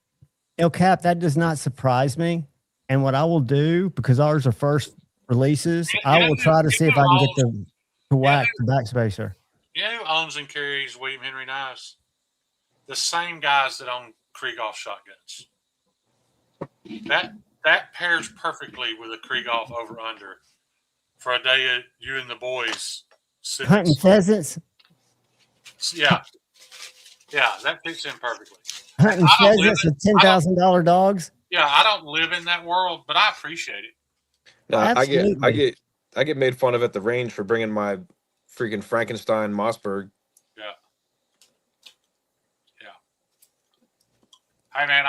Speaker 5: El Cap, that does not surprise me. And what I will do, because ours are first releases, I will try to see if I can get them to whack the backspacer.
Speaker 6: You know who owns and carries William Henry knives? The same guys that own Krieghoff shotguns. That pairs perfectly with a Krieghoff over under for a day of you and the boys sitting.
Speaker 5: Hunting pheasants.
Speaker 6: Yeah, that fits in perfectly.
Speaker 5: Hunting pheasants with $10,000 dogs.
Speaker 6: Yeah, I don't live in that world, but I appreciate it.
Speaker 9: No,
Speaker 5: Absolutely.
Speaker 9: I get made fun of at the range for bringing my freaking Frankenstein Mossberg.
Speaker 6: Yeah. Hey man,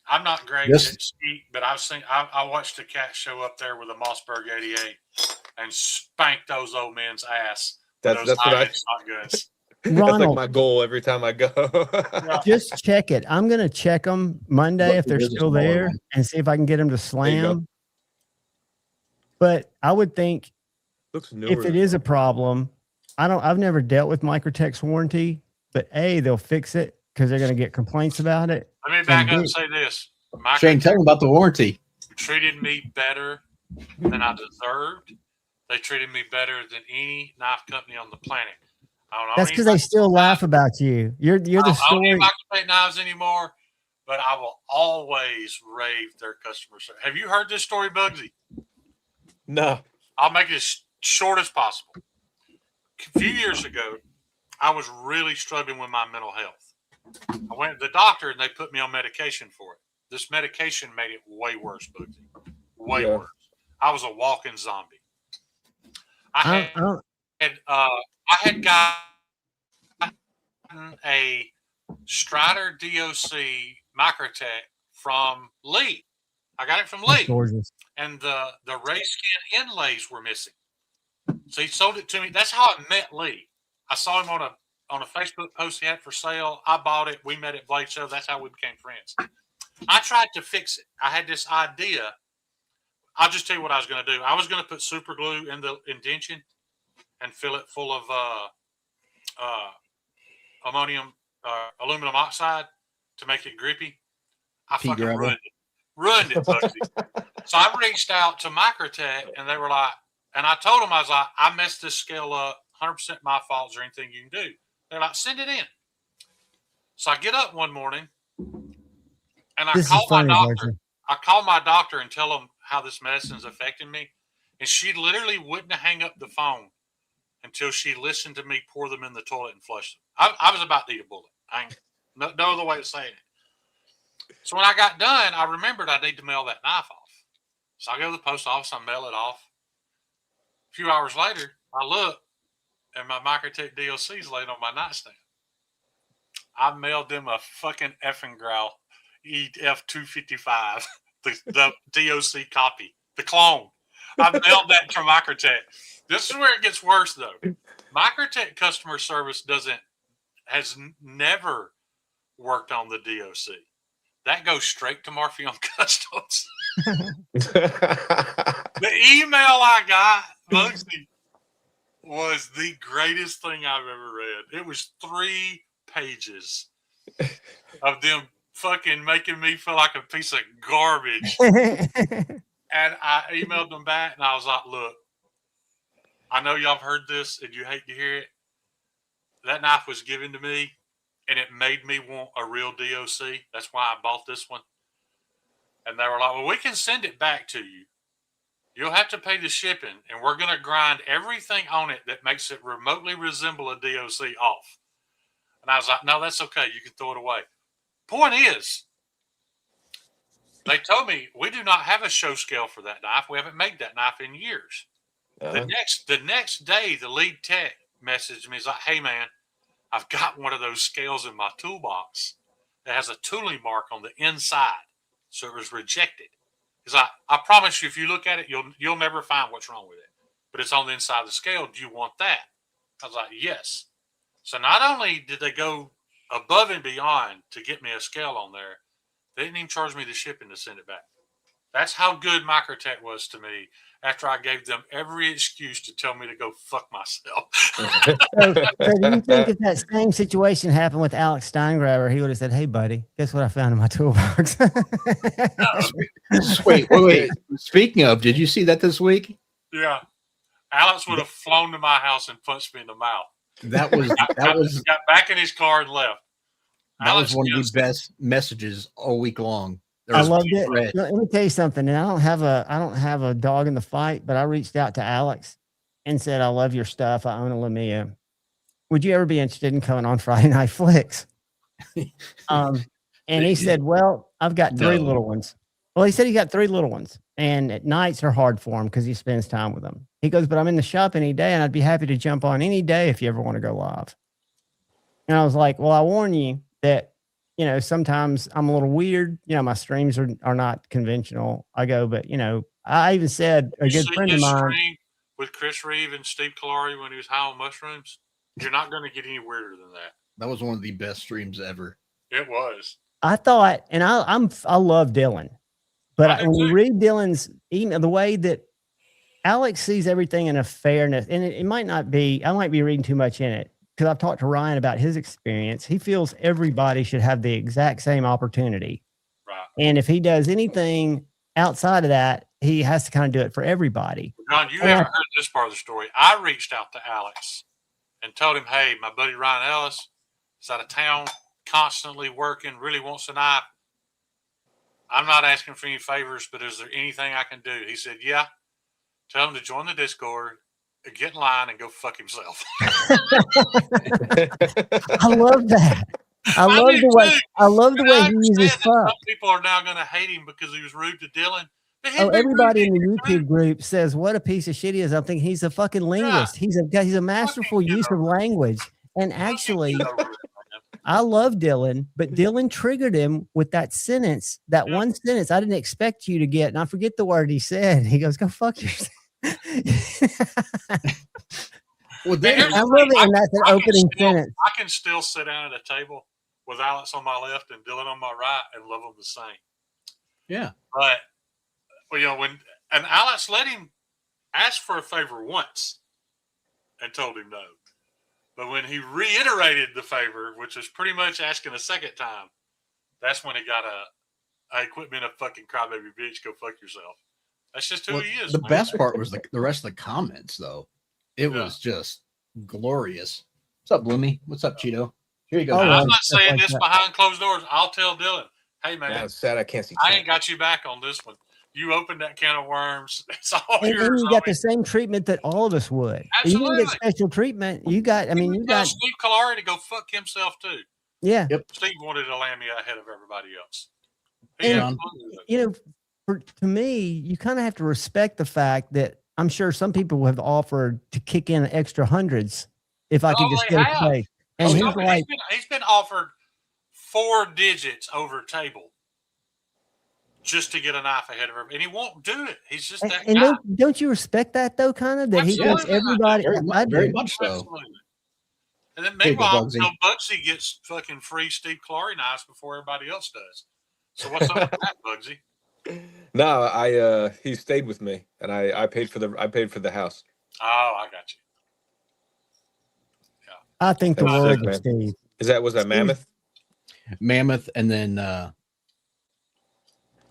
Speaker 6: I'm not great at skeet, but I watched a cat show up there with a Mossberg 88 and spank those old men's ass.
Speaker 9: That's what
Speaker 6: shotguns.
Speaker 5: Ronald,
Speaker 9: that's like my goal every time I go.
Speaker 5: just check it. I'm going to check them Monday if they're still there and see if I can get them to slam. But I would think if it is a problem, I've never dealt with Microtech's warranty, but they'll fix it because they're going to get complaints about it.
Speaker 6: Let me back up and say this.
Speaker 10: Shane, tell them about the warranty.
Speaker 6: Treated me better than I deserved. They treated me better than any knife company on the planet.
Speaker 5: That's because they still laugh about you. You're the story.
Speaker 6: I don't need Microtech knives anymore, but I will always rave their customer service. Have you heard this story, Bugsy?
Speaker 9: No.
Speaker 6: I'll make it as short as possible. A few years ago, I was really struggling with my mental health. I went to the doctor and they put me on medication for it. This medication made it way worse, Bugsy. Way worse. I was a walking zombie. I had gotten a Strider DOC Microtech from Lee. I got it from Lee.
Speaker 5: Gorgeous.
Speaker 6: And the ray skin inlays were missing. So he sold it to me. That's how I met Lee. I saw him on a Facebook post he had for sale. I bought it. We met at Blade Show. That's how we became friends. I tried to fix it. I had this idea. I'll just tell you what I was going to do. I was going to put super glue in the indention and fill it full of aluminum oxide to make it grippy. I fucking ruined it. Ruined it, Bugsy. So I reached out to Microtech, and they were like, and I told them, I was like, I messed this scale up. 100% my fault. Is there anything you can do? They're like, send it in. So I get up one morning, and I call my doctor. I call my doctor and tell him how this medicine's affecting me, and she literally wouldn't hang up the phone until she listened to me pour them in the toilet and flush them. I was about to eat a bullet. No other way of saying it. So when I got done, I remembered I need to mail that knife off. So I go to the post office, I mail it off. A few hours later, I look, and my Microtech DOC's laid on my nightstand. I mailed them a fucking effing growl EF255, the DOC copy, the clone. I mailed that to Microtech. This is where it gets worse, though. Microtech customer service has never worked on the DOC. That goes straight to Murphy on Customs. The email I got, Bugsy, was the greatest thing I've ever read. It was 3 pages of them fucking making me feel like a piece of garbage. And I emailed them back, and I was like, look, I know y'all have heard this, and you hate to hear it. That knife was given to me, and it made me want a real DOC. That's why I bought this one. And they were like, well, we can send it back to you. You'll have to pay the shipping, and we're going to grind everything on it that makes it remotely resemble a DOC off. And I was like, no, that's okay. You can throw it away. Point is, they told me we do not have a show scale for that knife. We haven't made that knife in years. The next day, the lead tech messaged me. He's like, hey, man, I've got one of those scales in my toolbox that has a tooling mark on the inside. So it was rejected. He's like, I promise you, if you look at it, you'll never find what's wrong with it. But it's on the inside of the scale. Do you want that? I was like, yes. So not only did they go above and beyond to get me a scale on there, They didn't even charge me the shipping to send it back. That's how good Microtech was to me after I gave them every excuse to tell me to go fuck myself.
Speaker 5: So do you think if that same situation happened with Alex Steingraber, he would have said, "Hey, buddy, guess what I found in my toolbox?"
Speaker 10: Wait. Speaking of, did you see that this week?
Speaker 6: Yeah. Alex would have flown to my house and punched me in the mouth.
Speaker 10: That was
Speaker 6: got back in his car and left.
Speaker 10: That
Speaker 6: Alex
Speaker 10: was one of
Speaker 6: gives
Speaker 10: the best messages all week long.
Speaker 5: I loved it. Let me tell you something. And I don't have a dog in the fight, but I reached out to Alex and said, "I love your stuff. I own a Lumia. Would you ever be interested in coming on Friday Night Flicks?" And he said, "Well, I've got three little ones." Well, he said he got three little ones, and at nights are hard for him because he spends time with them. He goes, "But I'm in the shop any day, and I'd be happy to jump on any day if you ever want to go live." And I was like, "Well, I warn you that, sometimes I'm a little weird. My streams are not conventional." I go, "But, I even said a good friend of mine
Speaker 6: stream with Chris Reeve and Steve Kalari when he was high on mushrooms. You're not going to get any weirder than that.
Speaker 10: That was one of the best streams ever.
Speaker 6: It was.
Speaker 5: I thought, and I love Dylan, but when you read Dylan's email, the way that Alex sees everything in a fairness, and it might not be, I might be reading too much in it, because I've talked to Ryan about his experience. He feels everybody should have the exact same opportunity.
Speaker 6: Right.
Speaker 5: And if he does anything outside of that, he has to kind of do it for everybody.
Speaker 6: John, you haven't heard this part of the story. I reached out to Alex and told him, "Hey, my buddy Ryan Ellis is out of town, constantly working, really wants a knife. I'm not asking for any favors, but is there anything I can do?" He said, "Yeah. Tell him to join the Discord, get in line, and go fuck himself."
Speaker 5: I love that. I love the way he uses fuck.
Speaker 6: Some people are now going to hate him because he was rude to Dylan.
Speaker 5: Everybody in the YouTube group says what a piece of shit he is. I'm thinking he's a fucking linguist. He's a masterful use of language. And actually, I love Dylan, but Dylan triggered him with that sentence, that one sentence I didn't expect you to get. And I forget the word he said. He goes, "Go fuck yourself."
Speaker 10: Well,
Speaker 5: I love it, and that's an opening sentence.
Speaker 6: I can still sit down at a table with Alex on my left and Dylan on my right and love them the same.
Speaker 10: Yeah.
Speaker 6: But, and Alex let him ask for a favor once and told him no. But when he reiterated the favor, which was pretty much asking a second time, that's when he got "I quit being a fucking crybaby bitch, go fuck yourself." That's just who he is.
Speaker 10: The best part was the rest of the comments, though. It was just glorious. What's up, Bloomy? What's up, Cheeto? Here you go.
Speaker 6: I'm not saying this behind closed doors. I'll tell Dylan, "Hey, man,
Speaker 9: it's sad I can't see.
Speaker 6: I ain't got you back on this one. You opened that can of worms. It's all
Speaker 5: and
Speaker 6: yours."
Speaker 5: You got the same treatment that all of us would.
Speaker 6: Absolutely.
Speaker 5: You didn't get special treatment. You got
Speaker 6: Steve Kalari to go fuck himself too.
Speaker 5: Yeah.
Speaker 10: Yep.
Speaker 6: Steve wanted to land me ahead of everybody else.
Speaker 5: And, to me, you kind of have to respect the fact that I'm sure some people have offered to kick in extra hundreds if I could just get a place. And
Speaker 6: he's been offered 4 digits over table just to get a knife ahead of him, and he won't do it. He's just that guy.
Speaker 5: Don't you respect that though? Kind of that he wants everybody.
Speaker 10: Very much so.
Speaker 6: Absolutely. And then meanwhile, Bugsy gets fucking free Steve Kalari knives before everybody else does. So what's up with that, Bugsy?
Speaker 9: No, he stayed with me, and I paid for the house.
Speaker 6: Oh, I got you.
Speaker 5: I think the world of Steve.
Speaker 9: Was that Mammoth?
Speaker 10: Mammoth, and then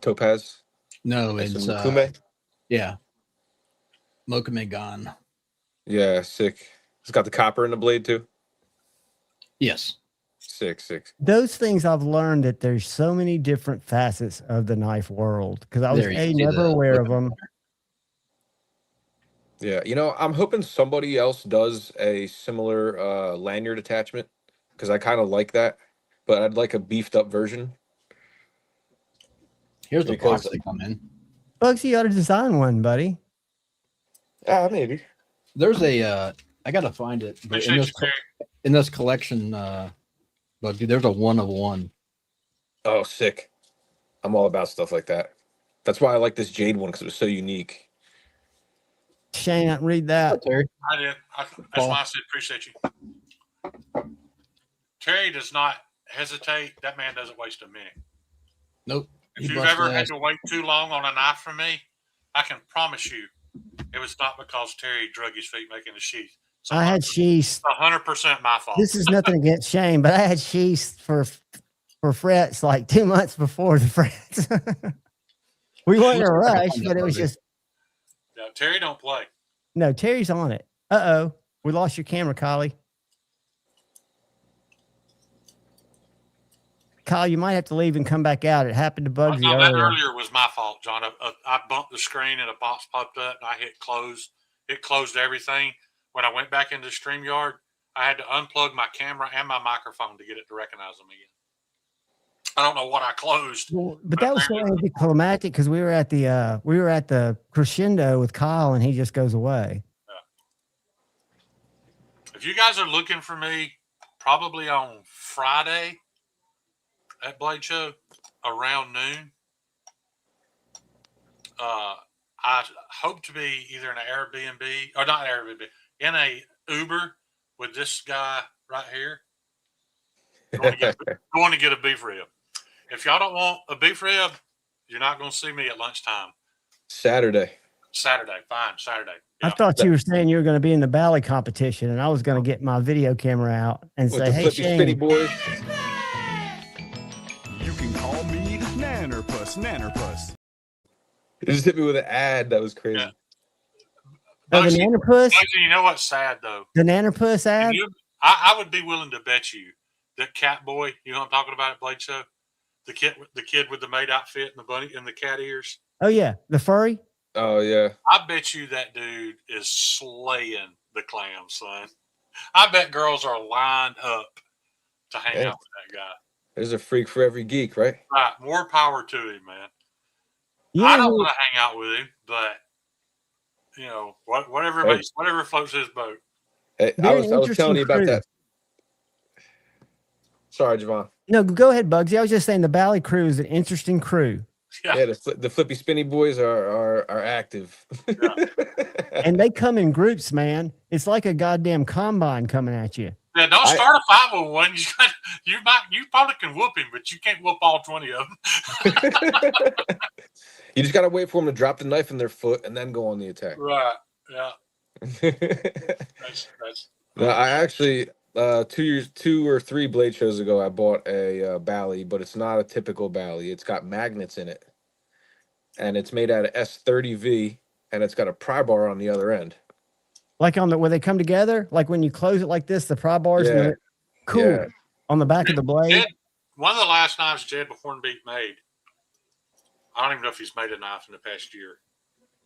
Speaker 9: Topaz.
Speaker 10: No, it's
Speaker 9: Mokume.
Speaker 10: Yeah, Mokume gone.
Speaker 9: Yeah, sick. It's got the copper in the blade too.
Speaker 10: Yes.
Speaker 9: Sick.
Speaker 5: Those things I've learned that there's so many different facets of the knife world because I was never aware of them.
Speaker 9: Yeah, I'm hoping somebody else does a similar lanyard attachment because I kind of like that, but I'd like a beefed up version.
Speaker 10: Here's the box they come in.
Speaker 5: Bugsy, you ought to design one, buddy.
Speaker 9: Maybe.
Speaker 10: There's I gotta find it. But in this collection, Bugsy, there's a 1 of 1.
Speaker 9: Oh, sick! I'm all about stuff like that. That's why I like this jade one because it was so unique.
Speaker 5: Shane, I read that.
Speaker 10: Terry.
Speaker 6: I did. That's why I said appreciate you. Terry does not hesitate. That man doesn't waste a minute.
Speaker 10: Nope.
Speaker 6: If you've ever had to wait too long on a knife from me, I can promise you it was not because Terry drug his feet making the sheath.
Speaker 5: I had sheaths.
Speaker 6: 100% my fault.
Speaker 5: This is nothing against Shane, but I had sheaths for frets like 2 months before the frets. We weren't in a rush, but it was just.
Speaker 6: Yeah, Terry don't play.
Speaker 5: No, Terry's on it. Uh-oh. We lost your camera, Collie. Kyle, you might have to leave and come back out. It happened to Bugsy
Speaker 6: No, that
Speaker 5: earlier.
Speaker 6: earlier was my fault, John. I bumped the screen and a box popped up and I hit close. It closed everything. When I went back into StreamYard, I had to unplug my camera and my microphone to get it to recognize them again. I don't know what I closed.
Speaker 5: Well, but that was so anticlimactic because we were at the crescendo with Kyle and he just goes away.
Speaker 6: Yeah. If you guys are looking for me, probably on Friday at Blade Show around noon. I hope to be either in an Airbnb or not Airbnb, in a Uber with this guy right here. Going to get a beef rib. If y'all don't want a beef rib, you're not going to see me at lunchtime.
Speaker 9: Saturday,
Speaker 6: fine, Saturday. Yeah.
Speaker 5: I thought you were saying you were going to be in the Bally competition, and I was going to get my video camera out and
Speaker 9: with
Speaker 5: say,
Speaker 9: the
Speaker 5: "Hey,
Speaker 9: Flippy Spinny
Speaker 5: Shane,
Speaker 9: boys."
Speaker 1: You can call me the Nannerpuss.
Speaker 9: It just hit me with an ad. That was crazy.
Speaker 6: Yeah.
Speaker 5: the Nannerpuss,
Speaker 6: You know what's sad though?
Speaker 5: the Nannerpuss ad."
Speaker 6: I would be willing to bet you that cat boy, you know what I'm talking about at Blade Show? The kid with the maid outfit and the bunny and the cat ears.
Speaker 5: Oh yeah, the furry.
Speaker 9: Oh yeah.
Speaker 6: I bet you that dude is slaying the clam, son. I bet girls are lined up to hang out with that guy.
Speaker 9: There's a freak for every geek, right?
Speaker 6: Right. More power to him, man.
Speaker 5: Yeah,
Speaker 6: I don't want to hang out with him, but you know, whatever floats his boat.
Speaker 9: Hey, I was telling you about
Speaker 5: crew.
Speaker 9: that. Sorry, Javon.
Speaker 5: No, go ahead, Bugsy. I was just saying the Bally crew is an interesting crew.
Speaker 6: Yeah,
Speaker 9: the Flippy Spinny boys are active.
Speaker 6: Yeah.
Speaker 5: And they come in groups, man. It's like a goddamn combine coming at you.
Speaker 6: Yeah, don't start a 501. You probably can whoop him, but you can't whoop all 20 of them.
Speaker 9: You just gotta wait for them to drop the knife in their foot and then go on the attack.
Speaker 6: Right. Yeah. That's
Speaker 9: No, I actually 2 or 3 Blade shows ago, I bought a Bally, but it's not a typical Bally. It's got magnets in it, and it's made out of S30V, and it's got a pry bar on the other end.
Speaker 5: Like where they come together, like when you close it like this, the pry bars.
Speaker 9: Yeah.
Speaker 5: Cool.
Speaker 9: Yeah.
Speaker 5: On the back of the blade.
Speaker 6: One of the last knives Jed Hornbeat made. I don't even know if he's made a knife in the past year,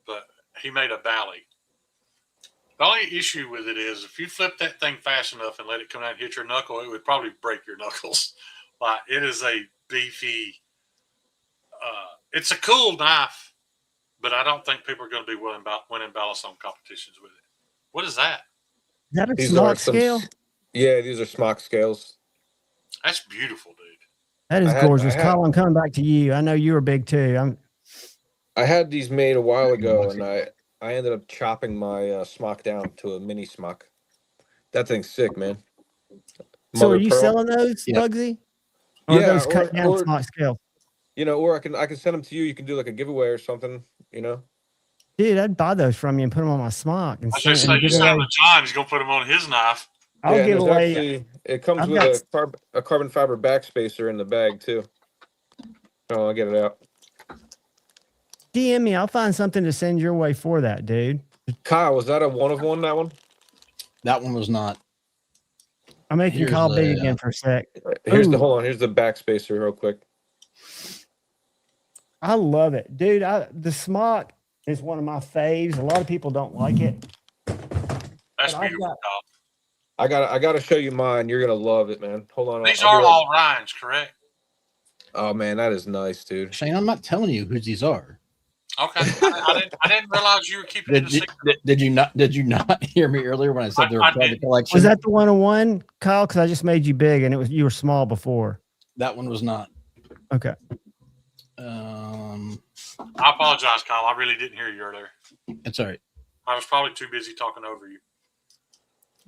Speaker 6: but he made a Bally. The only issue with it is if you flip that thing fast enough and let it come out and hit your knuckle, it would probably break your knuckles. Like, it is a beefy. It's a cool knife, but I don't think people are going to be winning Balisong competitions with it. What is that?
Speaker 5: Is that a smock scale?
Speaker 9: Yeah, these are smock scales.
Speaker 6: That's beautiful, dude.
Speaker 5: That is gorgeous. Colin, coming back to you. I know you were big too.
Speaker 9: I had these made a while ago, and I ended up chopping my smock down to a mini smock. That thing's sick, man.
Speaker 5: So are you selling those, Bugsy? Or
Speaker 9: yeah,
Speaker 5: are those cut down smock scale?
Speaker 9: You know, or I can send them to you. You can do like a giveaway or something, you know?
Speaker 5: Dude, I'd buy those from you and put them on my smock. And
Speaker 6: I was just saying, you sound like John. He's going to put them on his knife.
Speaker 5: I'll give away.
Speaker 9: It comes with a carbon fiber backspacer in the bag, too. Oh, I'll get it out.
Speaker 5: DM me. I'll find something to send your way for that, dude.
Speaker 9: Kyle, was that a one of one, that one?
Speaker 10: That one was not.
Speaker 5: I'm making Kyle big again for a sec.
Speaker 9: Here's the backspacer real quick.
Speaker 5: I love it, dude. The smock is one of my faves. A lot of people don't like it.
Speaker 6: That's beautiful.
Speaker 9: I gotta show you mine. You're gonna love it, man. Hold on.
Speaker 6: These are all Ryan's, correct?
Speaker 9: Oh man, that is nice, dude.
Speaker 10: Shane, I'm not telling you who these are.
Speaker 6: Okay, I didn't realize you were keeping it a secret.
Speaker 10: Did you not hear me earlier when I said they were private collection?
Speaker 5: Was that the 101, Kyle? Because I just made you big, and you were small before.
Speaker 10: That one was not.
Speaker 5: Okay.
Speaker 6: I apologize, Kyle. I really didn't hear you earlier.
Speaker 10: It's all right.
Speaker 6: I was probably too busy talking over you.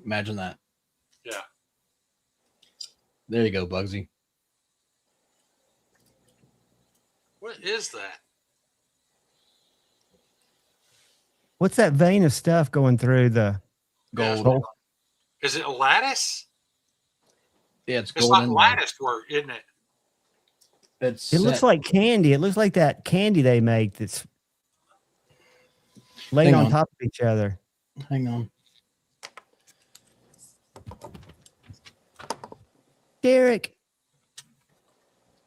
Speaker 10: Imagine that.
Speaker 6: Yeah.
Speaker 10: There you go, Bugsy.
Speaker 6: What is that?
Speaker 5: What's that vein of stuff going through the
Speaker 10: Gold.
Speaker 5: gold?
Speaker 6: Is it lattice?
Speaker 10: Yeah, it's
Speaker 6: It's
Speaker 10: gold
Speaker 6: like
Speaker 10: and
Speaker 6: lattice work, isn't it?
Speaker 10: It's
Speaker 5: It looks like candy. It looks like that candy they make that's laid
Speaker 10: Hang
Speaker 5: on
Speaker 10: on.
Speaker 5: top of each other.
Speaker 10: Hang on.
Speaker 5: Derek,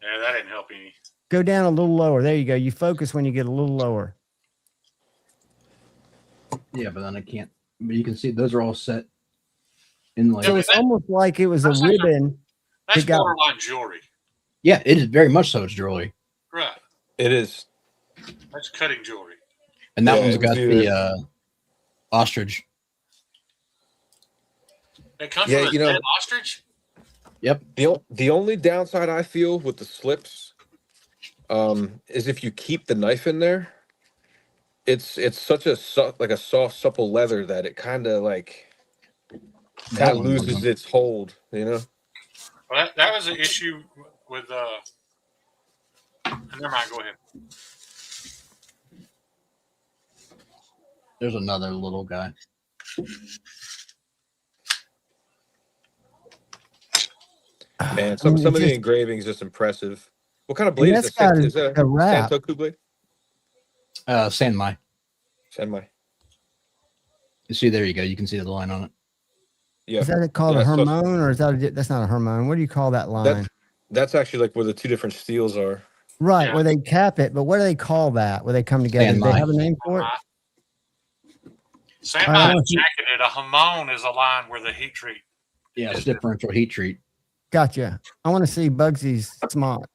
Speaker 6: Yeah, that didn't help any.
Speaker 5: go down a little lower. There you go. You focus when you get a little lower.
Speaker 10: Yeah, but then I can't. But you can see those are all set in like.
Speaker 5: So it's almost like it was a ribbon.
Speaker 6: That's
Speaker 5: that got-
Speaker 6: borderline jewelry.
Speaker 10: Yeah, it is very much so. It's jewelry,
Speaker 6: Right.
Speaker 9: It is.
Speaker 6: That's cutting jewelry.
Speaker 10: and that
Speaker 9: Yeah,
Speaker 10: one's
Speaker 9: it was
Speaker 10: got
Speaker 9: either-
Speaker 10: the ostrich.
Speaker 6: It comes
Speaker 9: Yeah,
Speaker 6: with a
Speaker 9: you know-
Speaker 6: dead ostrich?
Speaker 10: Yep.
Speaker 9: The only downside I feel with the slips is if you keep the knife in there, it's such a like a soft, supple leather that it kind of
Speaker 10: That one
Speaker 9: loses
Speaker 10: wasn't.
Speaker 9: its hold, you know?
Speaker 6: Well, that was an issue with never mind, go ahead.
Speaker 10: There's another little guy.
Speaker 9: Man, some of the engraving is just impressive. What kind of blade is
Speaker 5: that's
Speaker 9: this?
Speaker 5: got
Speaker 9: Is that
Speaker 5: a wrap.
Speaker 9: Santoku blade?
Speaker 10: Sanmai.
Speaker 9: Sanmai.
Speaker 10: You see, there you go. You can see the line on it.
Speaker 9: Yeah.
Speaker 5: Is that called
Speaker 9: Yeah,
Speaker 5: a
Speaker 9: so-
Speaker 5: Hermone, or is that's not a Hermone? What do you call that line?
Speaker 9: That's actually like where the two different steels are.
Speaker 5: Right,
Speaker 6: Yeah.
Speaker 5: where they cap it, but what do they call that? Where they come together? Do they
Speaker 10: Sanmai.
Speaker 5: have a name for it?
Speaker 6: Sandmine
Speaker 5: want
Speaker 6: is
Speaker 5: you-
Speaker 6: jacketed. A hamon is a line where the heat treat.
Speaker 10: Yeah, it's differential heat treat.
Speaker 5: Gotcha. I want to see Bugsy's smock.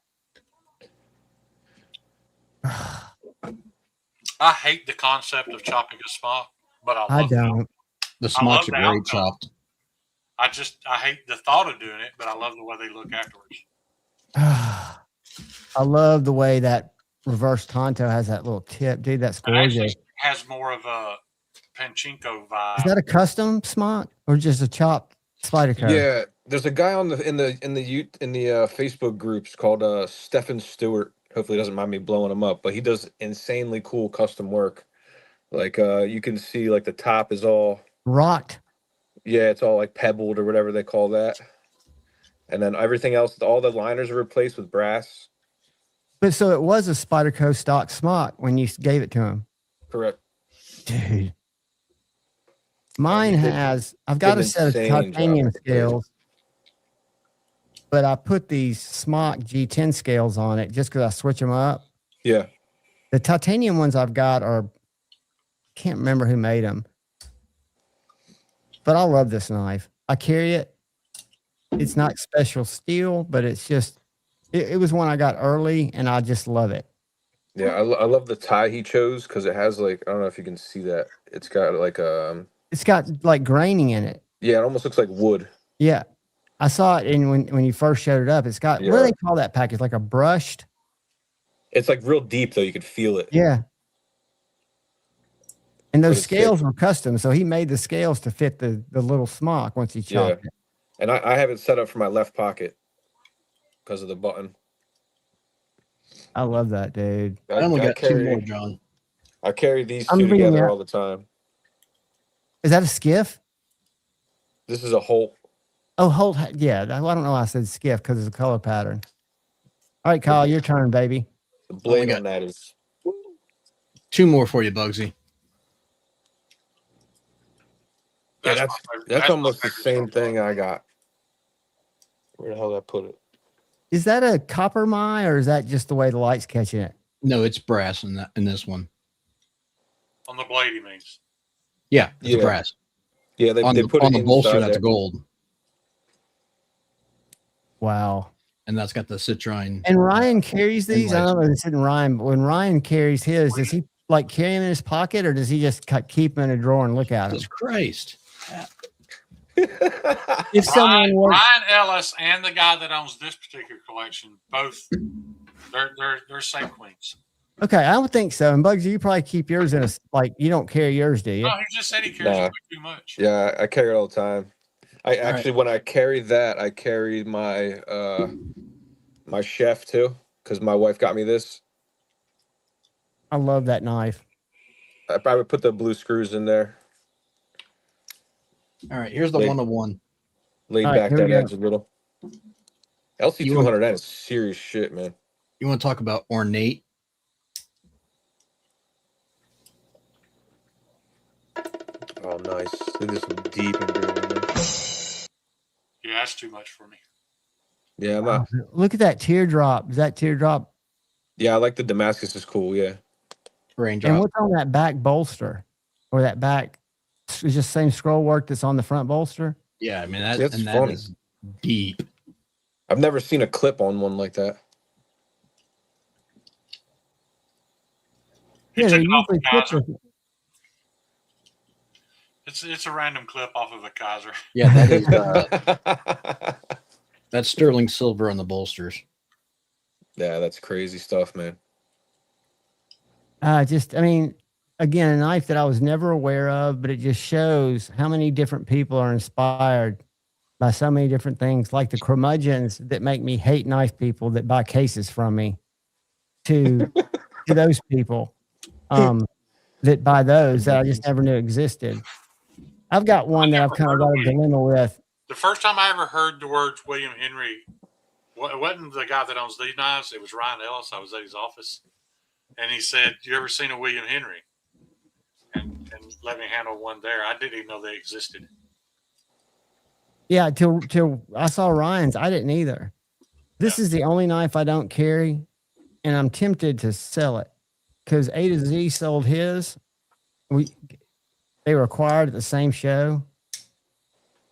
Speaker 6: I hate the concept of chopping a smock, but I
Speaker 5: I
Speaker 6: love it.
Speaker 5: don't.
Speaker 10: The smocks are
Speaker 6: the
Speaker 10: great
Speaker 6: outcome.
Speaker 10: chopped.
Speaker 6: I hate the thought of doing it, but I love the way they look afterwards.
Speaker 5: I love the way that reverse Tonto has that little tip, dude. That's
Speaker 6: It
Speaker 5: gorgeous.
Speaker 6: actually has more of a Panchinko vibe.
Speaker 5: Is that a custom smock or just a chopped spider coat?
Speaker 9: Yeah, there's a guy on the in the Facebook groups called Stephen Stewart. Hopefully, he doesn't mind me blowing him up, but he does insanely cool custom work. Like you can see, like the top is all
Speaker 5: Rocked.
Speaker 9: yeah, it's all like pebbled or whatever they call that, and then everything else, all the liners are replaced with brass.
Speaker 5: But so it was a Spyderco stock smock when you gave it to him.
Speaker 9: Correct.
Speaker 5: Dude. Mine
Speaker 9: he did-
Speaker 5: has, I've got a
Speaker 9: did an
Speaker 5: set of
Speaker 9: insane job
Speaker 5: titanium
Speaker 9: with the blade.
Speaker 5: scales, but I put these smock G10 scales on it just because I switch them up.
Speaker 9: Yeah.
Speaker 5: The titanium ones I've got are, can't remember who made them, but I love this knife. I carry it. It's not special steel, but it's just, it was one I got early and I just love it.
Speaker 9: Yeah, I love the tie he chose because it has like, I don't know if you can see that. It's got like
Speaker 5: It's got like graining in it.
Speaker 9: yeah, it almost looks like wood.
Speaker 5: Yeah. I saw it in when you first showed it up. It's got, what do
Speaker 9: Yeah.
Speaker 5: they call that package? Like a brushed?
Speaker 9: It's like real deep though. You could feel it.
Speaker 5: Yeah. And those
Speaker 9: it's sick.
Speaker 5: scales were custom. So he made the scales to fit the little smock once he chopped it.
Speaker 9: And I have it set up for my left pocket because of the button.
Speaker 5: I love that, dude.
Speaker 10: I only got two
Speaker 9: carry,
Speaker 10: more, John.
Speaker 9: I carry these
Speaker 5: I'm
Speaker 9: two
Speaker 5: being
Speaker 9: together
Speaker 5: out.
Speaker 9: all the time.
Speaker 5: Is that a skiff?
Speaker 9: This is a whole.
Speaker 5: Oh, hold. Yeah. I don't know why I said skiff because it's a color pattern. All right, Kyle, your turn, baby.
Speaker 9: The blade
Speaker 10: got-
Speaker 9: on that is.
Speaker 10: Two more for you, Bugsy.
Speaker 9: Yeah,
Speaker 6: my favorite-
Speaker 9: that's
Speaker 6: my
Speaker 9: almost the
Speaker 6: favorite
Speaker 9: same
Speaker 6: stuff.
Speaker 9: thing I got. Where the hell did I put it?
Speaker 5: Is that a copper my or is that just the way the light's catching it?
Speaker 10: No, it's brass in this one.
Speaker 6: On the blade, he means.
Speaker 10: Yeah, it's
Speaker 9: Yeah.
Speaker 10: brass.
Speaker 9: Yeah, they
Speaker 10: On
Speaker 9: put
Speaker 10: the
Speaker 9: it
Speaker 10: bolster,
Speaker 9: inside
Speaker 10: that's
Speaker 9: there.
Speaker 10: gold,
Speaker 5: Wow.
Speaker 10: and that's got the citrine.
Speaker 5: And Ryan carries these. I
Speaker 10: lights.
Speaker 5: don't know if it's in Ryan, but when Ryan carries his, does he like carry them in his pocket or does he just keep them in a drawer and look at them?
Speaker 10: Jesus Christ!
Speaker 5: If someone wants,
Speaker 6: Ryan Ellis and the guy that owns this particular collection, both they're safe queens.
Speaker 5: okay, I would think so. And Bugsy, you probably keep yours in a like you don't carry yours, do you?
Speaker 6: No, he just said he carries
Speaker 9: Nah.
Speaker 6: way too much.
Speaker 9: Yeah, I carry it all the time. I
Speaker 10: right.
Speaker 9: actually, when I carry that, I carry my my chef too, because my wife got me this.
Speaker 5: I love that knife.
Speaker 9: I probably put the blue screws in there.
Speaker 10: All right, here's the 101.
Speaker 9: Lean
Speaker 5: All right,
Speaker 9: back
Speaker 5: here we
Speaker 9: that
Speaker 5: go.
Speaker 9: edge a little. LC200, that is serious shit, man.
Speaker 10: You want to talk about ornate?
Speaker 9: Oh, nice. Look at some deep engraving there.
Speaker 6: Yeah, that's too much for me.
Speaker 9: Yeah, I'm not.
Speaker 5: Look at that teardrop. Is that teardrop?
Speaker 9: Yeah, I like the Damascus is cool. Yeah.
Speaker 10: Raindrop.
Speaker 5: And what's on that back bolster? Or that back? It's just same scroll work that's on the front bolster?
Speaker 10: Yeah, I mean,
Speaker 9: That's
Speaker 10: that
Speaker 9: funny.
Speaker 10: is deep.
Speaker 9: I've never seen a clip on one like that.
Speaker 6: He
Speaker 5: Yeah,
Speaker 6: took
Speaker 5: they
Speaker 6: it off
Speaker 5: usually
Speaker 6: the Kaiser.
Speaker 5: put the,
Speaker 6: It's a random clip off of a Kaiser.
Speaker 10: Yeah, that is that's sterling silver on the bolsters.
Speaker 9: Yeah, that's crazy stuff, man.
Speaker 5: I mean, again, a knife that I was never aware of, but it just shows how many different people are inspired by so many different things, like the curmudgeons that make me hate knife people that buy cases from me, to those people that buy those that I just never knew existed. I've got one that I've kind of got a dilemma with.
Speaker 6: The first time I ever heard the words William Henry, it wasn't the guy that owns these knives. It was Ryan Ellis. I was at his office, and he said, "You ever seen a William Henry?" And let me handle one there. I didn't even know they existed.
Speaker 5: Yeah, till I saw Ryan's, I didn't either. This is the only knife I don't carry, and I'm tempted to sell it because A to Z sold his. They were acquired at the same show,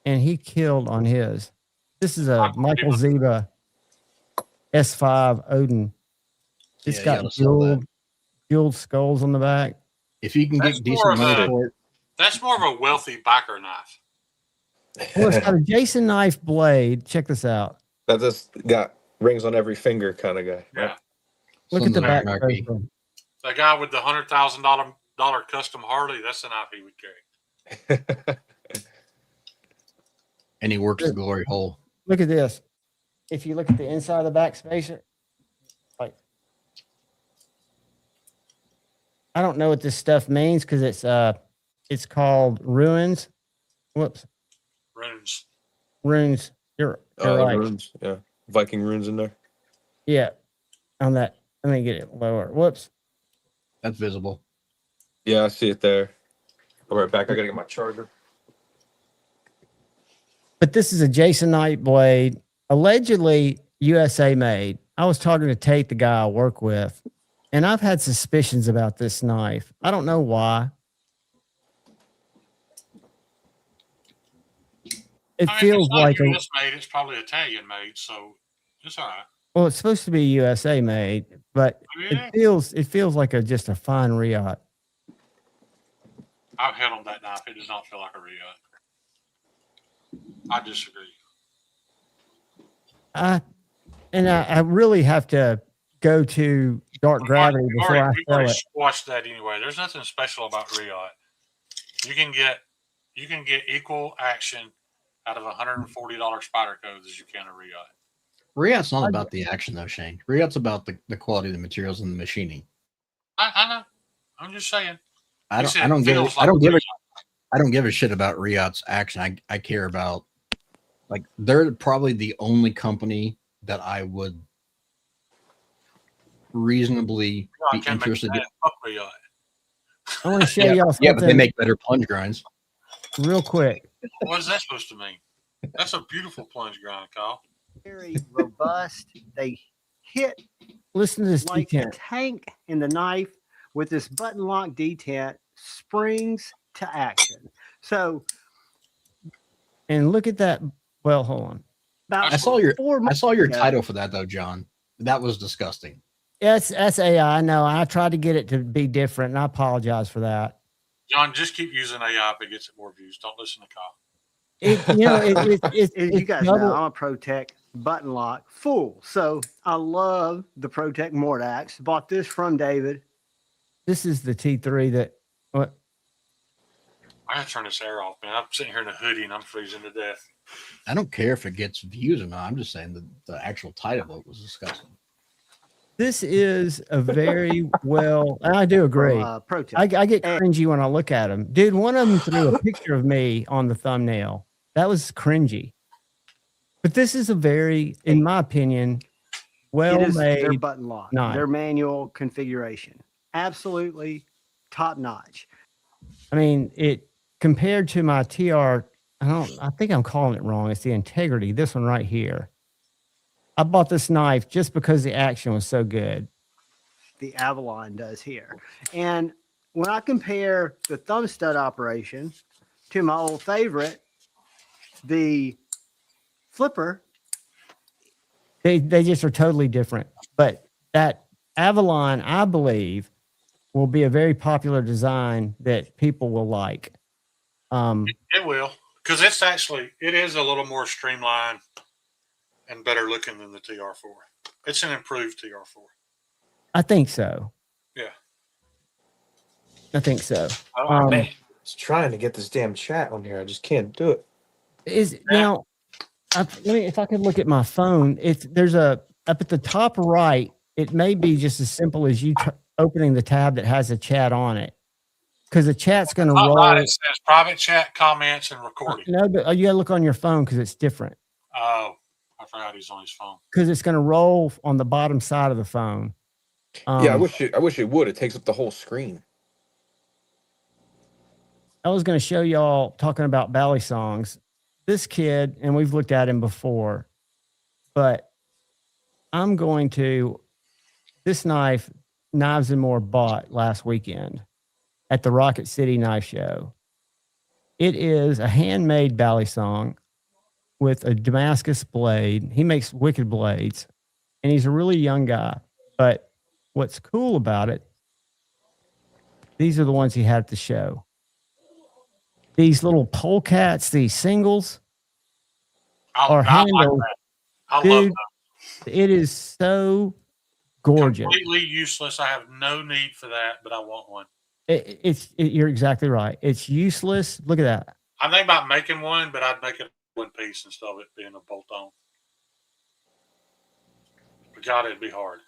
Speaker 5: and he killed on his. This is a Michael Zeba S5 Odin. It's got jeweled skulls on the back.
Speaker 10: If you can get decent money for it.
Speaker 6: That's more of a wealthy biker knife.
Speaker 5: Well, it's got a Jason knife blade. Check this out.
Speaker 9: That just got rings on every finger kind of guy.
Speaker 6: Yeah.
Speaker 5: Look at the back.
Speaker 6: The guy with the $100,000 custom Harley, that's the knife he would carry.
Speaker 10: And he works the glory hole.
Speaker 5: Look at this. If you look at the inside of the back spacer, like, I don't know what this stuff means because it's called ruins. Whoops. Runes. You're right.
Speaker 9: Runes. Yeah. Viking runes in there.
Speaker 5: Yeah. On that. Let me get it lower. Whoops.
Speaker 10: That's visible.
Speaker 9: Yeah, I see it there. I'll be right back. I gotta get my charger.
Speaker 5: But this is a Jason Knight blade, allegedly USA made. I was talking to Tate, the guy I work with, and I've had suspicions about this knife. I don't know why. It feels like
Speaker 6: US made. It's probably Italian made, so it's all right.
Speaker 5: Well, it's supposed to be USA made, but it feels like just a fine Riot.
Speaker 6: I've held on that knife. It does not feel like a Riot. I disagree.
Speaker 5: I really have to go to Dark Gravity before I sell it.
Speaker 6: Squashed that anyway. There's nothing special about Riot. You can get equal action out of $140 spider codes as you can a Riot.
Speaker 10: Riot's not about the action though, Shane. Riot's about the quality of the materials and the machining.
Speaker 6: I know. I'm just saying.
Speaker 10: I don't give a shit about Riot's action. I care about, like, they're probably the only company that I would reasonably be interested in.
Speaker 5: I want to show y'all something.
Speaker 10: Yeah, but they make better plunge grinds.
Speaker 5: Real quick.
Speaker 6: What is that supposed to mean? That's a beautiful plunge grind, Kyle.
Speaker 5: Very robust. They hit. Listen to this like detent. A tank in the knife with this button lock detent springs to action. So, and look at that. Well, hold on.
Speaker 10: I saw your title for that though, John. That was disgusting.
Speaker 5: That's AI. I know. I tried to get it to be different, and I apologize for that.
Speaker 6: John, just keep using AI if it gets more views. Don't listen to Kyle.
Speaker 5: You guys know I'm a ProTech button lock full. So I love the ProTech Mordax. Bought this from David. This is the T3 that what?
Speaker 6: I gotta turn this air off, man. I'm sitting here in a hoodie and I'm freezing to death.
Speaker 10: I don't care if it gets views or not. I'm just saying the actual title of it was disgusting.
Speaker 5: This is a very well, and I do agree.
Speaker 11: Pro Tip.
Speaker 5: I get cringy when I look at them. Dude, one of them threw a picture of me on the thumbnail. That was cringy. But this is a very, in my opinion,
Speaker 11: It is their
Speaker 5: well-made
Speaker 11: button lock,
Speaker 5: knife.
Speaker 11: their manual configuration. Absolutely top notch.
Speaker 5: I mean, it compared to my TR, I think I'm calling it wrong. It's the Integrity, this one right here. I bought this knife just because the action was so good.
Speaker 11: The Avalon does here. And when I compare the thumb stud operation to my old favorite, the flipper,
Speaker 5: They just are totally different. But that Avalon, I believe, will be a very popular design that people will like.
Speaker 6: It will, because it is a little more streamlined and better looking than the TR4. It's an improved TR4.
Speaker 5: I think so.
Speaker 6: Yeah.
Speaker 5: I think so.
Speaker 9: Oh, man. I was trying to get this damn chat on here. I just can't do it.
Speaker 5: Now, if I could look at my phone, there's up at the top right. It may be just as simple as you opening the tab that has a chat on it, because the chat's going to roll.
Speaker 6: Right, it says private chat, comments, and recording.
Speaker 5: No, but you got to look on your phone because it's different.
Speaker 6: Oh, I forgot he's on his phone.
Speaker 5: Because it's going to roll on the bottom side of the phone.
Speaker 9: Yeah, I wish it would. It takes up the whole screen.
Speaker 5: I was going to show y'all, talking about Bally songs, this kid, and we've looked at him before, but I'm going to, this knife, Knives and More bought last weekend at the Rocket City Knife Show. It is a handmade Bally song with a Damascus blade. He makes wicked blades, and he's a really young guy. But what's cool about it, these are the ones he had at the show. These little polecats, these singles, are handled.
Speaker 6: I love that.
Speaker 5: It is so gorgeous.
Speaker 6: Completely useless. I have no need for that, but I want one.
Speaker 5: You're exactly right. It's useless. Look at that.
Speaker 6: I think about making one, but I'd make it one piece instead of it being a bolt-on. But God, it'd be hard.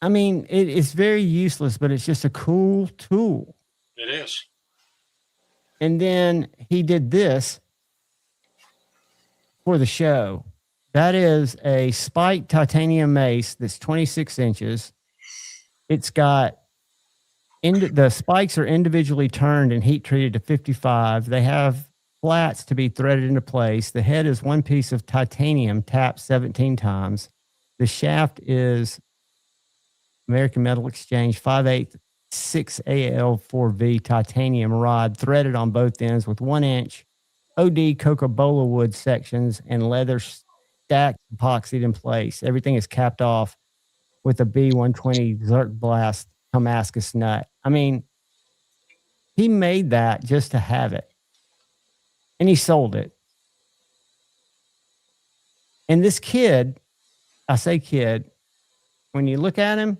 Speaker 5: I mean, it's very useless, but it's just a cool tool.
Speaker 6: It is.
Speaker 5: And then he did this for the show. That is a spiked titanium mace that's 26 inches. It's got the spikes are individually turned and heat treated to 55. They have flats to be threaded into place. The head is one piece of titanium tapped 17 times. The shaft is American Metal Exchange 5/8 6AL4V titanium rod threaded on both ends with 1-inch OD Coca-Cola wood sections and leather stacked epoxied in place. Everything is capped off with a B120 Zerk Blast Damascus nut. I mean, he made that just to have it. And he sold it. And this kid, I say kid, when you look at him,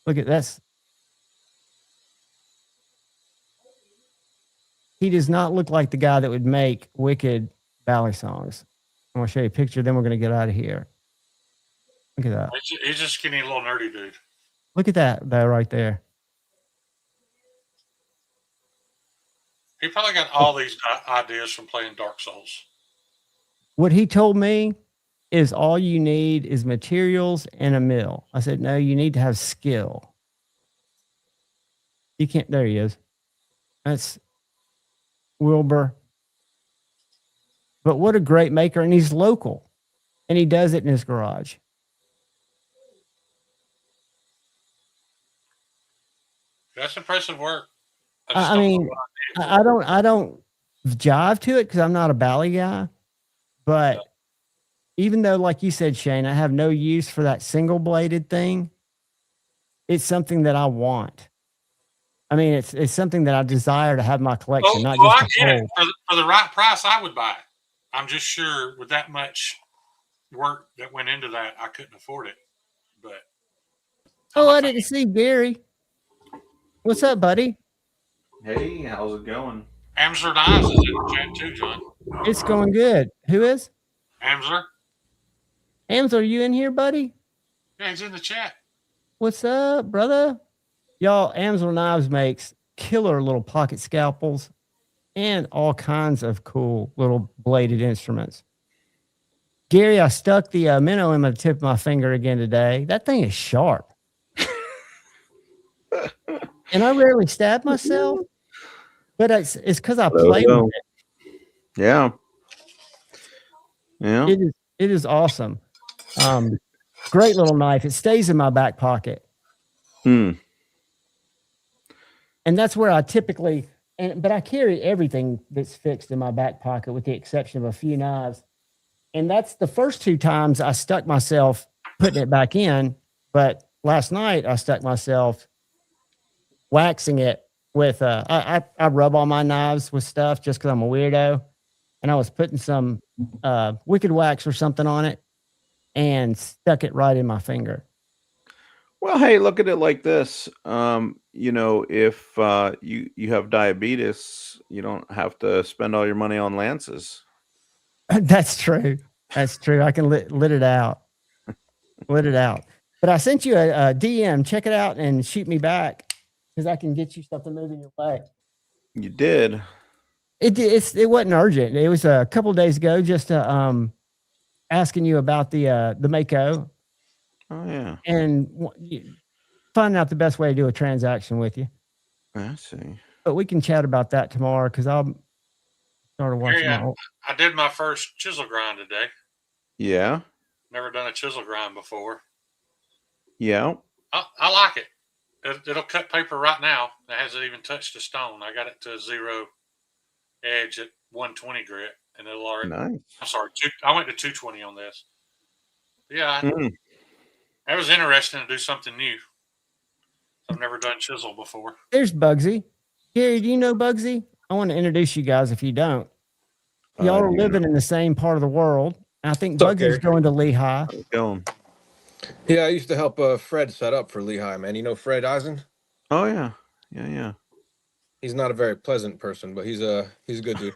Speaker 5: look at this. He does not look like the guy that would make wicked Bally songs. I'm going to show you a picture, then we're going to get out of here. Look at that.
Speaker 6: He's just skinny little nerdy dude.
Speaker 5: Look at that right there.
Speaker 6: He probably got all these ideas from playing Dark Souls.
Speaker 5: What he told me is all you need is materials and a mill. I said, no, you need to have skill. You can't, there he is. That's Wilbur. But what a great maker. And he's local. And he does it in his garage.
Speaker 6: That's impressive work.
Speaker 5: I mean, I don't jive to it because I'm not a Bally guy. But even though, like you said, Shane, I have no use for that single bladed thing, it's something that I want. I mean, it's something that I desire to have in my collection, not just
Speaker 6: I get it. For the right price, I would buy it. I'm just sure with that much work that went into that, I couldn't afford it. But
Speaker 5: I didn't see Gary. What's up, buddy?
Speaker 12: Hey, how's it going?
Speaker 6: Amsler Knives is in the chat too, John.
Speaker 5: It's going good. Who is?
Speaker 6: Amsler.
Speaker 5: Ams, are you in here, buddy?
Speaker 6: Yeah, he's in the chat.
Speaker 5: What's up, brother? Y'all, Amsel Knives makes killer little pocket scalpels and all kinds of cool little bladed instruments. Gary, I stuck the minnow in the tip of my finger again today. That thing is sharp. And I rarely stab myself, but it's because I play with it.
Speaker 13: Yeah. Yeah.
Speaker 5: It is awesome. Great little knife. It stays in my back pocket.
Speaker 13: Hmm.
Speaker 5: And that's where I typically, but I carry everything that's fixed in my back pocket with the exception of a few knives. And that's the first 2 times I stuck myself putting it back in. But last night I stuck myself waxing it with, I rub all my knives with stuff just because I'm a weirdo. And I was putting some Wicked Wax or something on it and stuck it right in my finger.
Speaker 13: Well, hey, look at it like this. You know, if you have diabetes, you don't have to spend all your money on lances.
Speaker 5: That's true. That's true. I can lit it out. Lit it out. But I sent you a DM. Check it out and shoot me back because I can get you something moving your way.
Speaker 13: You did.
Speaker 5: It wasn't urgent. It was a couple of days ago, just asking you about the Mako.
Speaker 13: Oh yeah.
Speaker 5: And finding out the best way to do a transaction with you.
Speaker 13: I see.
Speaker 5: But we can chat about that tomorrow because I'll start watching.
Speaker 6: Yeah, I did my first chisel grind today.
Speaker 13: Yeah.
Speaker 6: Never done a chisel grind before.
Speaker 13: Yeah.
Speaker 6: I like it. It'll cut paper right now. It hasn't even touched a stone. I got it to 0 edge at 120 grit, and it'll already.
Speaker 13: Nice.
Speaker 6: I'm sorry, I went to 220 on this. Yeah, that was interesting to do something new. I've never done chisel before.
Speaker 5: There's Bugsy. Gary, do you know Bugsy? I want to introduce you guys if you don't. Y'all are living in the same part of the world. I think Bugsy's going to Lehigh.
Speaker 13: Going.
Speaker 9: Yeah, I used to help Fred set up for Lehigh, man. You know Fred Eisen?
Speaker 13: Oh yeah. Yeah.
Speaker 9: He's not a very pleasant person, but he's a good dude.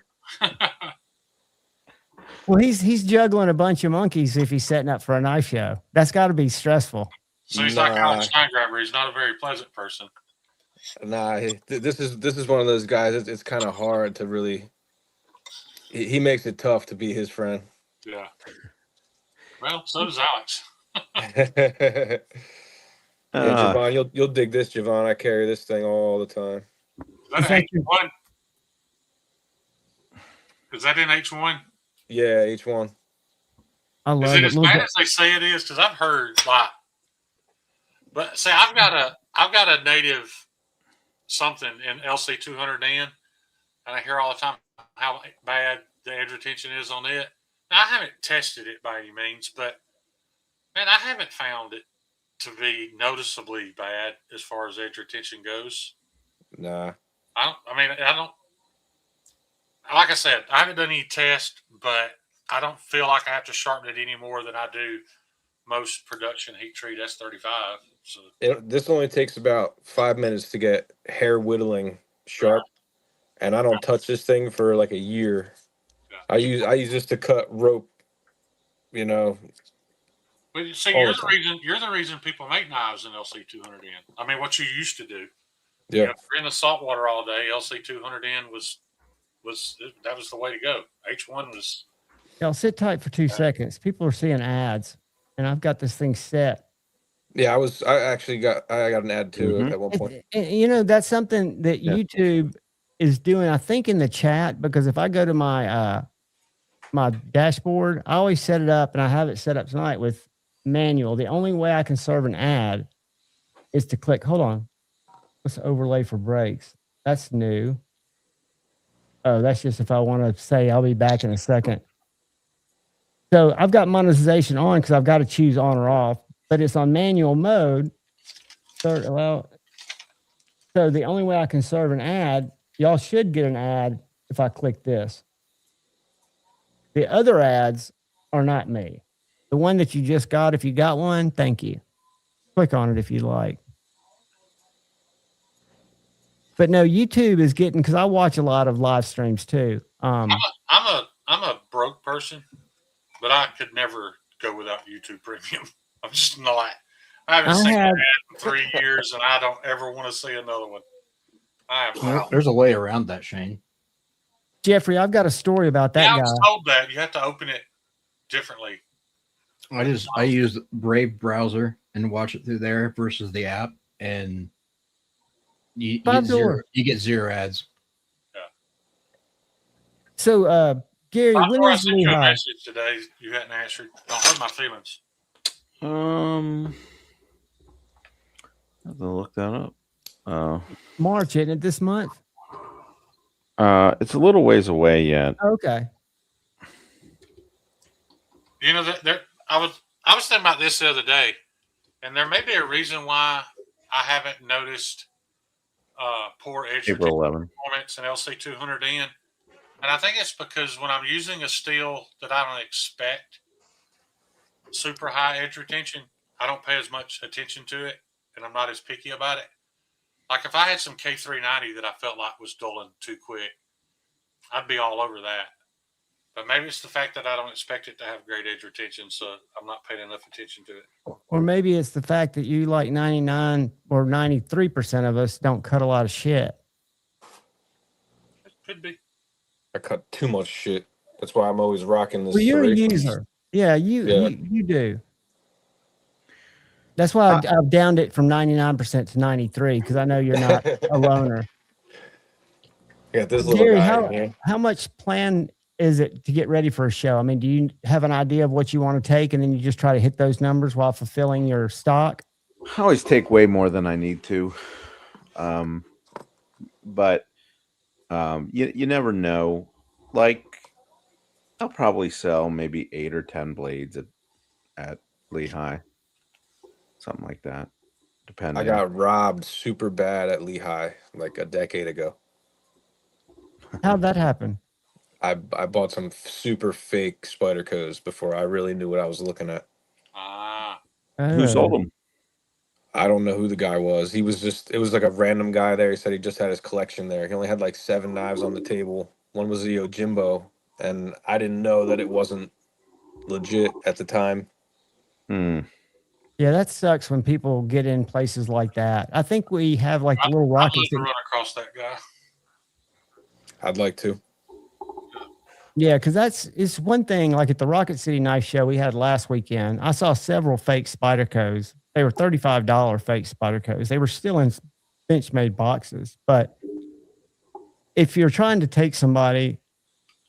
Speaker 5: Well, he's juggling a bunch of monkeys if he's setting up for a knife show. That's got to be stressful.
Speaker 6: So he's like Alex Steingraber. He's not a very pleasant person.
Speaker 9: Nah, this is one of those guys. It's kind of hard to really. He makes it tough to be his friend.
Speaker 6: Yeah. Well, so does Alex.
Speaker 9: Yeah, Javon, you'll dig this, Javon. I carry this thing all the time.
Speaker 6: Is that an H1? Is that in H1?
Speaker 9: Yeah, H1.
Speaker 5: I love
Speaker 6: it. Is it as bad as they say it is? Because I've heard but say I've got a native something in LC200N, and I hear all the time how bad the edge retention is on it. Now, I haven't tested it by any means, but man, I haven't found it to be noticeably bad as far as edge retention goes.
Speaker 9: Nah.
Speaker 6: I don't. Like I said, I haven't done any tests, but I don't feel like I have to sharpen it any more than I do most production heat treat S35. So
Speaker 9: this only takes about 5 minutes to get hair whittling sharp, and I don't touch this thing for like a year. Yeah. I use this to cut rope, you know.
Speaker 6: But you see, you're the reason people make knives in LC200N. I mean, what you used to do.
Speaker 9: Yeah.
Speaker 6: You know, if you're in the salt water all day, LC200N was the way to go. H1 was.
Speaker 5: Y'all sit tight for 2 seconds. People are seeing ads, and I've got this thing set.
Speaker 9: Yeah, I actually got an ad too at one point.
Speaker 5: You know, that's something that YouTube is doing, I think, in the chat, because if I go to my my dashboard, I always set it up, and I have it set up tonight with manual. The only way I can serve an ad is to click, hold on, let's overlay for brakes. That's new. Oh, that's just if I want to say I'll be back in a second. So I've got monetization on because I've got to choose on or off, but it's on manual mode. So the only way I can serve an ad, y'all should get an ad if I click this. The other ads are not me. The one that you just got, if you got one, thank you. Click on it if you like. But no, YouTube is getting, because I watch a lot of live streams too.
Speaker 6: I'm a broke person, but I could never go without YouTube Premium. I'm just not. I haven't
Speaker 5: I
Speaker 6: seen
Speaker 5: have-
Speaker 6: that in 3 years, and I don't ever want to see another one. I am out.
Speaker 10: There's a way around that, Shane.
Speaker 5: Jeffrey, I've got a story about that
Speaker 6: Yeah, I
Speaker 5: guy.
Speaker 6: was told that you have to open it differently.
Speaker 10: I use Brave browser and watch it through there versus the app, and you get zero ads.
Speaker 5: So, Gary, when
Speaker 6: Before I
Speaker 5: is
Speaker 6: sent you a
Speaker 5: Lehigh?
Speaker 6: message today, you hadn't answered. Don't hurt my feelings.
Speaker 13: I have to look that up.
Speaker 5: March, isn't it this month?
Speaker 13: It's a little ways away yet.
Speaker 5: Okay.
Speaker 6: You know that I was thinking about this the other day, and there may be a reason why I haven't noticed poor edge
Speaker 13: April 11.
Speaker 6: performance and LC200N, and I think it's because when I'm using a steel that I don't expect super high edge retention, I don't pay as much attention to it, and I'm not as picky about it. Like if I had some K390 that I felt like was dulling too quick, I'd be all over that. But maybe it's the fact that I don't expect it to have great edge retention, so I'm not paying enough attention to it.
Speaker 5: Or maybe it's the fact that you, like 99 or 93% of us, don't cut a lot of shit.
Speaker 6: It could be.
Speaker 9: I cut too much shit. That's why I'm always rocking this.
Speaker 5: Well, you're a
Speaker 9: Serrations.
Speaker 5: user. Yeah, you do. That's why I've downed it from 99% to 93, because I know you're not a loner.
Speaker 9: Yeah, this little
Speaker 5: Gary,
Speaker 9: guy.
Speaker 5: how much plan is it to get ready for a show? I mean, do you have an idea of what you want to take, and then you just try to hit those numbers while fulfilling your stock?
Speaker 13: I always take way more than I need to. But you never know. Like, I'll probably sell maybe 8 or 10 blades at Lehigh. Something like that. Depending.
Speaker 9: I got robbed super bad at Lehigh like a decade ago.
Speaker 5: How'd that happen?
Speaker 9: I bought some super fake Spydercos before I really knew what I was looking at.
Speaker 13: Who sold them?
Speaker 9: I don't know who the guy was. It was like a random guy there. He said he just had his collection there. He only had like 7 knives on the table. One was the Yojimbo, and I didn't know that it wasn't legit at the time.
Speaker 5: Yeah, that sucks when people get in places like that. I think we have like the little
Speaker 6: I'd
Speaker 5: rockets.
Speaker 6: love to run across that guy.
Speaker 9: I'd like to.
Speaker 5: Yeah, because it's one thing. Like at the Rocket City Knife Show we had last weekend, I saw several fake Spydercos. They were $35 fake Spydercos. They were still in Benchmade boxes. But if you're trying to take somebody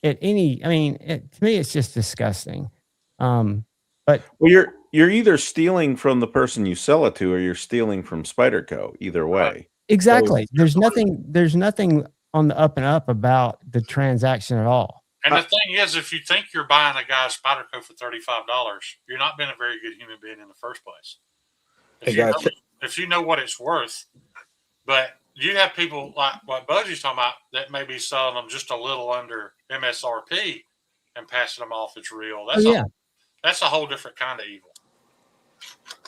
Speaker 5: at any, I mean, to me, it's just disgusting. But
Speaker 13: well, you're either stealing from the person you sell it to, or you're stealing from Spyderco. Either way,
Speaker 5: exactly. There's nothing on the up and up about the transaction at all.
Speaker 6: And the thing is, if you think you're buying a guy's Spyderco for $35, you're not being a very good human being in the first place. If you know what it's worth, but you have people like what Budgie's talking about that may be selling them just a little under MSRP and passing them off as real. That's a whole different kind of evil.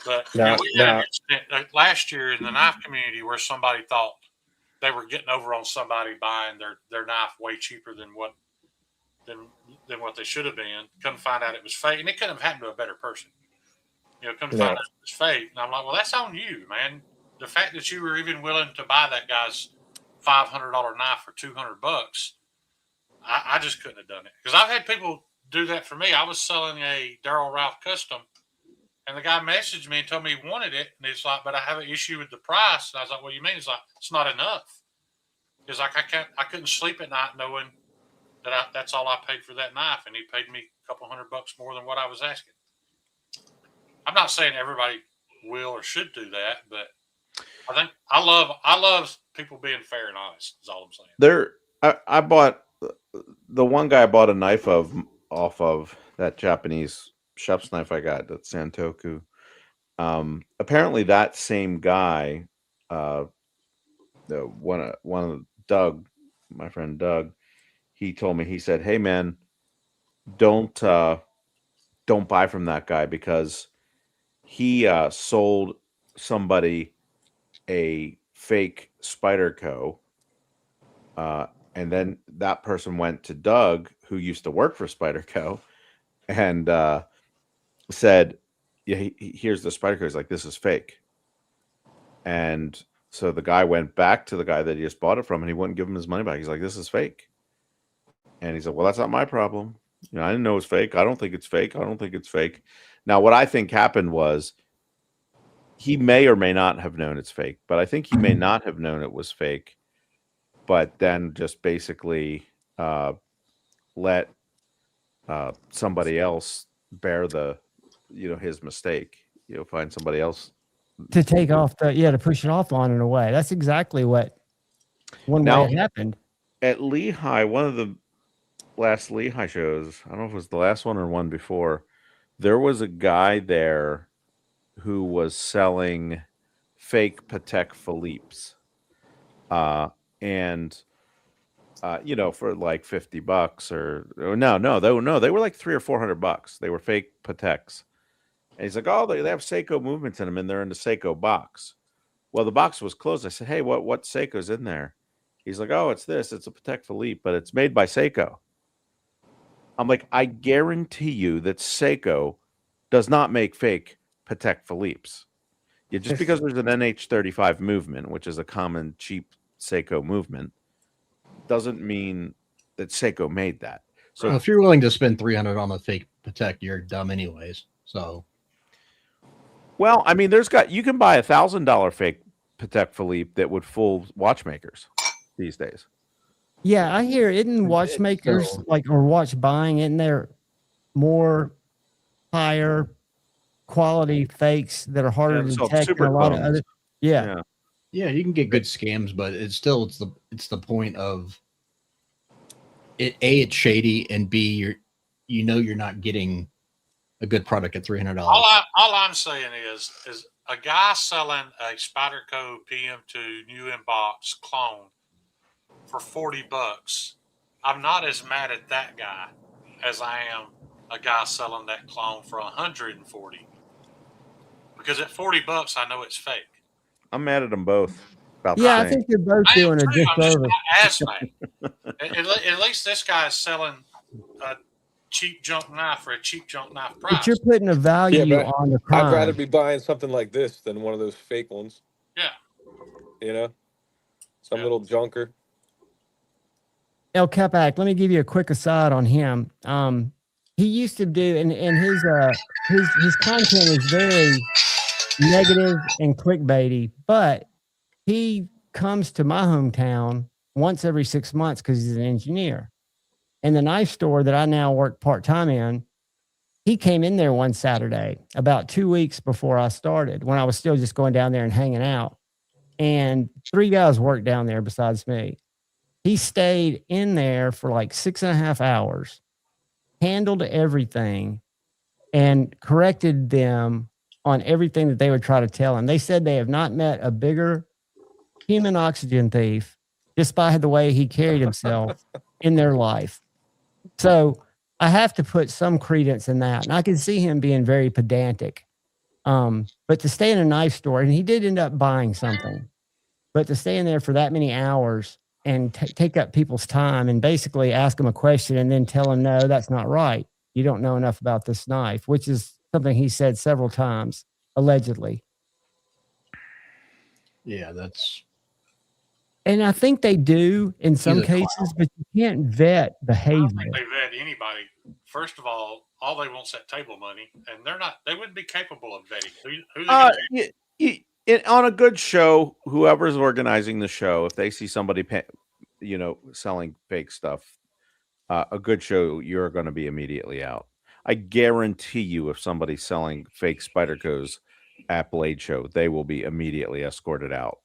Speaker 6: But we had an incident last year in the knife community where somebody thought they were getting over on somebody buying their knife way cheaper than what they should have been. Couldn't find out it was fake, and it couldn't have happened to a better person. Couldn't find out it was fake. And I'm like, well, that's on you, man. The fact that you were even willing to buy that guy's $500 knife for $200, I just couldn't have done it. Because I've had people do that for me. I was selling a Darryl Ralph custom, and the guy messaged me and told me he wanted it, and he's like, but I have an issue with the price. And I was like, what do you mean? He's like, it's not enough. He's like, I couldn't sleep at night knowing that that's all I paid for that knife, and he paid me a couple $100 more than what I was asking. I'm not saying everybody will or should do that, but I think I love people being fair and honest. Is all I'm saying.
Speaker 13: I bought the one guy I bought a knife off of that Japanese chef's knife I got, that Santoku. Apparently that same guy, one of Doug, my friend Doug, he told me, he said, hey man, don't buy from that guy, because he sold somebody a fake Spyderco, and then that person went to Doug, who used to work for Spyderco, and said, "Yeah, here's the Spyderco." He's like, "This is fake." And so the guy went back to the guy that he just bought it from, and he wouldn't give him his money back. He's like, "This is fake." And he said, "Well, that's not my problem. I didn't know it was fake. I don't think it's fake. I don't think it's fake." Now, what I think happened was he may or may not have known it's fake, but I think he may not have known it was fake, but then just basically let somebody else bear the, his mistake. Find somebody else
Speaker 5: to take off to push it off on in a way. That's exactly what way it happened.
Speaker 13: At Lehigh, one of the last Lehigh shows, I don't know if it was the last one or one before, there was a guy there who was selling fake Patek Philippe's. And for like $50 or no, they were like $300 or $400. They were fake Pateks. And he's like, "Oh, they have Seiko movements in them, and they're in the Seiko box." Well, the box was closed. I said, "Hey, what Seiko's in there?" He's like, "Oh, it's this. It's a Patek Philippe, but it's made by Seiko." I'm like, I guarantee you that Seiko does not make fake Patek Philippe's. Just because there's an NH35 movement, which is a common cheap Seiko movement, doesn't mean that Seiko made that. So
Speaker 10: if you're willing to spend $300 on a fake Patek, you're dumb anyways. So,
Speaker 13: well, I mean, you can buy $1,000 fake Patek Philippe that would fool watchmakers these days.
Speaker 5: Yeah, I hear isn't watchmakers or watch buying, isn't there more higher quality fakes that are harder to detect than a lot of other? Yeah,
Speaker 10: you can get good scams, but it's the point of it. A, it's shady, and B, you're not getting a good product at $300.
Speaker 6: All I'm saying is a guy selling a Spyderco PM2 new in box clone for $40. I'm not as mad at that guy as I am a guy selling that clone for $140. Because at $40, I know it's fake.
Speaker 13: I'm mad at them both.
Speaker 5: I think they're both doing a disservice.
Speaker 6: As mad. At least this guy is selling a cheap junk knife for a cheap junk knife price.
Speaker 5: But you're putting a value on the crime.
Speaker 9: I'd rather be buying something like this than one of those fake ones.
Speaker 6: Yeah.
Speaker 5: Some
Speaker 9: little junker.
Speaker 5: El Capac, let me give you a quick aside on him. He used to do, and his content is very negative and clickbaity, but he comes to my hometown once every 6 months because he's an engineer. And the knife store that I now work part-time in, he came in there one Saturday about 2 weeks before I started, when I was still just going down there and hanging out. And 3 guys worked down there besides me. He stayed in there for like 6.5 hours, handled everything, and corrected them on everything that they would try to tell him. They said they have not met a bigger human oxygen thief just by the way he carried himself in their life. So I have to put some credence in that. And I can see him being very pedantic. But to stay in a knife store, and he did end up buying something, but to stay in there for that many hours and take up people's time and basically ask them a question and then tell them, no, that's not right. You don't know enough about this knife, which is something he said several times, allegedly.
Speaker 10: Yeah, that's...
Speaker 5: And I think they do in some cases, but you can't vet behavior.
Speaker 6: I don't think they vet anybody. First of all they want's that table money, and they wouldn't be capable of vetting.
Speaker 13: On a good show, whoever's organizing the show, if they see somebody, selling fake stuff, a good show, you're going to be immediately out. I guarantee you, if somebody's selling fake Spydercos at Blade Show, they will be immediately escorted out.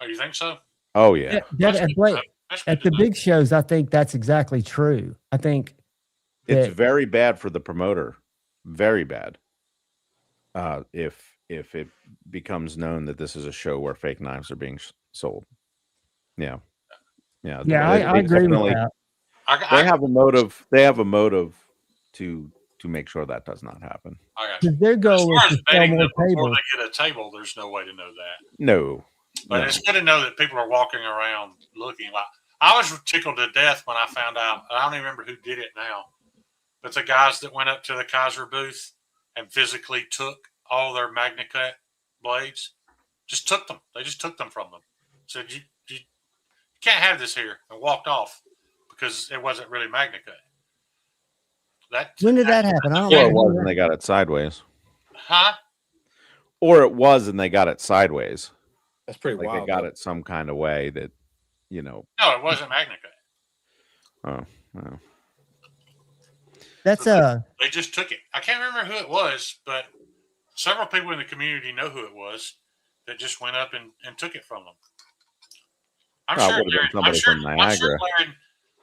Speaker 6: Oh, you think so?
Speaker 13: Oh yeah.
Speaker 5: At the big shows, I think that's exactly true. I think
Speaker 13: it's very bad for the promoter. Very bad. If it becomes known that this is a show where fake knives are being sold. Yeah.
Speaker 5: I agree with that.
Speaker 13: They have a motive. They have a motive to make sure that does not happen.
Speaker 5: Their goal is to sell more
Speaker 6: before
Speaker 5: tables.
Speaker 6: they get a table, there's no way to know that.
Speaker 13: No.
Speaker 6: But it's good to know that people are walking around looking like. I was tickled to death when I found out. I don't even remember who did it now. But the guys that went up to the Kaiser booth and physically took all their MagnaCut blades. Just took them. They just took them from them. Said, you can't have this here, and walked off because it wasn't really MagnaCut.
Speaker 5: When did that happen? I don't
Speaker 13: Or
Speaker 5: know.
Speaker 13: it was and they got it sideways.
Speaker 6: Huh?
Speaker 13: Or it was and they got it sideways.
Speaker 9: That's pretty
Speaker 13: like
Speaker 9: wild.
Speaker 13: They got
Speaker 9: though.
Speaker 13: it some kind of way that, you know.
Speaker 6: No, it wasn't MagnaCut.
Speaker 13: Oh, well.
Speaker 5: That's
Speaker 6: They just took it. I can't remember who it was, but several people in the community know who it was that just went up and took it from them. I'm
Speaker 13: Oh, it
Speaker 6: sure
Speaker 13: would have been
Speaker 6: Larry,
Speaker 13: somebody from Niagara.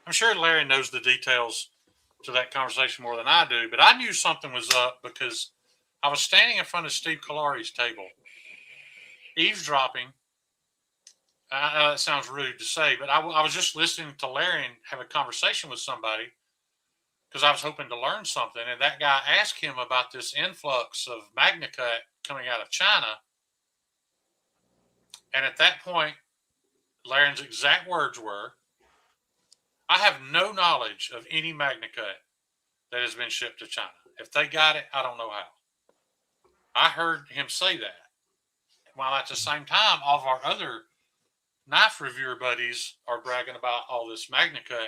Speaker 6: I'm sure Larry knows the details to that conversation more than I do, but I knew something was up because I was standing in front of Steve Kalari's table, eavesdropping. I know that sounds rude to say, but I was just listening to Larry and have a conversation with somebody because I was hoping to learn something. And that guy asked him about this influx of MagnaCut coming out of China. And at that point, Larry's exact words were, I have no knowledge of any MagnaCut that has been shipped to China. If they got it, I don't know how. I heard him say that. While at the same time, all of our other knife reviewer buddies are bragging about all this MagnaCut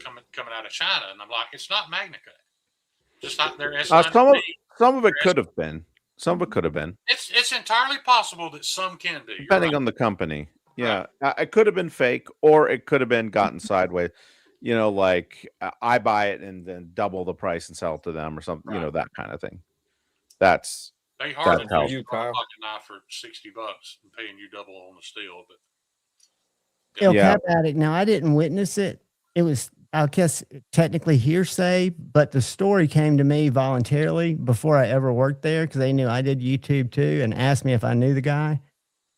Speaker 6: coming out of China. And I'm like, it's not MagnaCut. Just like their S9.
Speaker 13: Some of it could have been. Some of it could have been.
Speaker 6: It's entirely possible that some can be.
Speaker 13: Depending on the company. Yeah. It could have been fake or it could have been gotten sideways. You know, like I buy it and then double the price and sell it to them or something, you know, that kind of thing. That's
Speaker 6: they hardly
Speaker 13: helps.
Speaker 6: do a knife for $60 and paying you double on the steel, but
Speaker 5: El Cap Addict. Now, I didn't witness it. It was, I guess, technically hearsay, but the story came to me voluntarily before I ever worked there because they knew I did YouTube too and asked me if I knew the guy.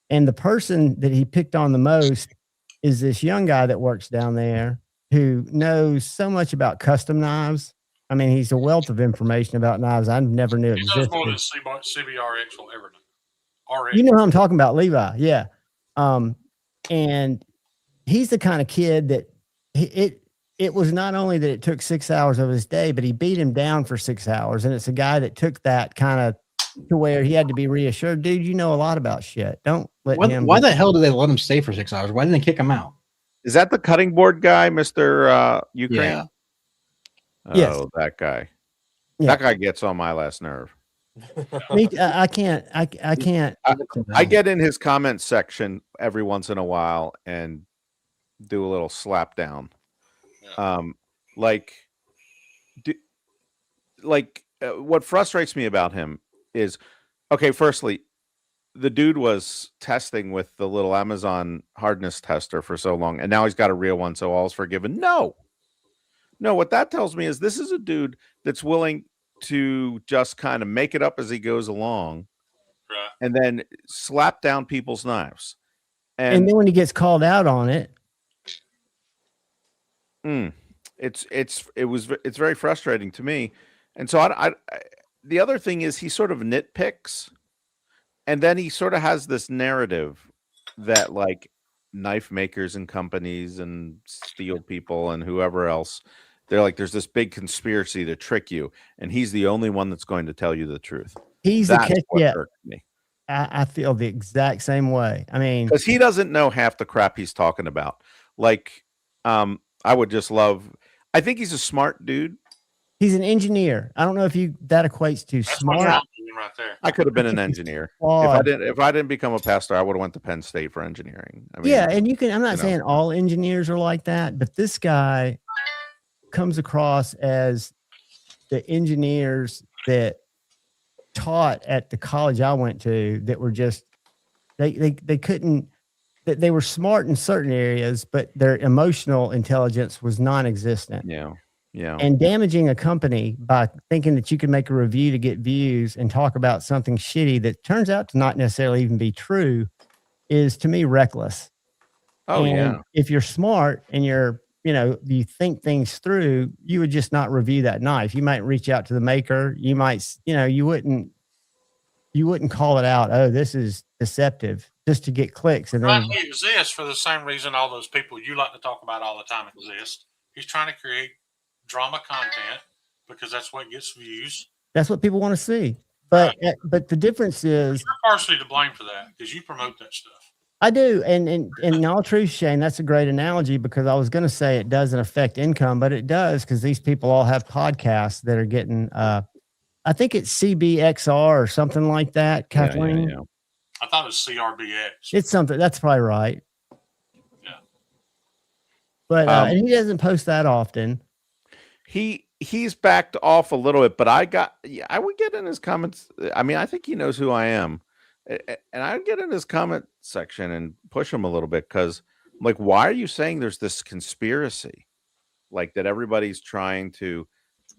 Speaker 5: And the person that he picked on the most is this young guy that works down there who knows so much about custom knives. I mean, he's a wealth of information about knives I never knew existed.
Speaker 6: He knows more than CBRX will ever know.
Speaker 5: You know who I'm talking about, Levi. Yeah. And he's the kind of kid that it was not only that it took 6 hours of his day, but he beat him down for 6 hours. And it's a guy that took that kind of to where he had to be reassured, dude, you know a lot about shit. Don't let him.
Speaker 10: Why the hell did they let him stay for 6 hours? Why didn't they kick him out?
Speaker 13: Is that the cutting board guy, Mr. Ukraine?
Speaker 10: Yeah.
Speaker 13: Oh,
Speaker 5: yes.
Speaker 13: That guy.
Speaker 5: Yeah.
Speaker 13: That guy gets on my last nerve.
Speaker 5: I can't.
Speaker 13: I get in his comment section every once in a while and do a little slap down. What frustrates me about him is, okay, firstly, the dude was testing with the little Amazon hardness tester for so long, and now he's got a real one, so all's forgiven. No, what that tells me is this is a dude that's willing to just kind of make it up as he goes along,
Speaker 6: right,
Speaker 13: and then slap down people's knives.
Speaker 5: And then when he gets called out on it,
Speaker 13: it's very frustrating to me. And so I the other thing is he sort of nitpicks, and then he sort of has this narrative that like knife makers and companies and steel people and whoever else, they're like, there's this big conspiracy to trick you, and he's the only one that's going to tell you the truth.
Speaker 5: That's what
Speaker 13: hurt me.
Speaker 5: I feel the exact same way. I mean,
Speaker 13: because he doesn't know half the crap he's talking about. Like, I would just love. I think he's a smart dude.
Speaker 5: He's an engineer. I don't know if that equates to smart.
Speaker 6: Right there.
Speaker 13: I could have been an engineer. If I didn't become a pastor, I would have went to Penn State for engineering. I mean,
Speaker 5: yeah, and I'm not saying all engineers are like that, but this guy comes across as the engineers that taught at the college I went to that were just they couldn't. They were smart in certain areas, but their emotional intelligence was non-existent.
Speaker 13: Yeah.
Speaker 5: And damaging a company by thinking that you can make a review to get views and talk about something shitty that turns out to not necessarily even be true is, to me, reckless.
Speaker 13: Oh,
Speaker 5: and
Speaker 13: yeah.
Speaker 5: If you're smart and you think things through, you would just not review that knife. You might reach out to the maker. You might, you wouldn't call it out. Oh, this is deceptive, just to get clicks. And then
Speaker 6: he exists for the same reason all those people you like to talk about all the time exist. He's trying to create drama content because that's what gets views.
Speaker 5: That's what people want to see. But the difference is,
Speaker 6: you're partially to blame for that because you promote that stuff.
Speaker 5: I do, and in all truth, Shane, that's a great analogy because I was going to say it doesn't affect income, but it does because these people all have podcasts that are getting. I think it's CBXR or something like that. Kathleen,
Speaker 13: Yeah.
Speaker 6: I thought it was CRBX.
Speaker 5: It's something that's probably right.
Speaker 6: Yeah,
Speaker 5: but and he doesn't post that often.
Speaker 13: He's backed off a little bit, but I would get in his comments. I mean, I think he knows who I am. And I'd get in his comment section and push him a little bit because I'm like, why are you saying there's this conspiracy? Like that everybody's trying to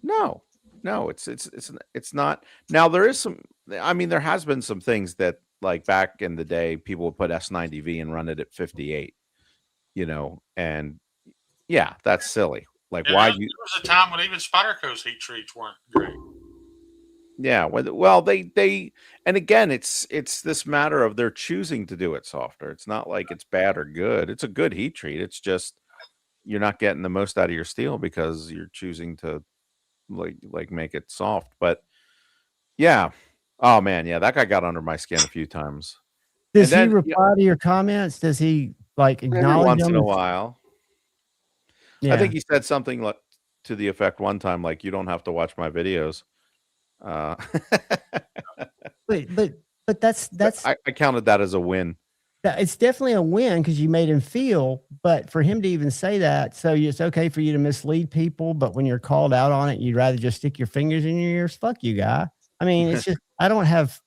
Speaker 13: no, it's not. Now there is some, I mean, there has been some things that like back in the day, people would put S90V and run it at 58, and yeah, that's silly. Like why
Speaker 6: there was a time when even Spyderco's heat treats weren't great.
Speaker 13: Yeah, well, they, and again, it's this matter of they're choosing to do it softer. It's not like it's bad or good. It's a good heat treat. It's just you're not getting the most out of your steel because you're choosing to like make it soft. But yeah, oh man, yeah, that guy got under my skin a few times.
Speaker 5: Does he reply to your comments? Does he like acknowledge
Speaker 13: once
Speaker 5: them
Speaker 13: in a while?
Speaker 5: Yeah.
Speaker 13: I think he said something like to the effect one time, like, "You don't have to watch my videos."
Speaker 5: But that's
Speaker 13: I counted that as a win.
Speaker 5: It's definitely a win because you made him feel, but for him to even say that, so it's okay for you to mislead people, but when you're called out on it, you'd rather just stick your fingers in your ears. Fuck you, guy. I mean, it's just I don't have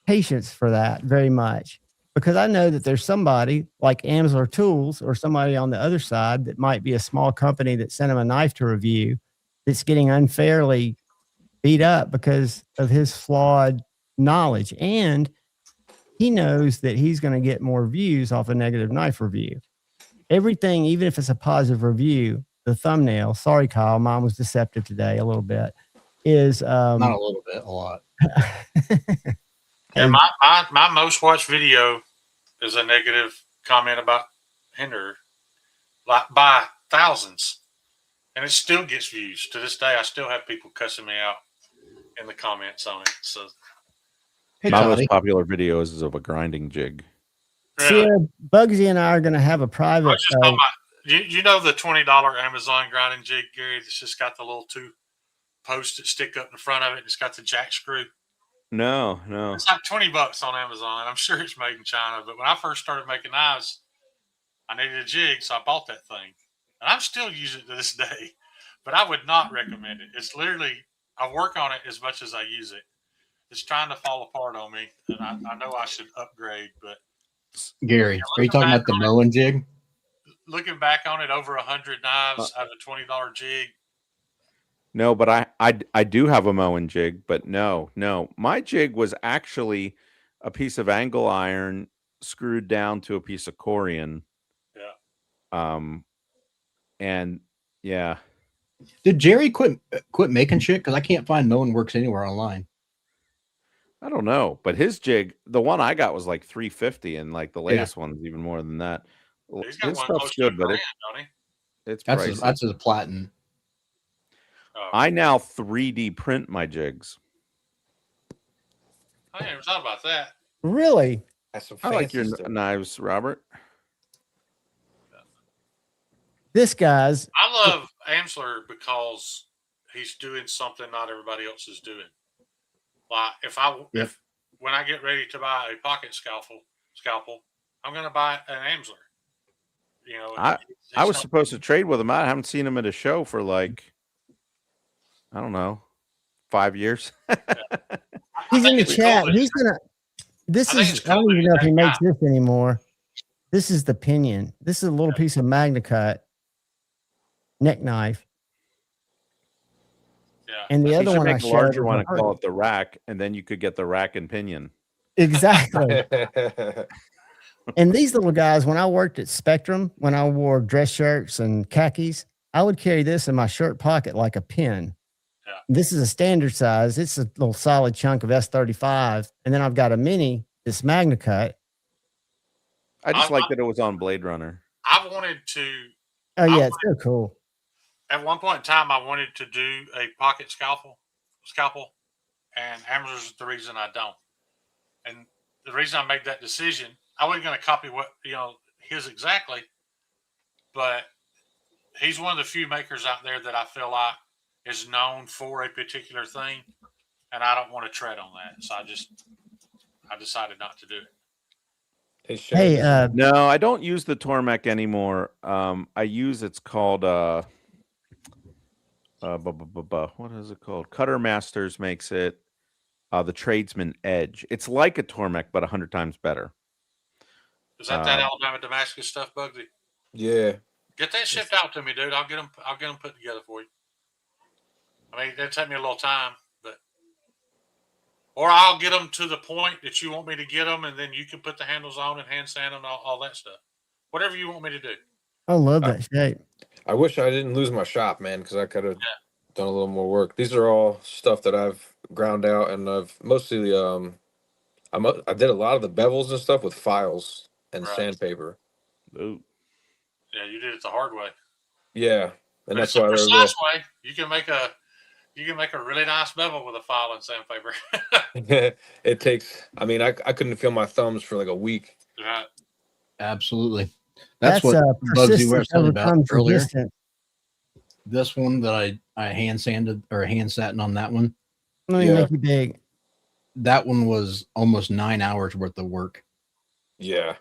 Speaker 5: patience for that very much because I know that there's somebody like Amsler Tools or somebody on the other side that might be a small company that sent him a knife to review that's getting unfairly beat up because of his flawed knowledge. And he knows that he's going to get more views off a negative knife review. Everything, even if it's a positive review, the thumbnail, sorry, Kyle, mine was deceptive today a little bit, is
Speaker 10: not a little bit, a lot.
Speaker 6: Yeah, my most watched video is a negative comment about Hinder, like by thousands. And it still gets views. To this day, I still have people cussing me out in the comments on it. So
Speaker 13: my most popular video is of a grinding jig.
Speaker 5: See, Bugsy and I are going to have a private.
Speaker 6: You know the $20 Amazon grinding jig, Gary? It's just got the little two posts that stick up in front of it. It's got the jack screw.
Speaker 13: No.
Speaker 6: It's like $20 on Amazon. I'm sure it's made in China. But when I first started making knives, I needed a jig, so I bought that thing. And I'm still using it to this day. But I would not recommend it. It's literally, I work on it as much as I use it. It's trying to fall apart on me. And I know I should upgrade, but
Speaker 10: Gary, are you talking about the mowing jig?
Speaker 6: Looking back on it, over 100 knives out of a $20 jig.
Speaker 13: No, but I do have a mowing jig, but no. My jig was actually a piece of angle iron screwed down to a piece of corian.
Speaker 6: Yeah.
Speaker 13: And yeah.
Speaker 10: Did Jerry quit making shit? Because I can't find mowing works anywhere online.
Speaker 13: I don't know, but his jig, the one I got was like $350, and like the latest one's even more than that.
Speaker 6: He's got
Speaker 13: his
Speaker 6: one
Speaker 13: stuff's good, but it's pricey.
Speaker 10: That's his platinum.
Speaker 13: I now 3D print my jigs.
Speaker 6: I never thought about that.
Speaker 5: Really?
Speaker 13: I like your knives, Robert.
Speaker 5: This guy's.
Speaker 6: I love Amsler because he's doing something not everybody else is doing. Like if when I get ready to buy a pocket scalpel, I'm going to buy an Amsler. You know,
Speaker 13: I was supposed to trade with him. I haven't seen him at a show for like, I don't know, 5 years.
Speaker 5: He's in the chat. He's gonna. This is. I don't even know if he makes this anymore. This is the pinion. This is a little piece of MagnaCut neck knife.
Speaker 6: Yeah.
Speaker 5: And the other one I
Speaker 13: make a
Speaker 5: showed
Speaker 13: larger one
Speaker 5: was
Speaker 13: and call it the rack, and then you could get the rack and pinion.
Speaker 5: Exactly. And these little guys, when I worked at Spectrum, when I wore dress shirts and khakis, I would carry this in my shirt pocket like a pin.
Speaker 6: Yeah.
Speaker 5: This is a standard size. It's a little solid chunk of S35. And then I've got a mini, this MagnaCut.
Speaker 13: I just like that it was on Blade Runner.
Speaker 6: I wanted to.
Speaker 5: Oh, yeah, it's so cool.
Speaker 6: At one point in time, I wanted to do a pocket scalpel. and Amazon's the reason I don't. And the reason I made that decision, I wasn't going to copy his exactly, but he's one of the few makers out there that I feel like is known for a particular thing, and I don't want to tread on that. So I decided not to do it.
Speaker 5: Hey,
Speaker 13: no, I don't use the Tormek anymore. I use it's called what is it called? Cutter Masters makes it the Tradesman Edge. It's like a Tormek, but 100 times better.
Speaker 6: Is that Alabama Damascus stuff, Bugsy?
Speaker 9: Yeah.
Speaker 6: Get that shipped out to me, dude. I'll get them put together for you. I mean, it'll take me a little time, or I'll get them to the point that you want me to get them, and then you can put the handles on and hand sand and all that stuff. Whatever you want me to do.
Speaker 5: I love that shape.
Speaker 9: I wish I didn't lose my shop, man, because I could have done a little more work. These are all stuff that I've ground out, and I've mostly I did a lot of the bevels and stuff with files and sandpaper.
Speaker 13: Ooh.
Speaker 6: Yeah, you did it the hard way.
Speaker 9: Yeah, and that's
Speaker 6: it's
Speaker 9: why
Speaker 6: a precise way. You can make a really nice bevel with a file and sandpaper.
Speaker 9: It takes. I mean, I couldn't feel my thumbs for like a week.
Speaker 6: Right.
Speaker 10: Absolutely. That's what Bugsy was talking about earlier.
Speaker 5: Resistance.
Speaker 10: This one that I hand sanded or hand satin on that one.
Speaker 5: Let me make you big.
Speaker 10: That one was almost 9 hours worth of work.
Speaker 9: Yeah.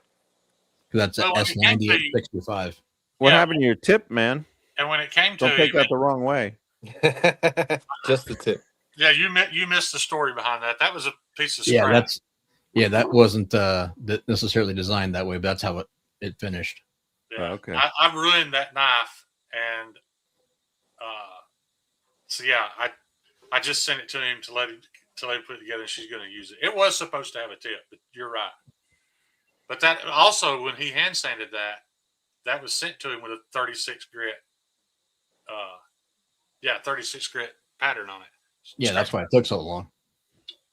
Speaker 10: That's an S9865.
Speaker 13: What happened to your tip, man?
Speaker 6: And when it came to
Speaker 13: don't take that the wrong way.
Speaker 9: Just the tip.
Speaker 6: Yeah, you missed the story behind that. That was a piece of scrap.
Speaker 10: That wasn't necessarily designed that way, but that's how it finished.
Speaker 6: Yeah.
Speaker 13: Oh, okay.
Speaker 6: I ruined that knife, and so yeah, I just sent it to him to let him put it together, and she's going to use it. It was supposed to have a tip, but you're right. But that also, when he hand sanded that was sent to him with a 36 grit. 36 grit pattern on it.
Speaker 10: Yeah, that's why it took so long.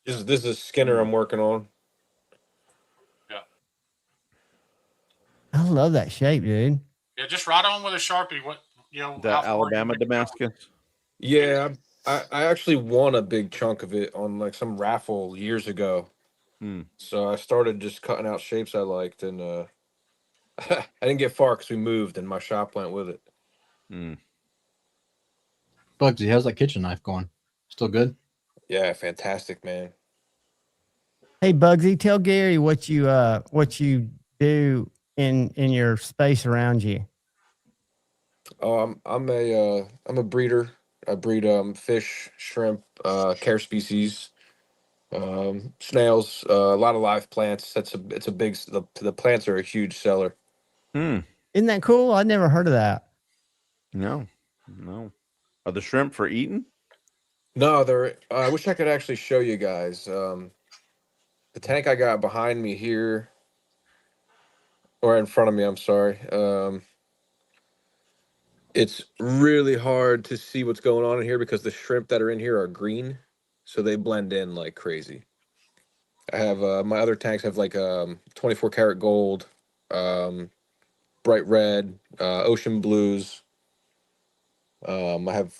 Speaker 9: This is Skinner I'm working on.
Speaker 6: Yeah.
Speaker 5: I love that shape, dude.
Speaker 6: Yeah, just right on with a Sharpie.
Speaker 13: The Alabama Damascus.
Speaker 9: Yeah, I actually won a big chunk of it on like some raffle years ago. So I started just cutting out shapes I liked, and I didn't get far because we moved, and my shop went with it.
Speaker 10: Bugsy, how's that kitchen knife going? Still good?
Speaker 9: Yeah, fantastic, man.
Speaker 5: Hey, Bugsy, tell Gary what you do in your space around you.
Speaker 9: Oh, I'm a breeder. I breed fish, shrimp, care species, snails, a lot of live plants. It's a big. The plants are a huge seller.
Speaker 5: Isn't that cool? I'd never heard of that.
Speaker 13: No. Are the shrimp for eating?
Speaker 9: No, they're. I wish I could actually show you guys. The tank I got behind me here, or in front of me. I'm sorry. It's really hard to see what's going on in here because the shrimp that are in here are green, so they blend in like crazy. I have my other tanks have like 24 karat gold, bright red, ocean blues. I have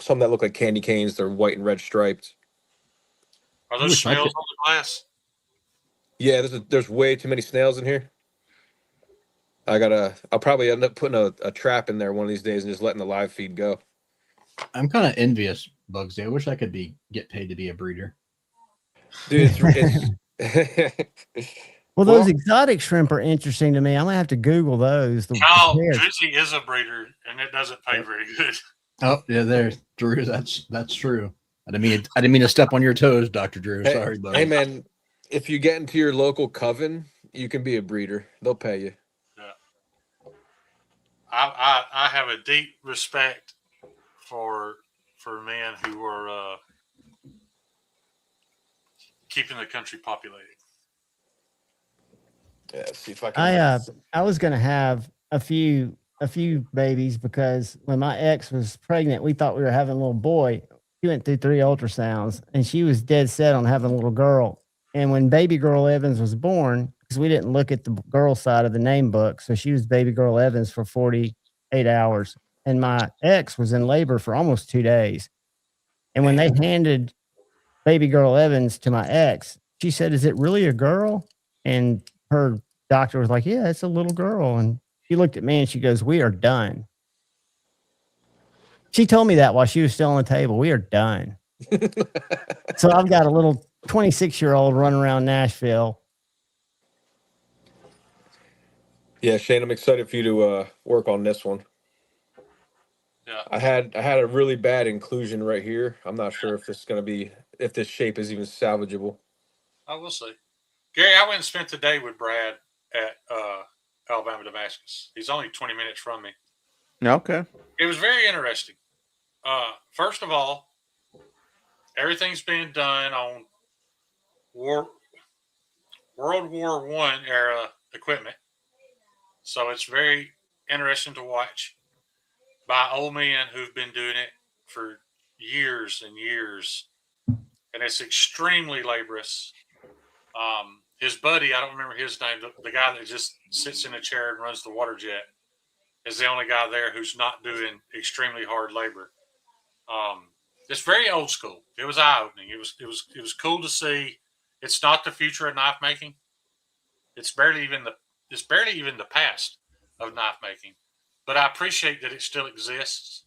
Speaker 9: some that look like candy canes. They're white and red striped.
Speaker 6: Are those snails on the glass?
Speaker 9: Yeah, there's way too many snails in here. I'll probably end up putting a trap in there one of these days and just letting the live feed go.
Speaker 10: I'm kind of envious, Bugsy. I wish I could get paid to be a breeder.
Speaker 9: Dude, it's
Speaker 5: well, those exotic shrimp are interesting to me. I'm gonna have to Google those.
Speaker 6: Drizzy is a breeder, and it doesn't pay very good.
Speaker 10: Oh yeah, there, Drew. That's true. I didn't mean to step on your toes, Dr. Drew. Sorry, buddy.
Speaker 9: Hey man, if you get into your local coven, you can be a breeder. They'll pay you.
Speaker 6: Yeah. I have a deep respect for men who are keeping the country populated.
Speaker 9: Yeah, see if I can.
Speaker 5: I was gonna have a few babies because when my ex was pregnant, we thought we were having a little boy. She went through 3 ultrasounds and she was dead set on having a little girl. And when baby girl Evans was born, because we didn't look at the girl side of the name book, so she was baby girl Evans for 48 hours. And my ex was in labor for almost 2 days. And when they handed baby girl Evans to my ex. She said, "Is it really a girl?" And her doctor was like, "Yeah, it's a little girl." And she looked at me and she goes, "We are done." She told me that while she was still on the table. We are done. So I've got a little 26-year-old running around Nashville.
Speaker 9: Yeah, Shane, I'm excited for you to work on this one.
Speaker 6: Yeah.
Speaker 9: I had a really bad inclusion right here. I'm not sure if if this shape is even salvageable.
Speaker 6: I will see. Gary, I went and spent the day with Brad at Alabama Damascus. He's only 20 minutes from me.
Speaker 13: Okay.
Speaker 6: It was very interesting. First of all, everything's being done on World War I era equipment. So it's very interesting to watch by old men who've been doing it for years and years. And it's extremely laborious. His buddy, I don't remember his name, the guy that just sits in a chair and runs the water jet, is the only guy there who's not doing extremely hard labor. It's very old school. It was eye opening. It was cool to see. It's not the future of knife making. It's barely even the past of knife making. But I appreciate that it still exists.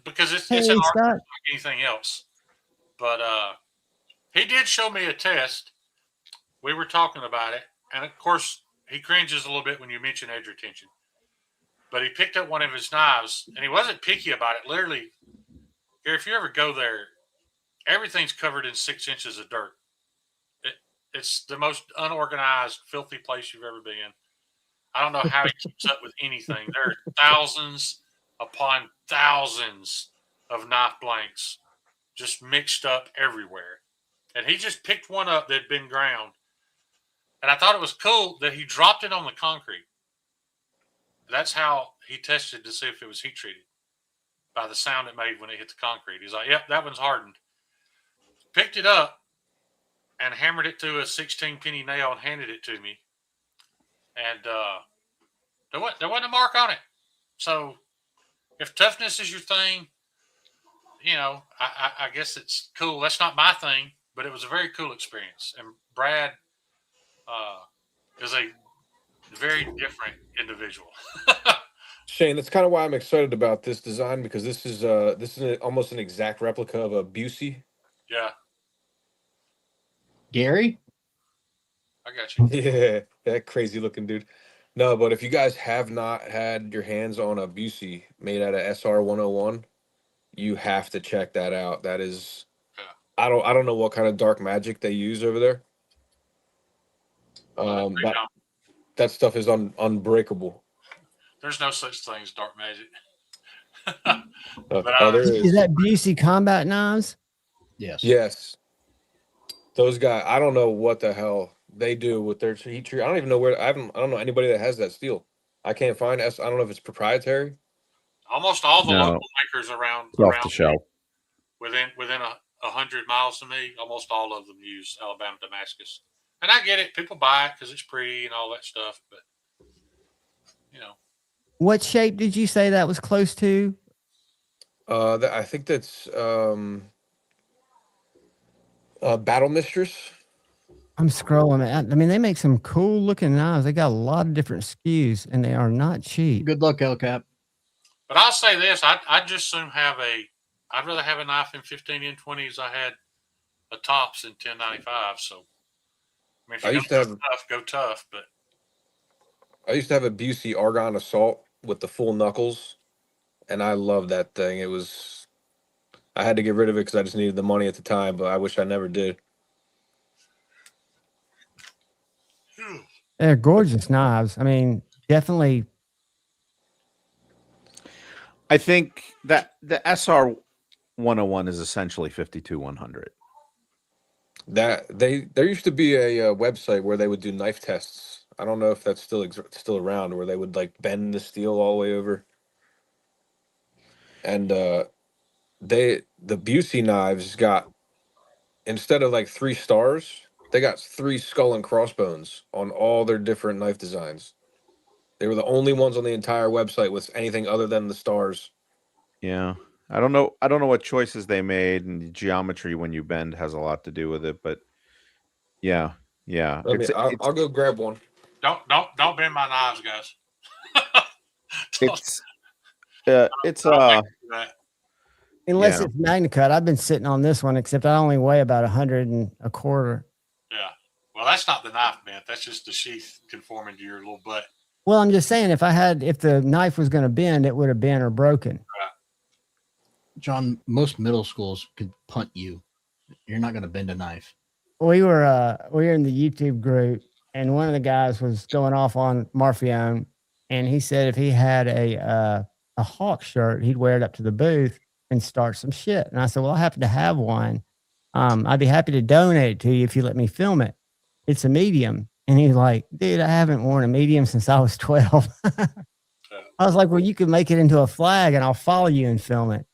Speaker 6: Because it's an art like anything else. But he did show me a test. We were talking about it, and of course, he cringes a little bit when you mention edge retention. But he picked up one of his knives, and he wasn't picky about it. Literally, if you ever go there, everything's covered in 6 inches of dirt. It's the most unorganized, filthy place you've ever been. I don't know how he keeps up with anything. There are thousands upon thousands of knife blanks just mixed up everywhere. And he just picked one up that had been ground. And I thought it was cool that he dropped it on the concrete. That's how he tested to see if it was heat treated, by the sound it made when it hit the concrete. He's like, "Yep, that one's hardened." Picked it up and hammered it to a 16-penny nail and handed it to me. And there wasn't a mark on it. So if toughness is your thing, I guess it's cool. That's not my thing, but it was a very cool experience. And Brad is a very different individual.
Speaker 9: Shane, that's kind of why I'm excited about this design, because this is almost an exact replica of a Busey.
Speaker 6: Yeah.
Speaker 10: Gary?
Speaker 6: I got you.
Speaker 9: Yeah, that crazy looking dude. No, but if you guys have not had your hands on a Busey made out of SR 101, you have to check that out. That is, I don't know what kind of dark magic they use over there. That stuff is unbreakable.
Speaker 6: There's no such thing as dark magic.
Speaker 5: Is that Busey combat knives?
Speaker 10: Yes.
Speaker 9: Yes. Those guys, I don't know what the hell they do with their heat treat. I don't even know where. I don't know anybody that has that steel. I can't find it. I don't know if it's proprietary.
Speaker 6: Almost all the local makers around
Speaker 13: off the shelf.
Speaker 6: Within 100 miles of me, almost all of them use Alabama Damascus. And I get it. People buy it because it's pretty and all that stuff. But,
Speaker 5: What shape did you say that was close to?
Speaker 9: I think that's Battle Mistress.
Speaker 5: I'm scrolling. I mean, they make some cool looking knives. They got a lot of different SKUs, and they are not cheap.
Speaker 10: Good luck, El Cap.
Speaker 6: But I'll say this: I'd just soon I'd rather have a knife in 15 and 20 as I had a tops in 1095. So, I mean, if you go tough. But
Speaker 9: I used to have a Busey Argon Assault with the full knuckles, and I loved that thing. I had to get rid of it because I just needed the money at the time, but I wish I never did.
Speaker 5: They're gorgeous knives. I mean, definitely.
Speaker 13: I think that the SR 101 is essentially 52-100.
Speaker 9: There used to be a website where they would do knife tests. I don't know if that's still around, where they would like bend the steel all the way over. And the Busey knives got, instead of like 3 stars, they got 3 skull and crossbones on all their different knife designs. They were the only ones on the entire website with anything other than the stars.
Speaker 13: Yeah. I don't know what choices they made, and the geometry when you bend has a lot to do with it. But yeah.
Speaker 9: I'll go grab one.
Speaker 6: Don't bend my knives, guys.
Speaker 13: It's
Speaker 5: Unless
Speaker 13: Yeah.
Speaker 5: it's MagnaCut. I've been sitting on this one, except I only weigh about 125.
Speaker 6: Yeah. Well, that's not the knife bent. That's just the sheath conforming to your little butt.
Speaker 5: Well, I'm just saying, if the knife was going to bend, it would have bent or broken.
Speaker 6: Right.
Speaker 10: John, most middle schools could punt you. You're not going to bend a knife.
Speaker 5: We were in the YouTube group, and one of the guys was going off on Marfione, and he said if he had a Hawk shirt, he'd wear it up to the booth and start some shit. And I said, well, I happen to have one. I'd be happy to donate it to you if you let me film it. It's a medium. And he's like, dude, I haven't worn a medium since I was 12. I was like, well, you can make it into a flag and I'll follow you and film it.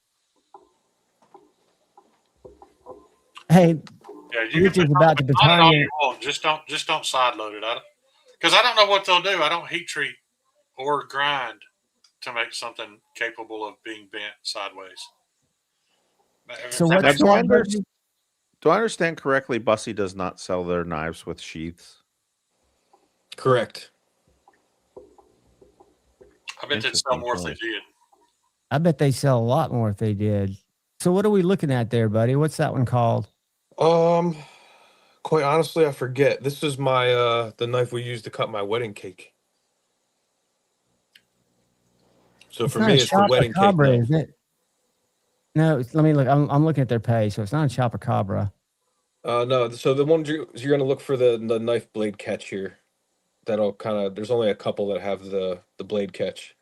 Speaker 5: Hey,
Speaker 6: Yeah, you
Speaker 5: Richard's about to baton you.
Speaker 6: Just don't side load it. Because I don't know what they'll do. I don't heat treat or grind to make something capable of being bent sideways.
Speaker 5: So what's
Speaker 13: do I understand correctly? Bussy does not sell their knives with sheaths.
Speaker 9: Correct.
Speaker 6: I bet they'd sell more if they did.
Speaker 5: I bet they sell a lot more if they did. So what are we looking at there, buddy? What's that one called?
Speaker 9: Quite honestly, I forget. This is my the knife we used to cut my wedding cake. So
Speaker 5: It's
Speaker 9: for
Speaker 5: not
Speaker 9: me,
Speaker 5: a
Speaker 9: it's the wedding cake
Speaker 5: Chupacabra,
Speaker 9: knife.
Speaker 5: isn't it? No, let me look. I'm looking at their page, so it's not a Chupacabra.
Speaker 9: No. So the one you're gonna look for the knife blade catch here. That'll kind of. There's only a couple that have the blade catch.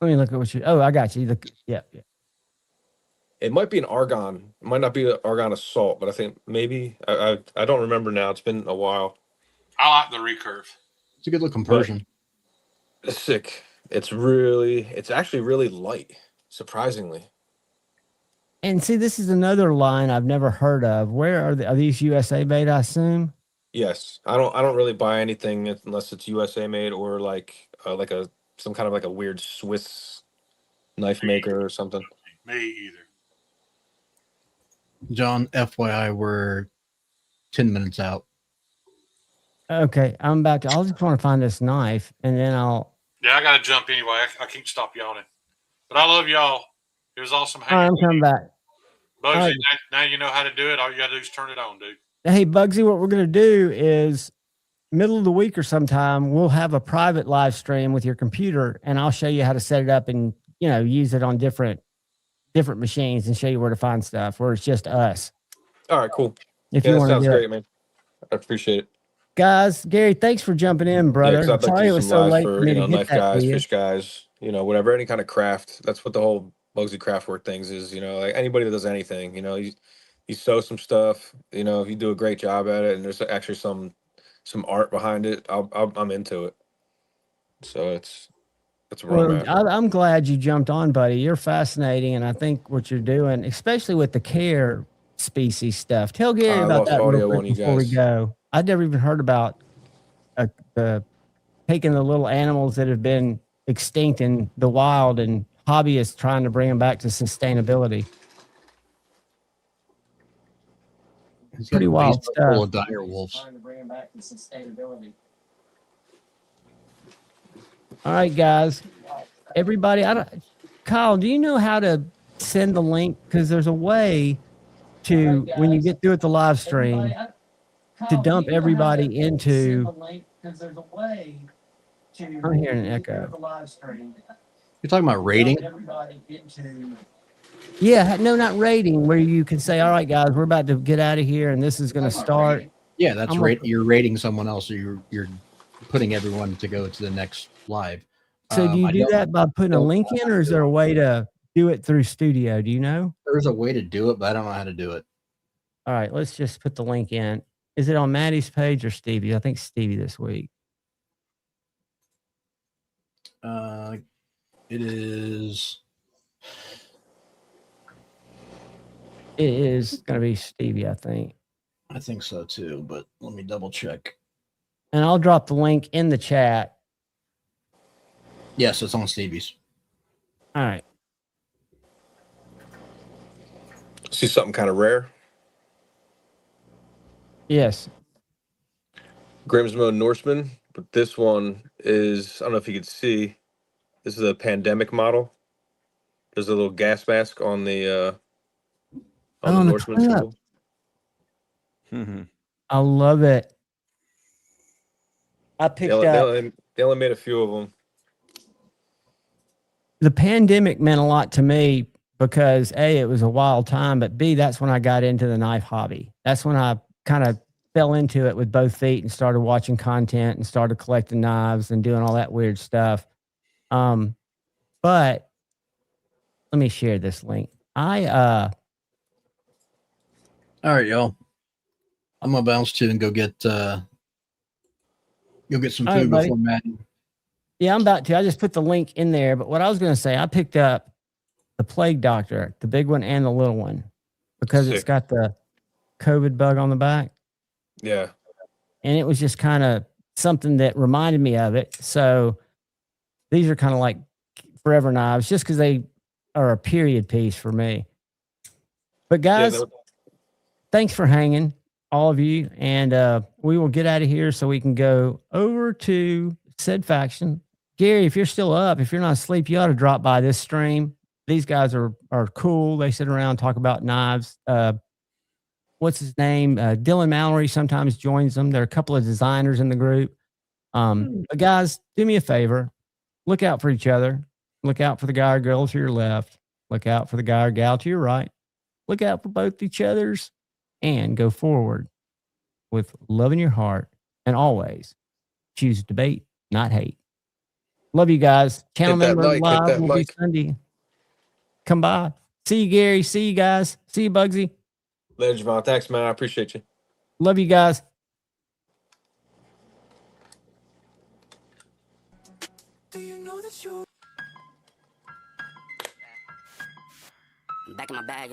Speaker 5: Let me look at what you. Oh, I got you. Yeah.
Speaker 9: It might be an argon. It might not be an argon assault, but I think maybe I don't remember now. It's been a while.
Speaker 6: I like the recurve.
Speaker 10: It's a good looking Persian.
Speaker 9: It's sick. It's actually really light, surprisingly.
Speaker 5: And see, this is another line I've never heard of. Where are these USA made? I assume.
Speaker 9: Yes, I don't really buy anything unless it's USA made or like some kind of like a weird Swiss knife maker or something.
Speaker 6: Me either.
Speaker 10: John, FYI, we're 10 minutes out.
Speaker 5: Okay, I'll just want to find this knife, and then I'll.
Speaker 6: Yeah, I got to jump anyway. I can't stop yawning. But I love y'all. It was awesome
Speaker 5: All right,
Speaker 6: hanging
Speaker 5: I'm coming back.
Speaker 6: Bugsy,
Speaker 5: All right.
Speaker 6: now you know how to do it. All you got to do is turn it on, dude.
Speaker 5: Hey, Bugsy, what we're going to do is middle of the week or sometime, we'll have a private live stream with your computer, and I'll show you how to set it up and, use it on different machines and show you where to find stuff where it's just us.
Speaker 9: All right, cool.
Speaker 5: If
Speaker 9: Yeah,
Speaker 5: you
Speaker 9: that
Speaker 5: want to
Speaker 9: sounds
Speaker 5: do
Speaker 9: great,
Speaker 5: it.
Speaker 9: man. I appreciate it.
Speaker 5: Guys, Gary, thanks for jumping in, brother.
Speaker 9: 'Cause I'd like
Speaker 5: Sorry
Speaker 9: to
Speaker 5: it
Speaker 9: do
Speaker 5: was
Speaker 9: some
Speaker 5: so
Speaker 9: lives
Speaker 5: late
Speaker 9: for
Speaker 5: for me to get
Speaker 9: knife
Speaker 5: that to
Speaker 9: guys,
Speaker 5: you.
Speaker 9: fish guys, whatever, any kind of craft. That's what the whole Bugsy Craftwork things is. Like anybody that does anything, you sew some stuff. If you do a great job at it, and there's actually some art behind it, I'm into it. So that's where I'm
Speaker 5: Well,
Speaker 9: at.
Speaker 5: I'm glad you jumped on, buddy. You're fascinating, and I think what you're doing, especially with the care species stuff. Tell Gary
Speaker 9: I
Speaker 5: about
Speaker 9: lost
Speaker 5: that real
Speaker 9: audio
Speaker 5: quick
Speaker 9: on you
Speaker 5: before we
Speaker 9: guys.
Speaker 5: go. I'd never even heard about taking the little animals that have been extinct in the wild and hobbyists trying to bring them back to sustainability.
Speaker 10: It's
Speaker 5: Pretty wild
Speaker 10: full
Speaker 5: stuff.
Speaker 10: of dire wolves.
Speaker 5: Trying to bring them back to sustainability. All right, guys. Everybody, Kyle, do you know how to send the link? Because there's a way to, when you get through with the live stream, to dump everybody into. I'm hearing an echo.
Speaker 10: You're talking about rating?
Speaker 5: Yeah, no, not rating, where you can say, all right, guys, we're about to get out of here and this is going to start.
Speaker 10: Yeah, that's you're rating someone else, or you're putting everyone to go to the next live.
Speaker 5: So do you do that by putting a link in, or is there a way to do it through Studio? Do you know?
Speaker 10: There's a way to do it, but I don't know how to do it.
Speaker 5: All right, let's just put the link in. Is it on Maddie's page or Stevie? I think Stevie this week.
Speaker 10: It is.
Speaker 5: It is going to be Stevie, I think.
Speaker 10: I think so too, but let me double check.
Speaker 5: And I'll drop the link in the chat.
Speaker 10: Yes, it's on Stevie's.
Speaker 5: All right.
Speaker 9: See something kind of rare.
Speaker 5: Yes.
Speaker 9: Grimsmo Norseman, but this one is, I don't know if you could see, this is a pandemic model. There's a little gas mask on the Norseman
Speaker 5: clip.
Speaker 9: symbol.
Speaker 5: I love it. I picked up.
Speaker 9: They only made a few of them.
Speaker 5: The pandemic meant a lot to me because A, it was a wild time, but B, that's when I got into the knife hobby. That's when I kind of fell into it with both feet and started watching content and started collecting knives and doing all that weird stuff. But let me share this link.
Speaker 10: All right, y'all. I'm gonna bounce to and go get some
Speaker 5: All right,
Speaker 10: food
Speaker 5: buddy.
Speaker 10: before Madden.
Speaker 5: Yeah, I'm about to. I just put the link in there. But what I was going to say, I picked up the Plague Doctor, the big one and the little one, because it's
Speaker 9: Sick.
Speaker 5: got the COVID bug on the back.
Speaker 9: Yeah.
Speaker 5: And it was just kind of something that reminded me of it. So these are kind of like forever knives just because they are a period piece for me. But guys, thanks for hanging, all of you. And we will get out of here so we can go over to said faction. Gary, if you're still up, if you're not asleep, you ought to drop by this stream. These guys are cool. They sit around and talk about knives. What's his name? Dylan Mallory sometimes joins them. There are a couple of designers in the group. But guys, do me a favor. Look out for each other. Look out for the guy or girl to your left. Look out for the guy or gal to your right. Look out for both each other's and go forward with love in your heart and always choose debate, not hate. Love you guys. Channel member live will be Sunday. Come by. See you, Gary. See you guys. See you, Bugsy.
Speaker 9: Later, Javon. Thanks, man. I appreciate you.
Speaker 5: Love you guys.
Speaker 14: Back in my bag,